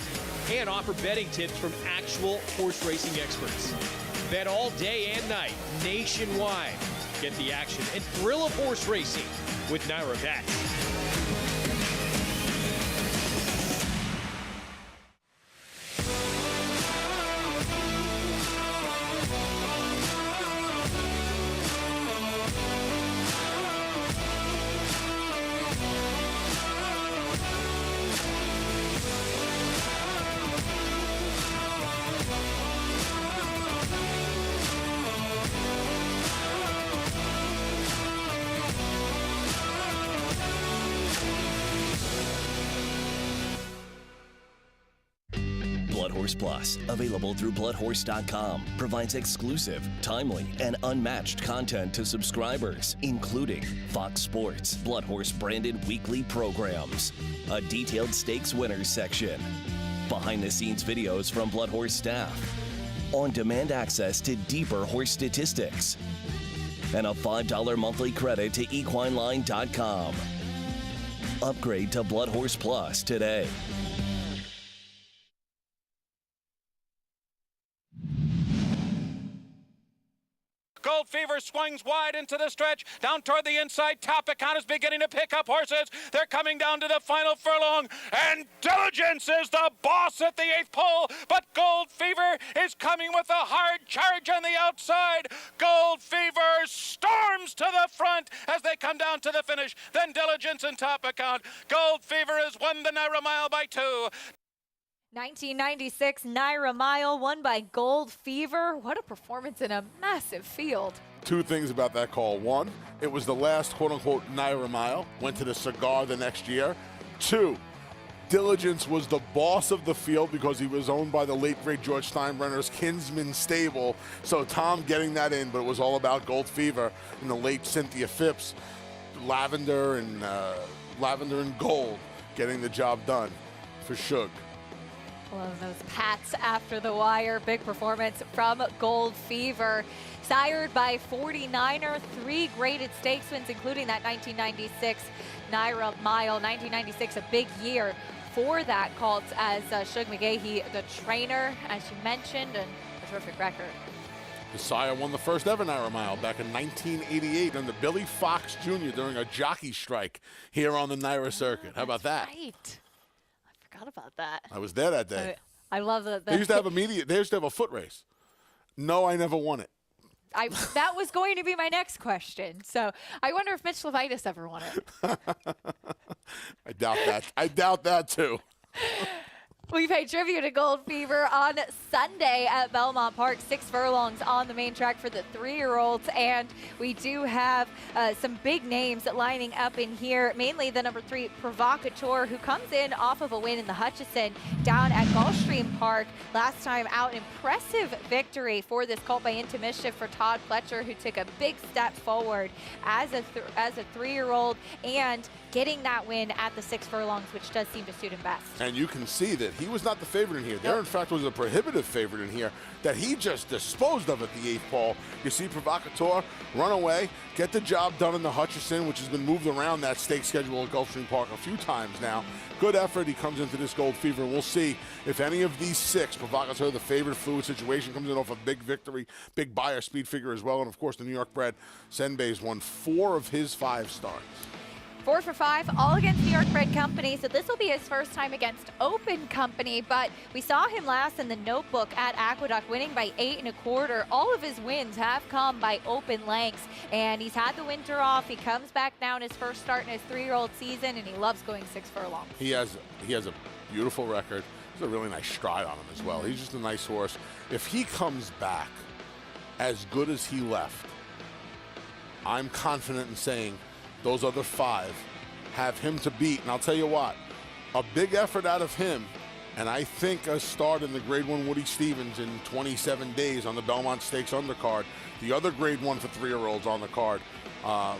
And offer betting tips from actual horse racing experts. Bet all day and night, nationwide. Get the action and thrill of horse racing with Naira Bets. Bloodhorse Plus, available through bloodhorse.com, provides exclusive, timely, and unmatched content to subscribers, including Fox Sports, Bloodhorse branded weekly programs, a detailed stakes winners section, behind-the-scenes videos from Bloodhorse staff, on-demand access to deeper horse statistics, and a $5 monthly credit to equineline.com. Upgrade to Bloodhorse Plus today. Gold Fever swings wide into the stretch. Down toward the inside, Topicon is beginning to pick up horses. They're coming down to the final furlong, and Diligence is the boss at the 8th pole, but Gold Fever is coming with a hard charge on the outside. Gold Fever storms to the front as they come down to the finish. Then Diligence and Topicon. Gold Fever has won the Naira Mile by 2. 1996 Naira Mile won by Gold Fever. What a performance in a massive field. Two things about that call. One, it was the last quote-unquote Naira Mile. Went to the cigar the next year. Two, Diligence was the boss of the field because he was owned by the late, great George Steinbrenner's Kinsman stable. So Tom getting that in, but it was all about Gold Fever and the late Cynthia Phipps, Lavender and Gold getting the job done for Shug. Love those pats after the wire. Big performance from Gold Fever. Sired by 49er, 3 graded stakes wins, including that 1996 Naira Mile. 1996, a big year for that colt as Shug McGahee, the trainer, as you mentioned, and a terrific record. The sire won the first ever Naira Mile back in 1988 under Billy Fox Jr. during a jockey strike here on the Naira circuit. How about that? Right. I forgot about that. I was there that day. I love that. They used to have they used to have a foot race. No, I never won it. That was going to be my next question. So I wonder if Mitch Levitas ever won it. I doubt that. I doubt that too. We pay tribute to Gold Fever on Sunday at Belmont Park. 6 furlongs on the main track for the 3-year-olds. And we do have some big names lining up in here, mainly the number 3 Provocateur, who comes in off of a win in the Hutchison down at Gulfstream Park. Last time out, impressive victory for this colt by Into Mischief for Todd Pletcher, who took a big step forward as a 3-year-old and getting that win at the 6 furlongs, which does seem to suit him best. And you can see that he was not the favorite in here. There, in fact, was a prohibitive favorite in here that he just disposed of at the 8th pole. You see Provocateur run away, get the job done in the Hutchison, which has been moved around that stake schedule at Gulfstream Park a few times now. Good effort. He comes into this Gold Fever. We'll see if any of these 6, Provocateur, the favorite fluid situation, comes in off a big victory, big buyer speed figure as well. And, of course, the New York bred Senbei's won 4 of his 5 starts. 4 for 5, all against New York bred company, so this will be his first time against open company, but we saw him last in the Notebook at Aqueduct, winning by 8 1/4. All of his wins have come by open lengths, and he's had the winter off. He comes back now in his first start in his 3-year-old season, and he loves going 6 furlongs. He has a beautiful record. There's a really nice stride on him as well. He's just a nice horse. If he comes back as good as he left, I'm confident in saying those other 5 have him to beat. And I'll tell you what, a big effort out of him, and I think a start in the Grade 1 Woody Stevens in 27 days on the Belmont Stakes undercard. The other Grade 1 for 3-year-olds on the card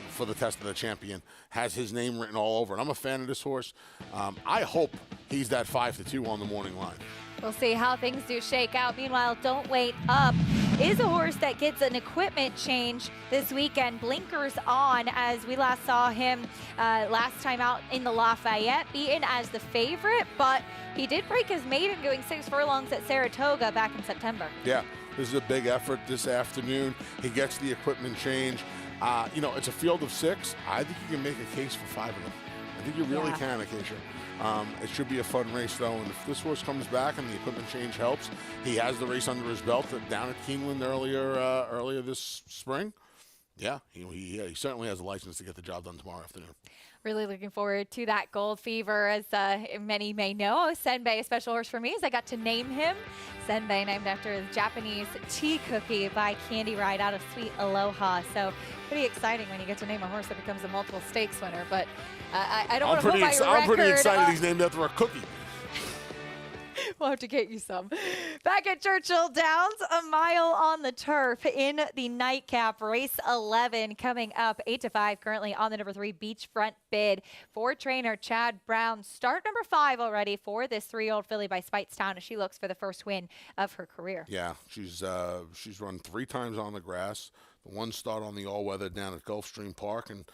for the Test of the Champion has his name written all over. And I'm a fan of this horse. I hope he's that 5-2 on the morning line. We'll see how things do shake out. Meanwhile, Don't Wait Up is a horse that gets an equipment change this weekend. Blinkers on, as we last saw him last time out in the Lafayette, beaten as the favorite, but he did break his maiden going 6 furlongs at Saratoga back in September. Yeah, this is a big effort this afternoon. He gets the equipment change. It's a field of 6. I think you can make a case for 5 of them. I think you really can, Acacia. It should be a fun race, though, and if this horse comes back and the equipment change helps, he has the race under his belt down at Keeneland earlier this spring. Yeah, he certainly has a license to get the job done tomorrow afternoon. Really looking forward to that Gold Fever. As many may know, Senbei, a special horse for me, as I got to name him. Senbei, named after his Japanese tea cookie by Candy Ride out of Sweet Aloha. So pretty exciting when you get to name a horse that becomes a multiple stakes winner. But I don't want to put my record. I'm pretty excited he's named after a cookie. We'll have to get you some. Back at Churchill Downs, a mile on the turf in the nightcap. Race 11 coming up 8-5, currently on the number 3 Beachfront Bid for trainer Chad Brown. Start number 5 already for this 3-year-old filly by Speightstown as she looks for the first win of her career. Yeah, she's run 3 times on the grass. The 1 start on the all-weather down at Gulfstream Park, and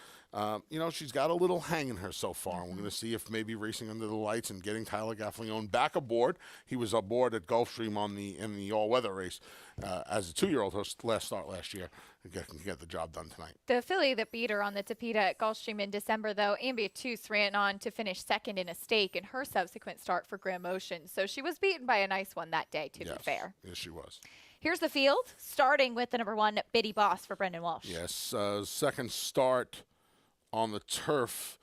she's got a little hang in her so far. We're going to see if maybe racing under the lights and getting Tyler Gaffalione back aboard. He was aboard at Gulfstream in the all-weather race as a 2-year-old last start last year. can get the job done tonight. The filly that beat her on the Tapeta at Gulfstream in December, though, Ambitus ran on to finish second in a stake in her subsequent start for Grand Motion. So she was beaten by a nice one that day, to be fair. Yes, she was. Here's the field, starting with the number 1, Biddy Boss for Brendan Walsh. Yes, second start on the turf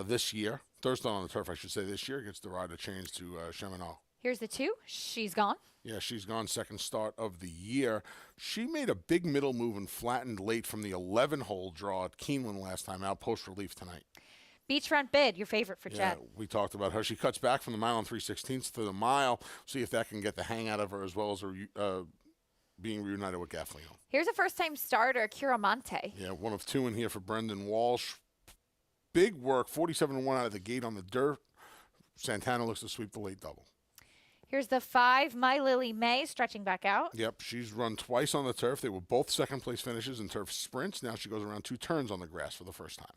this year. Third start on the turf, I should say, this year. Gets the ride to change to Cheminot. Here's the 2. She's gone. Yeah, she's gone, second start of the year. She made a big middle move and flattened late from the 11-hole draw at Keeneland last time out, post-relief tonight. Beachfront Bid, your favorite for Jet. We talked about her. She cuts back from the mile and 3/16 to the mile. See if that can get the hang out of her, as well as her being reunited with Gaffleon. Here's a first-time starter, Curamonte. Yeah, one of 2 in here for Brendan Walsh. Big work, 47-1 out of the gate on the dirt. Santana looks to sweep the late double. Here's the 5, My Lily May, stretching back out. Yep, she's run twice on the turf. They were both second-place finishes in turf sprints. Now she goes around 2 turns on the grass for the first time.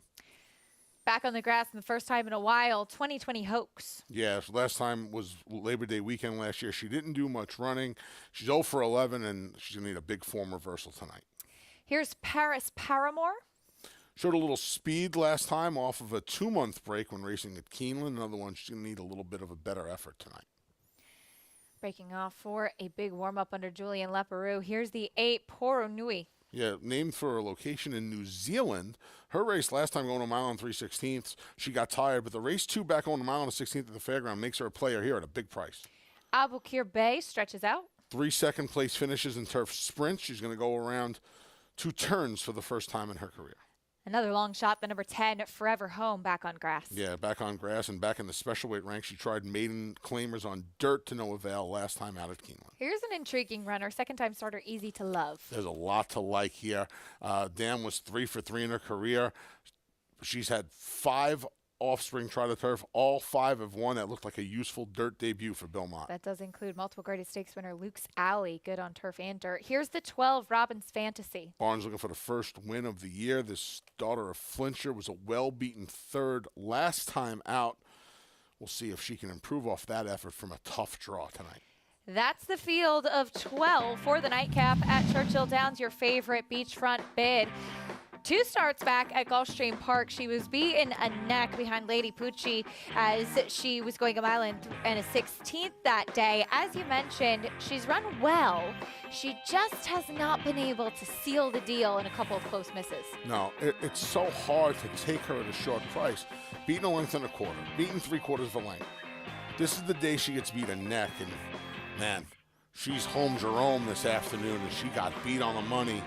Back on the grass for the first time in a while, 2020 Hoax. Yeah, last time was Labor Day weekend last year. She didn't do much running. She's 0 for 11, and she's going to need a big form reversal tonight. Here's Paris Paramore. Showed a little speed last time off of a 2-month break when racing at Keeneland. Another one, she's going to need a little bit of a better effort tonight. Breaking off for a big warm-up under Julian Leperoux. Here's the 8, Poro Nui. Yeah, named for a location in New Zealand. Her race last time going a mile and 3/16, she got tired, but the race 2 back on a mile and 16th at the fairground makes her a player here at a big price. Abukir Bay stretches out. 3 second-place finishes in turf sprints. She's going to go around 2 turns for the first time in her career. Another long shot, the number 10, Forever Home, back on grass. Yeah, back on grass and back in the special weight rank. She tried maiden claimers on dirt to no avail last time out at Keeneland. Here's an intriguing runner, second-time starter, Easy to Love. There's a lot to like here. Dan was 3 for 3 in her career. She's had 5 offspring try to turf. All 5 have won. That looked like a useful dirt debut for Belmont. That does include multiple Greatest Stakes winner Luke's Alley, good on turf and dirt. Here's the 12, Robin's Fantasy. Barnes looking for the first win of the year. This daughter of Flincher was a well-beaten 3rd last time out. We'll see if she can improve off that effort from a tough draw tonight. That's the field of 12 for the nightcap at Churchill Downs, your favorite beachfront bid. 2 starts back at Gulfstream Park. She was beaten a neck behind Lady Pucci as she was going a mile and a 16th that day. As you mentioned, she's run well. She just has not been able to seal the deal in a couple of close misses. No, it's so hard to take her at a short price. Beaten a length and a quarter, beaten 3/4 of a length. This is the day she gets beat a neck, and man, she's home Jerome this afternoon, and she got beat on the money.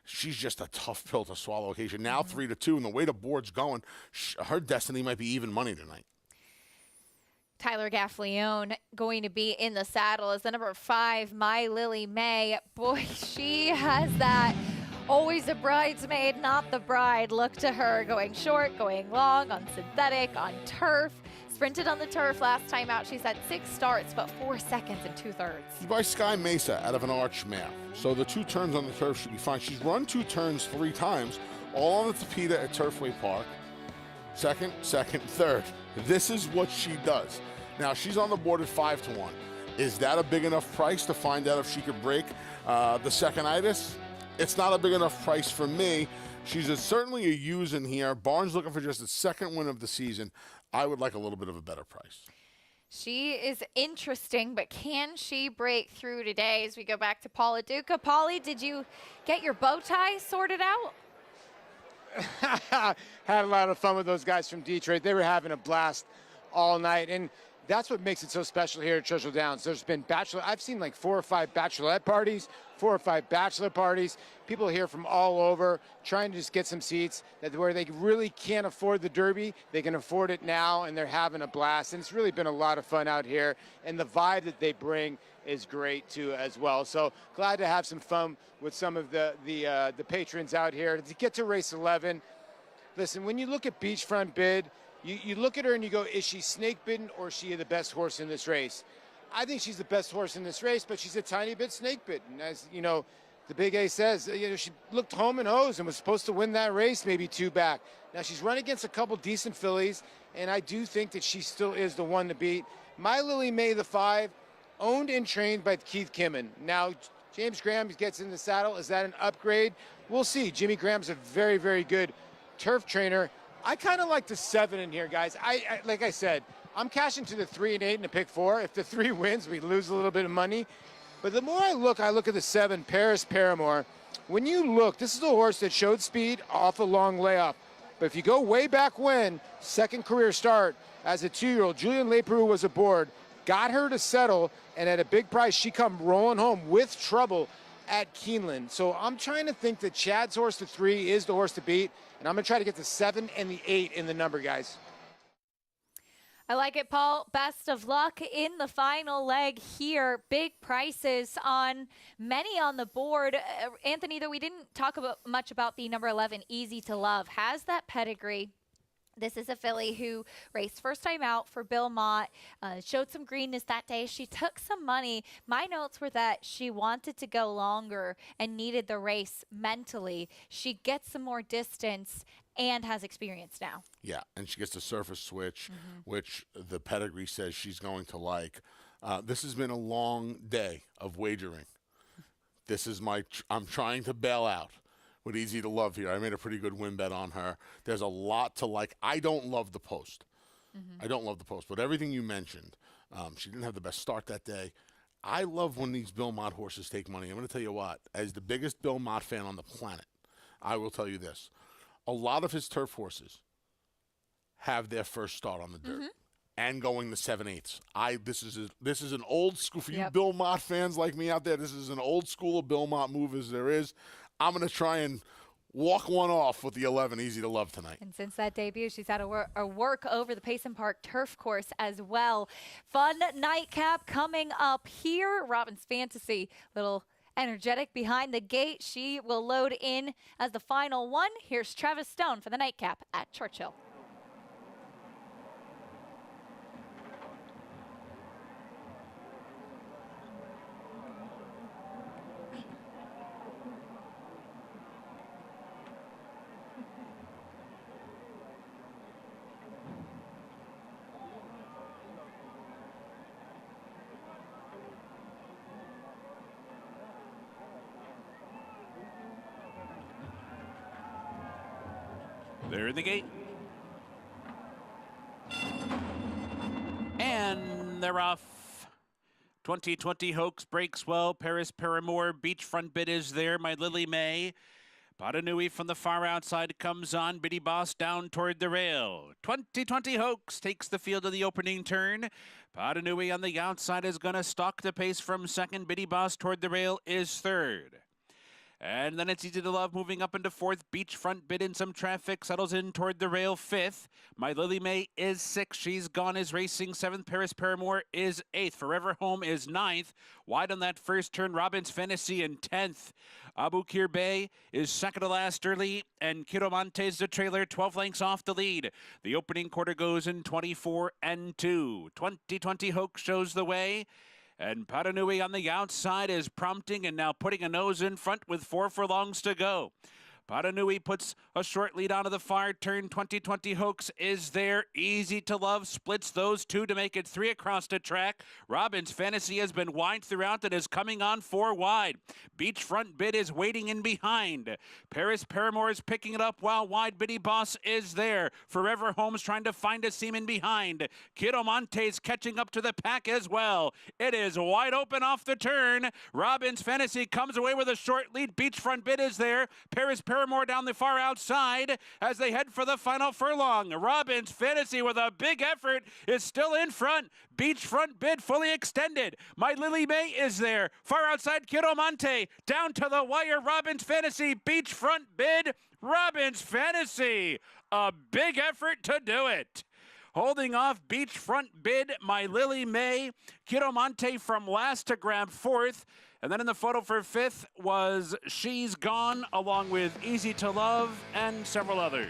She's just a tough pill to swallow occasion. Now 3-2, and the way the board's going, her destiny might be even money tonight. Tyler Gaffleon going to be in the saddle as the number 5, My Lily May. Boy, she has that always a bridesmaid, not the bride look to her. Going short, going long, on synthetic, on turf. Sprinted on the turf last time out. She's had 6 starts, but 4 seconds and 2/3. She's by Sky Mesa out of an arch mare. So the 2 turns on the turf should be fine. She's run 2 turns 3 times, all on the Tapeta at Turfway Park. Second, 3rd. This is what she does. Now, she's on the board at 5-1. Is that a big enough price to find out if she could break the second-itis? It's not a big enough price for me. She's certainly a use in here. Barnes looking for just a 2nd win of the season. I would like a little bit of a better price. She is interesting, but can she break through today as we go back to Paula Duca? Polly, did you get your bow tie sorted out? Had a lot of fun with those guys from Detroit. They were having a blast all night, and that's what makes it so special here at Churchill Downs. There's been I've seen like 4 or 5 bachelorette parties, 4 or 5 bachelor parties. People here from all over trying to just get some seats where they really can't afford the Derby. They can afford it now, and they're having a blast. And it's really been a lot of fun out here, and the vibe that they bring is great too as well. So glad to have some fun with some of the patrons out here to get to race 11. Listen, when you look at Beachfront Bid, you look at her and you go, is she snake bitten or is she the best horse in this race? I think she's the best horse in this race, but she's a tiny bit snake bitten. As you know, the Big A says, she looked home and hosed and was supposed to win that race maybe 2 back. Now she's run against a couple decent fillies, and I do think that she still is the one to beat. My Lily May, the 5, owned and trained by Keith Kimmin. Now, James Graham gets in the saddle. Is that an upgrade? We'll see. Jimmy Graham's a very, very good turf trainer. I kind of like the 7 in here, guys. I like I said, I'm cashing to the 3 and 8 and the pick 4. If the 3 wins, we lose a little bit of money. But the more I look at the 7, Paris Paramore. When you look, this is a horse that showed speed off a long layoff. But if you go way back when, second career start as a 2-year-old, Julian Leperoux was aboard, got her to settle, and at a big price, she come rolling home with trouble at Keeneland. So I'm trying to think that Chad's horse, the 3, is the horse to beat, and I'm going to try to get the 7 and the 8 in the number, guys. I like it, Paul. Best of luck in the final leg here. Big prices on many on the board. Anthony, though we didn't talk much about the number 11, Easy to Love, has that pedigree. This is a filly who raced first time out for Belmont, showed some greenness that day. She took some money. My notes were that she wanted to go longer and needed the race mentally. She gets some more distance and has experience now. Yeah, and she gets a surface switch, which the pedigree says she's going to like. This has been a long day of wagering. This is I'm trying to bail out with Easy to Love here. I made a pretty good win bet on her. There's a lot to like. I don't love the post. I don't love the post, but everything you mentioned, she didn't have the best start that day. I love when these Belmont horses take money. I'm going to tell you what, as the biggest Belmont fan on the planet, I will tell you this. A lot of his turf horses have their first start on the dirt and going the 7/8. This is an old school for you Belmont fans like me out there. This is an old school of Belmont move as there is. I'm going to try and walk one off with the 11, Easy to Love tonight. And since that debut, she's had a work over the Payson Park turf course as well. Fun nightcap coming up here. Robin's Fantasy, little energetic behind the gate. She will load in as the final one. Here's Travis Stone for the nightcap at Churchill. They're in the gate. And they're off. 2020 Hoax breaks well. Paris Paramore, beachfront bid is there. My Lily May. Padanui from the far outside comes on. Biddy Boss down toward the rail. 2020 Hoax takes the field of the opening turn. Padanui on the outside is going to stalk the pace from second. Biddy Boss toward the rail is third. And then it's Easy to Love moving up into fourth. Beachfront bid in some traffic. Settles in toward the rail fifth. My Lily May is sixth. She's Gone is racing seventh. Paris Paramore is eighth. Forever Home is ninth. Wide on that first turn. Robin's Fantasy in 10th. Abu Kir Bey is second to last early. And Kiddo Montes the trailer 12 lengths off the lead. The opening quarter goes in 24 and 2. 2020 Hoax shows the way. And Padanui on the outside is prompting and now putting a nose in front with 4 furlongs to go. Padanui puts a short lead onto the far turn. 2020 Hoax is there. Easy to Love splits those two to make it 3 across the track. Robin's Fantasy has been wide throughout and is coming on 4 wide. Beachfront bid is waiting in behind. Paris Paramore is picking it up while wide Biddy Boss is there. Forever Home's trying to find a seam in behind. Kiddo Montes catching up to the pack as well. It is wide open off the turn. Robin's Fantasy comes away with a short lead. Beachfront bid is there. Paris Paramore down the far outside as they head for the final furlong. Robin's Fantasy with a big effort is still in front. Beachfront bid fully extended. My Lily May is there. Far outside Kiddo Monte. Down to the wire. Robin's Fantasy. Beachfront bid. Robin's Fantasy. A big effort to do it. Holding off Beachfront bid, My Lily May. Kiddo Monte from last to grab fourth. And then in the photo for fifth was She's Gone, along with Easy to Love and several others.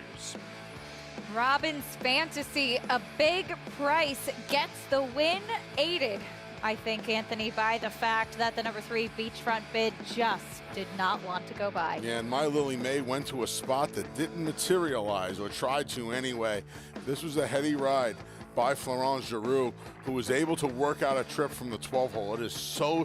Robin's Fantasy, a big price, gets the win, aided, I think, Anthony, by the fact that the number 3 Beachfront bid just did not want to go by. Yeah, and My Lily May went to a spot that didn't materialize, or tried to anyway. This was a heady ride. by Florence Giroux, who was able to work out a trip from the 12 hole. It is so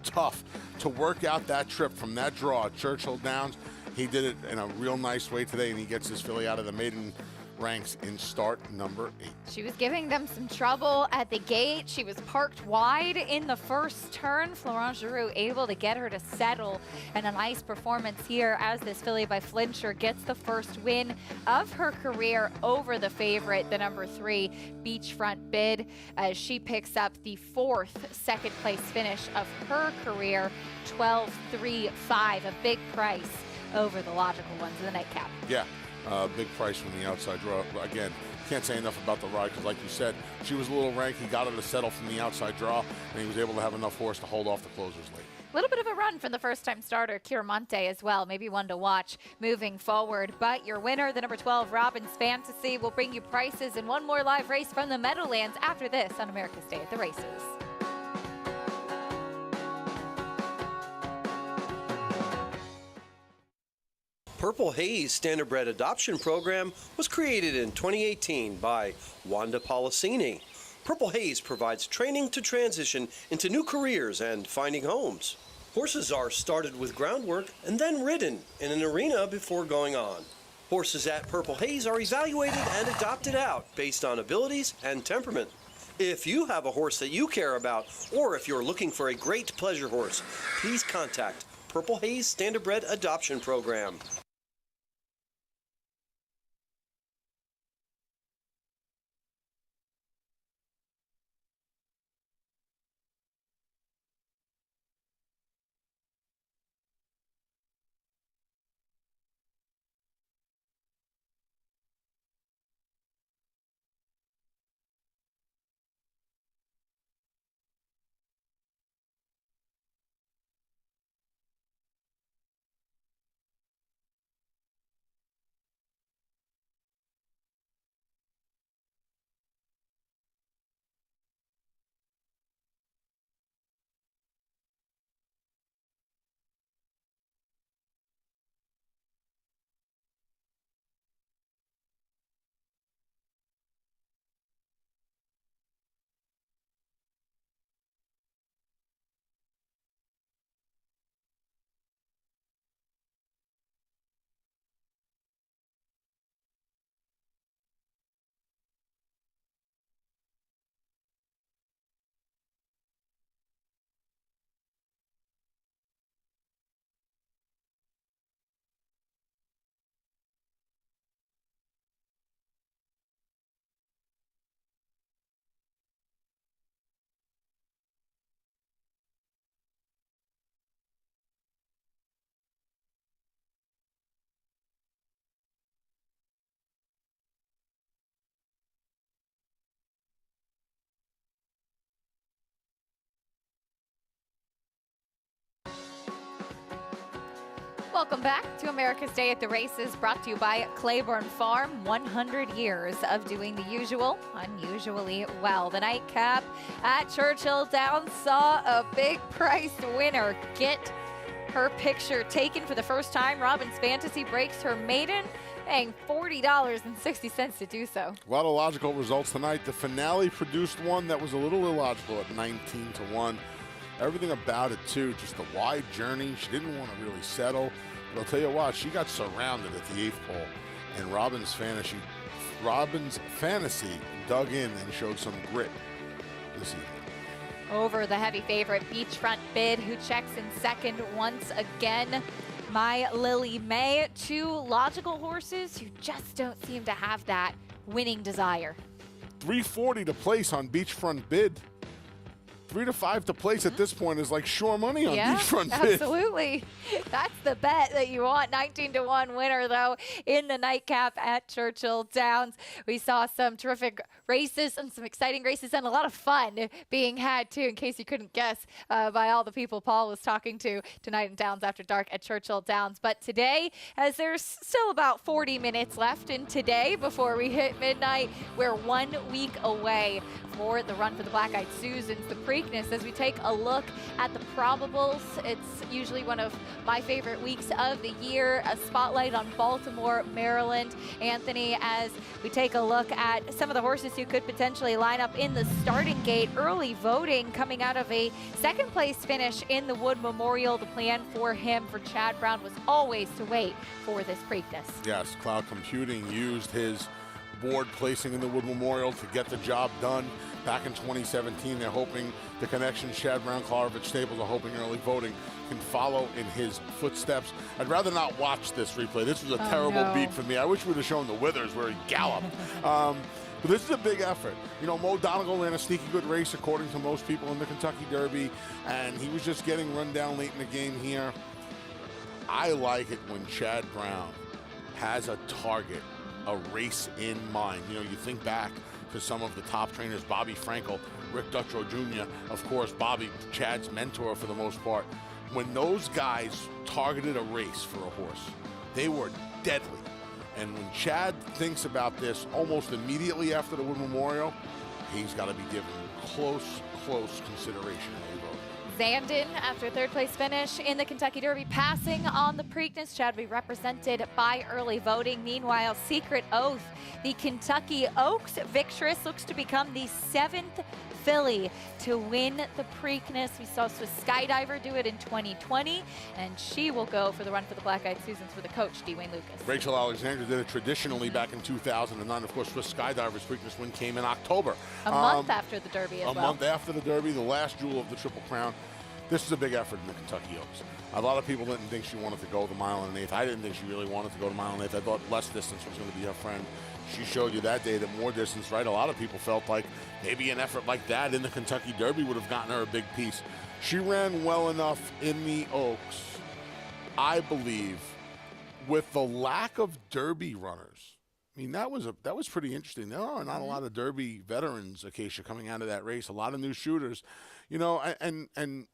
tough to work out that trip from that draw at Churchill Downs. He did it in a real nice way today, and he gets his filly out of the maiden ranks in start number 8. She was giving them some trouble at the gate. She was parked wide in the first turn. Florence Giroux able to get her to settle, and a nice performance here as this filly by Flincher gets the first win of her career over the favorite, the number 3 Beachfront Bid, as she picks up the 4th second place finish of her career, 12-3-5, a big price over the logical ones in the nightcap. Yeah. Big price from the outside draw. Again, can't say enough about the ride because, like you said, she was a little rank. He got her to settle from the outside draw, and he was able to have enough horse to hold off the closers late. A little bit of a run from the first-time starter, Kiramonte, as well. Maybe one to watch moving forward. But your winner, the number 12, Robin's Fantasy, will bring you prices and one more live race from the Meadowlands after this on America's Day at the Races. Purple Haze Standardbred Adoption Program was created in 2018 by Wanda Policini. Purple Haze provides training to transition into new careers and finding homes. Horses are started with groundwork and then ridden in an arena before going on. Horses at Purple Haze are evaluated and adopted out based on abilities and temperament. If you have a horse that you care about, or if you're looking for a great pleasure horse, please contact Purple Haze Standardbred Adoption Program. Welcome back to America's Day at the Races, brought to you by Claiborne Farm. 100 years of doing the usual, unusually well. The nightcap at Churchill Downs saw a big price winner get her picture taken for the first time. Robin's Fantasy breaks her maiden, paying $40.60 to do so. A lot of logical results tonight. The finale produced one that was a little illogical at 19-1. Everything about it, too, just the wide journey. She didn't want to really settle. But I'll tell you what, she got surrounded at the 8th hole. And Robin's Fantasy dug in and showed some grit this evening. Over the heavy favorite, Beachfront Bid, who checks in second once again. My Lily May, 2 logical horses who just don't seem to have that winning desire. $340 to place on Beachfront Bid. 3 to 5 to place at this point is like sure money on Beachfront Bid. Absolutely. That's the bet that you want. 19-1 winner, though, in the nightcap at Churchill Downs. We saw some terrific races and some exciting races and a lot of fun being had, too, in case you couldn't guess by all the people Paul was talking to tonight in Downs After Dark at Churchill Downs. But today, as there's still about 40 minutes left in today before we hit midnight, we're 1 week away for the Run for the Black-Eyed Susans. The Preakness as we take a look at the probables. It's usually one of my favorite weeks of the year. A spotlight on Baltimore, Maryland. Anthony, as we take a look at some of the horses who could potentially line up in the starting gate. Early voting coming out of a second place finish in the Wood Memorial. The plan for him, for Chad Brown, was always to wait for this Preakness. Yes, Cloud Computing used his board placing in the Wood Memorial to get the job done back in 2017. They're hoping the connections, Chad Brown, Klarovich Stables, are hoping early voting can follow in his footsteps. I'd rather not watch this replay. This was a terrible beat for me. I wish we would have shown the Withers where he galloped. But this is a big effort. You know, Mo Donegal ran a sneaky good race according to most people in the Kentucky Derby, and he was just getting run down late in the game here. I like it when Chad Brown has a target, a race in mind. You know, you think back to some of the top trainers, Bobby Frankel, Rick Dutrow Jr., of course, Bobby, Chad's mentor for the most part. When those guys targeted a race for a horse, they were deadly. And when Chad thinks about this almost immediately after the Wood Memorial, he's got to be given close consideration. Zandon, after third place finish in the Kentucky Derby, passing on the Preakness. Chad will be represented by early voting. Meanwhile, Secret Oath, the Kentucky Oaks victorious, looks to become the 7th filly to win the Preakness. We saw Swiss Skydiver do it in 2020, and she will go for the run for the Black Eyed Susans for the coach, Dwayne Lucas. Rachel Alexander did it traditionally back in 2009. Of course, Swiss Skydiver's Preakness win came in October. A month after the Derby as well. A month after the Derby, the last jewel of the Triple Crown. This is a big effort in the Kentucky Oaks. A lot of people didn't think she wanted to go the mile and an eighth. I didn't think she really wanted to go the mile and an eighth. I thought less distance was going to be her friend. She showed you that day that more distance, right? A lot of people felt like maybe an effort like that in the Kentucky Derby would have gotten her a big piece. She ran well enough in the Oaks, I believe, with the lack of Derby runners. I mean, that was pretty interesting. There are not a lot of Derby veterans, Acacia, coming out of that race. A lot of new shooters, you know, and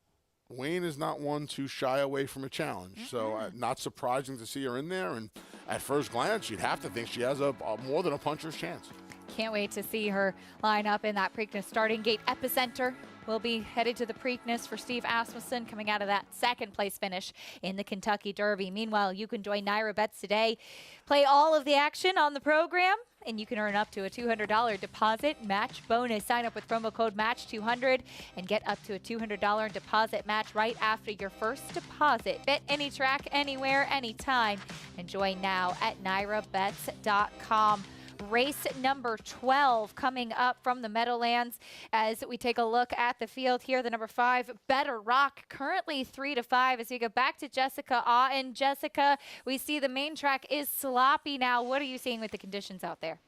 Wayne is not one to shy away from a challenge. So not surprising to see her in there. And at first glance, you'd have to think she has a more than a puncher's chance. Can't wait to see her line up in that Preakness starting gate. Epicenter will be headed to the Preakness for Steve Asmussen, coming out of that second place finish in the Kentucky Derby. Meanwhile, you can join Naira Bets today. Play all of the action on the program, and you can earn up to a $200 deposit match bonus. Sign up with promo code MATCH200 and get up to a $200 deposit match right after your first deposit. Bet any track, anywhere, anytime, and join now at NairaBets.com. Race number 12 coming up from the Meadowlands as we take a look at the field here. The number 5, Better Rock, currently 3-5 as we go back to Jessica Otten. Jessica, we see the main track is sloppy now. What are you seeing with the conditions out there?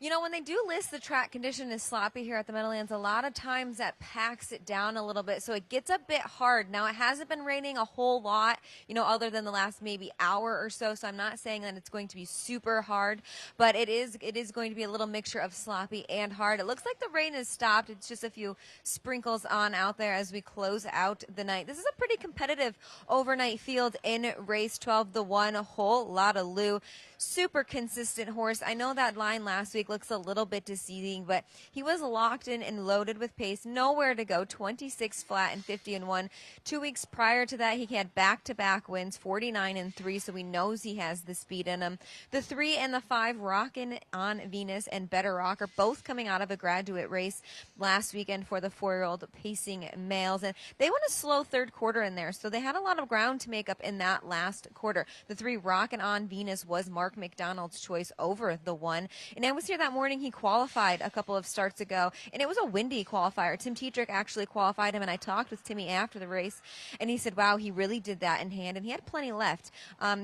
You know, when they do list the track condition as sloppy here at the Meadowlands, a lot of times that packs it down a little bit, so it gets a bit hard. Now, it hasn't been raining a whole lot, you know, other than the last maybe hour or so, so I'm not saying that it's going to be super hard, but it is going to be a little mixture of sloppy and hard. It looks like the rain has stopped. It's just a few sprinkles on out there as we close out the night. This is a pretty competitive overnight field in race 12, the one, a whole lot of Lou. Super consistent horse. I know that line last week looks a little bit deceiving, but he was locked in and loaded with pace. Nowhere to go. 26 flat and 50-1. 2 weeks prior to that, he had back-to-back wins, 49-3, so he knows he has the speed in him. The 3 and the 5, Rockin' on Venus and Better Rock, are both coming out of a graduate race last weekend for the 4-year-old pacing males, and they went a slow third quarter in there, so they had a lot of ground to make up in that last quarter. The 3, Rockin' on Venus, was Mark McDonald's choice over the 1, and I was here that morning. He qualified a couple of starts ago, and it was a windy qualifier. Tim Tetrick actually qualified him, and I talked with Timmy after the race, and he said, wow, he really did that in hand, and he had plenty left.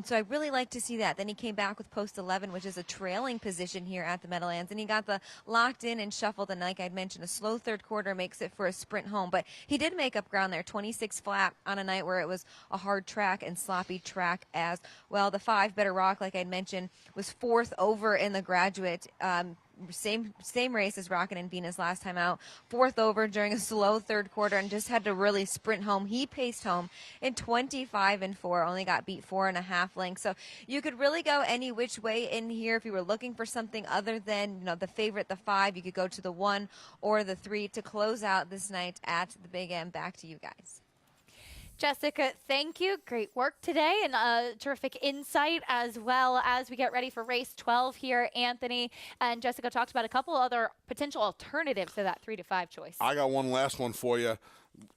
So I really like to see that. Then he came back with post 11, which is a trailing position here at the Meadowlands, and he got the locked in and shuffled, and like I mentioned, a slow third quarter makes it for a sprint home, but he did make up ground there, 26 flat on a night where it was a hard track and sloppy track as well. The 5, Better Rock, like I mentioned, was 4th over in the graduate same race as Rockin' and Venus last time out. 4th over during a slow third quarter and just had to really sprint home. He paced home in 25-4, only got beat 4.5 lengths. So you could really go any which way in here. If you were looking for something other than, the favorite, the 5, you could go to the 1 or the 3 to close out this night at the Big M. Back to you guys. Jessica, thank you. Great work today and terrific insight as well as we get ready for race 12 here. Anthony and Jessica talked about a couple other potential alternatives to that 3 to 5 choice. I got one last one for you.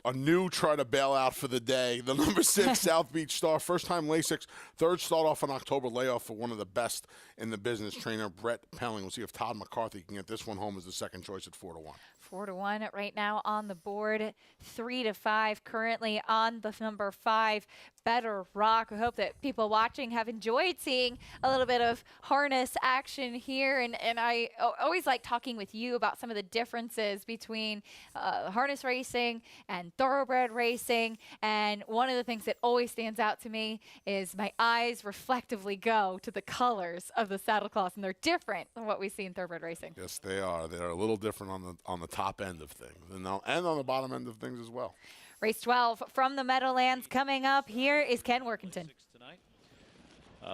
A new try to bail out for the day. The number 6 South Beach Star, first-time Lasix, third start off on October layoff for one of the best in the business, trainer Brett Pelling. We'll see if Todd McCarthy can get this one home as the second choice at 4-1. 4-1 right now on the board. 3 to 5 currently on the number 5. Better Rock. We hope that people watching have enjoyed seeing a little bit of harness action here. And I always like talking with you about some of the differences between harness racing and thoroughbred racing. And one of the things that always stands out to me is my eyes reflectively go to the colors of the saddle cloths, and they're different than what we see in thoroughbred racing. Yes, they are. They're a little different on the top end of things, and on the bottom end of things as well. Race 12 from the Meadowlands coming up. Here is Ken Workington.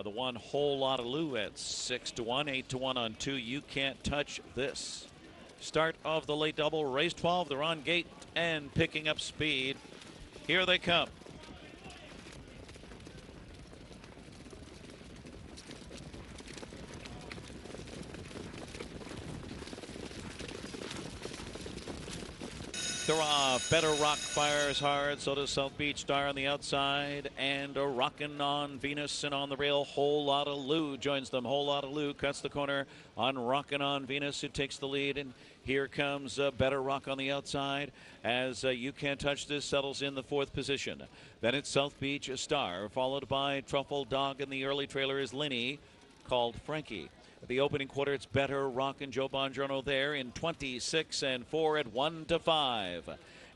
The one Whole Lot of Lou at 6-1, 8-1 on 2. You Can't Touch This. Start of the late double, race 12. They're on gate and picking up speed. Here they come. They're off. Better Rock fires hard. So does South Beach Star on the outside. And a Rockin' on Venus and on the rail. Whole Lot of Lou joins them. Whole Lot of Lou cuts the corner on Rockin' on Venus, who takes the lead. And here comes Better Rock on the outside as You Can't Touch This settles in the 4th position. Then it's South Beach Star, followed by Truffle Dog, and the early trailer is Linny, called Frankie. At the opening quarter, it's Better Rock and Joe Bongiorno there in 26-4 at 1 to 5.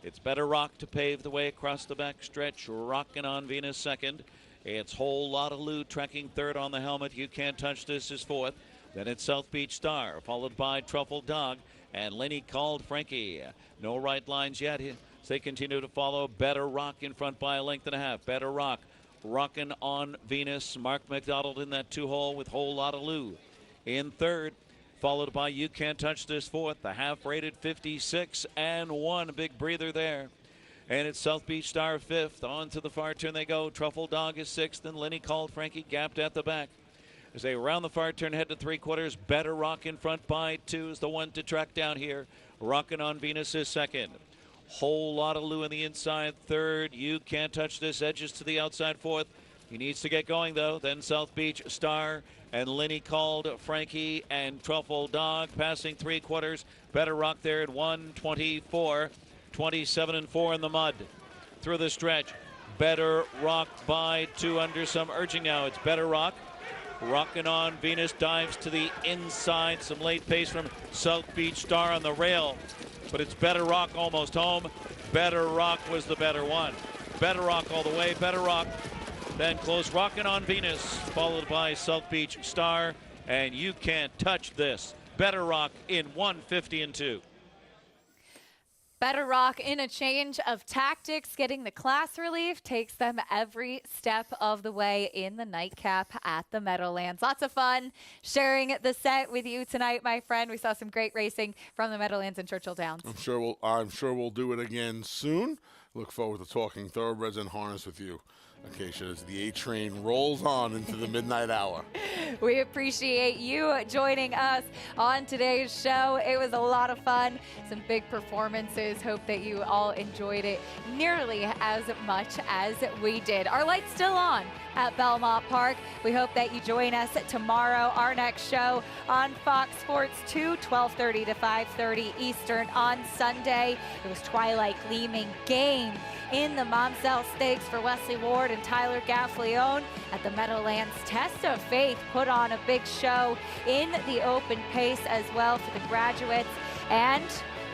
It's Better Rock to pave the way across the back stretch. Rockin' on Venus second. It's Whole Lot of Lou tracking third on the helmet. You Can't Touch This is 4th. Then it's South Beach Star, followed by Truffle Dog and Lenny called Frankie. No right lines yet. They continue to follow. Better Rock in front by a length and a half. Better Rock rocking on Venus. Mark McDonald in that 2-hole with Whole Lot of Lou in third, followed by You Can't Touch This 4th. The half rated 56-1. A big breather there. And it's South Beach Star 5th. On to the far turn they go. Truffle Dog is 6th, and Lenny called Frankie gapped at the back. As they round the far turn, head to 3/4. Better Rock in front by 2 is the one to track down here. Rockin' on Venus is 2nd. Whole Lot of Lou in the inside 3rd. You Can't Touch This edges to the outside 4th. He needs to get going, though. Then South Beach Star and Lenny called Frankie and Truffle Dog passing 3/4. Better Rock there at 1:24. 27-4 in the mud. Through the stretch. Better Rock by 2 under some urging now. It's Better Rock. Rockin' on Venus dives to the inside. Some late pace from South Beach Star on the rail. But it's Better Rock almost home. Better Rock was the better one. Better Rock all the way. Better Rock. Then close Rockin' on Venus, followed by South Beach Star. And You Can't Touch This. Better Rock in 1:50-2. Better Rock in a change of tactics, getting the class relief, takes them every step of the way in the nightcap at the Meadowlands. Lots of fun sharing the set with you tonight, my friend. We saw some great racing from the Meadowlands and Churchill Downs. I'm sure we'll do it again soon. Look forward to talking thoroughbreds and harness with you, Acacia, as the A train rolls on into the midnight hour. We appreciate you joining us on today's show. It was a lot of fun, some big performances. Hope that you all enjoyed it nearly as much as we did. Our light's still on at Belmont Park. We hope that you join us tomorrow. Our next show on Fox Sports 2, 12:30 to 5:30 Eastern on Sunday. It was Twilight Gleaming game in the Momsell Stakes for Wesley Ward and Tyler Gaffleone at the Meadowlands. Test of Faith put on a big show in the open pace as well for the graduates. And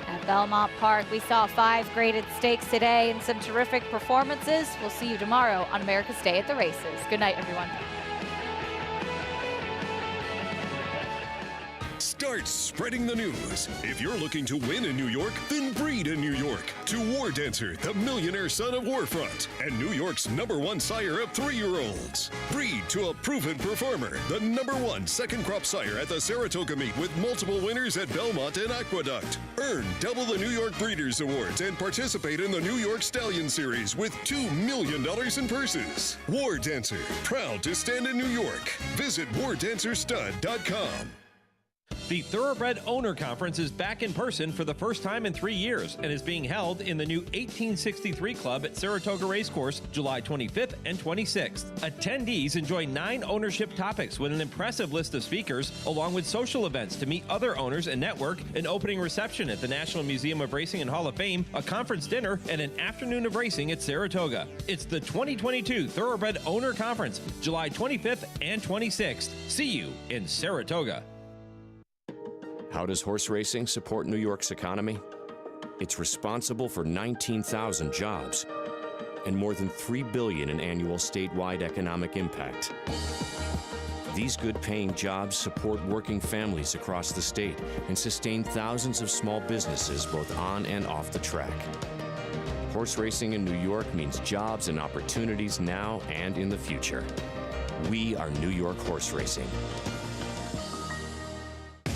at Belmont Park, we saw 5 graded stakes today and some terrific performances. We'll see you tomorrow on America's Day at the Races. Good night, everyone. Start spreading the news. If you're looking to win in New York, then breed in New York. To War Dancer, the millionaire son of Warfront, and New York's #1 sire of 3-year-olds. Breed to a proven performer, the #1 second crop sire at the Saratoga meet with multiple winners at Belmont and Aqueduct. Earn double the New York Breeders' Awards and participate in the New York Stallion Series with $2 million in purses. War Dancer, proud to stand in New York. Visit wardancerstud.com. The Thoroughbred Owner Conference is back in person for the first time in 3 years and is being held in the new 1863 Club at Saratoga Racecourse, July 25th and 26th. Attendees enjoy 9 ownership topics with an impressive list of speakers, along with social events to meet other owners and network, an opening reception at the National Museum of Racing and Hall of Fame, a conference dinner, and an afternoon of racing at Saratoga. It's the 2022 Thoroughbred Owner Conference, July 25th and 26th. See you in Saratoga. How does horse racing support New York's economy? It's responsible for 19,000 jobs and more than $3 billion in annual statewide economic impact. These good-paying jobs support working families across the state and sustain thousands of small businesses both on and off the track. Horse racing in New York means jobs and opportunities now and in the future. We are New York horse racing.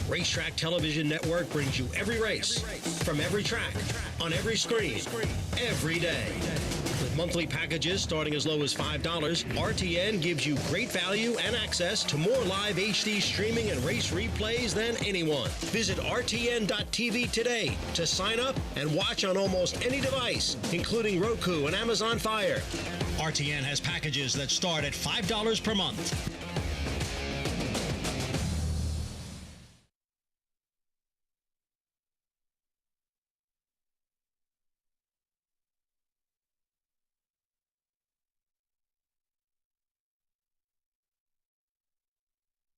Racetrack Television Network brings you every race, from every track, on every screen, every day. With monthly packages starting as low as $5, RTN gives you great value and access to more live HD streaming and race replays than anyone. Visit RTN.tv today to sign up and watch on almost any device, including Roku and Amazon Fire. RTN has packages that start at $5 per month.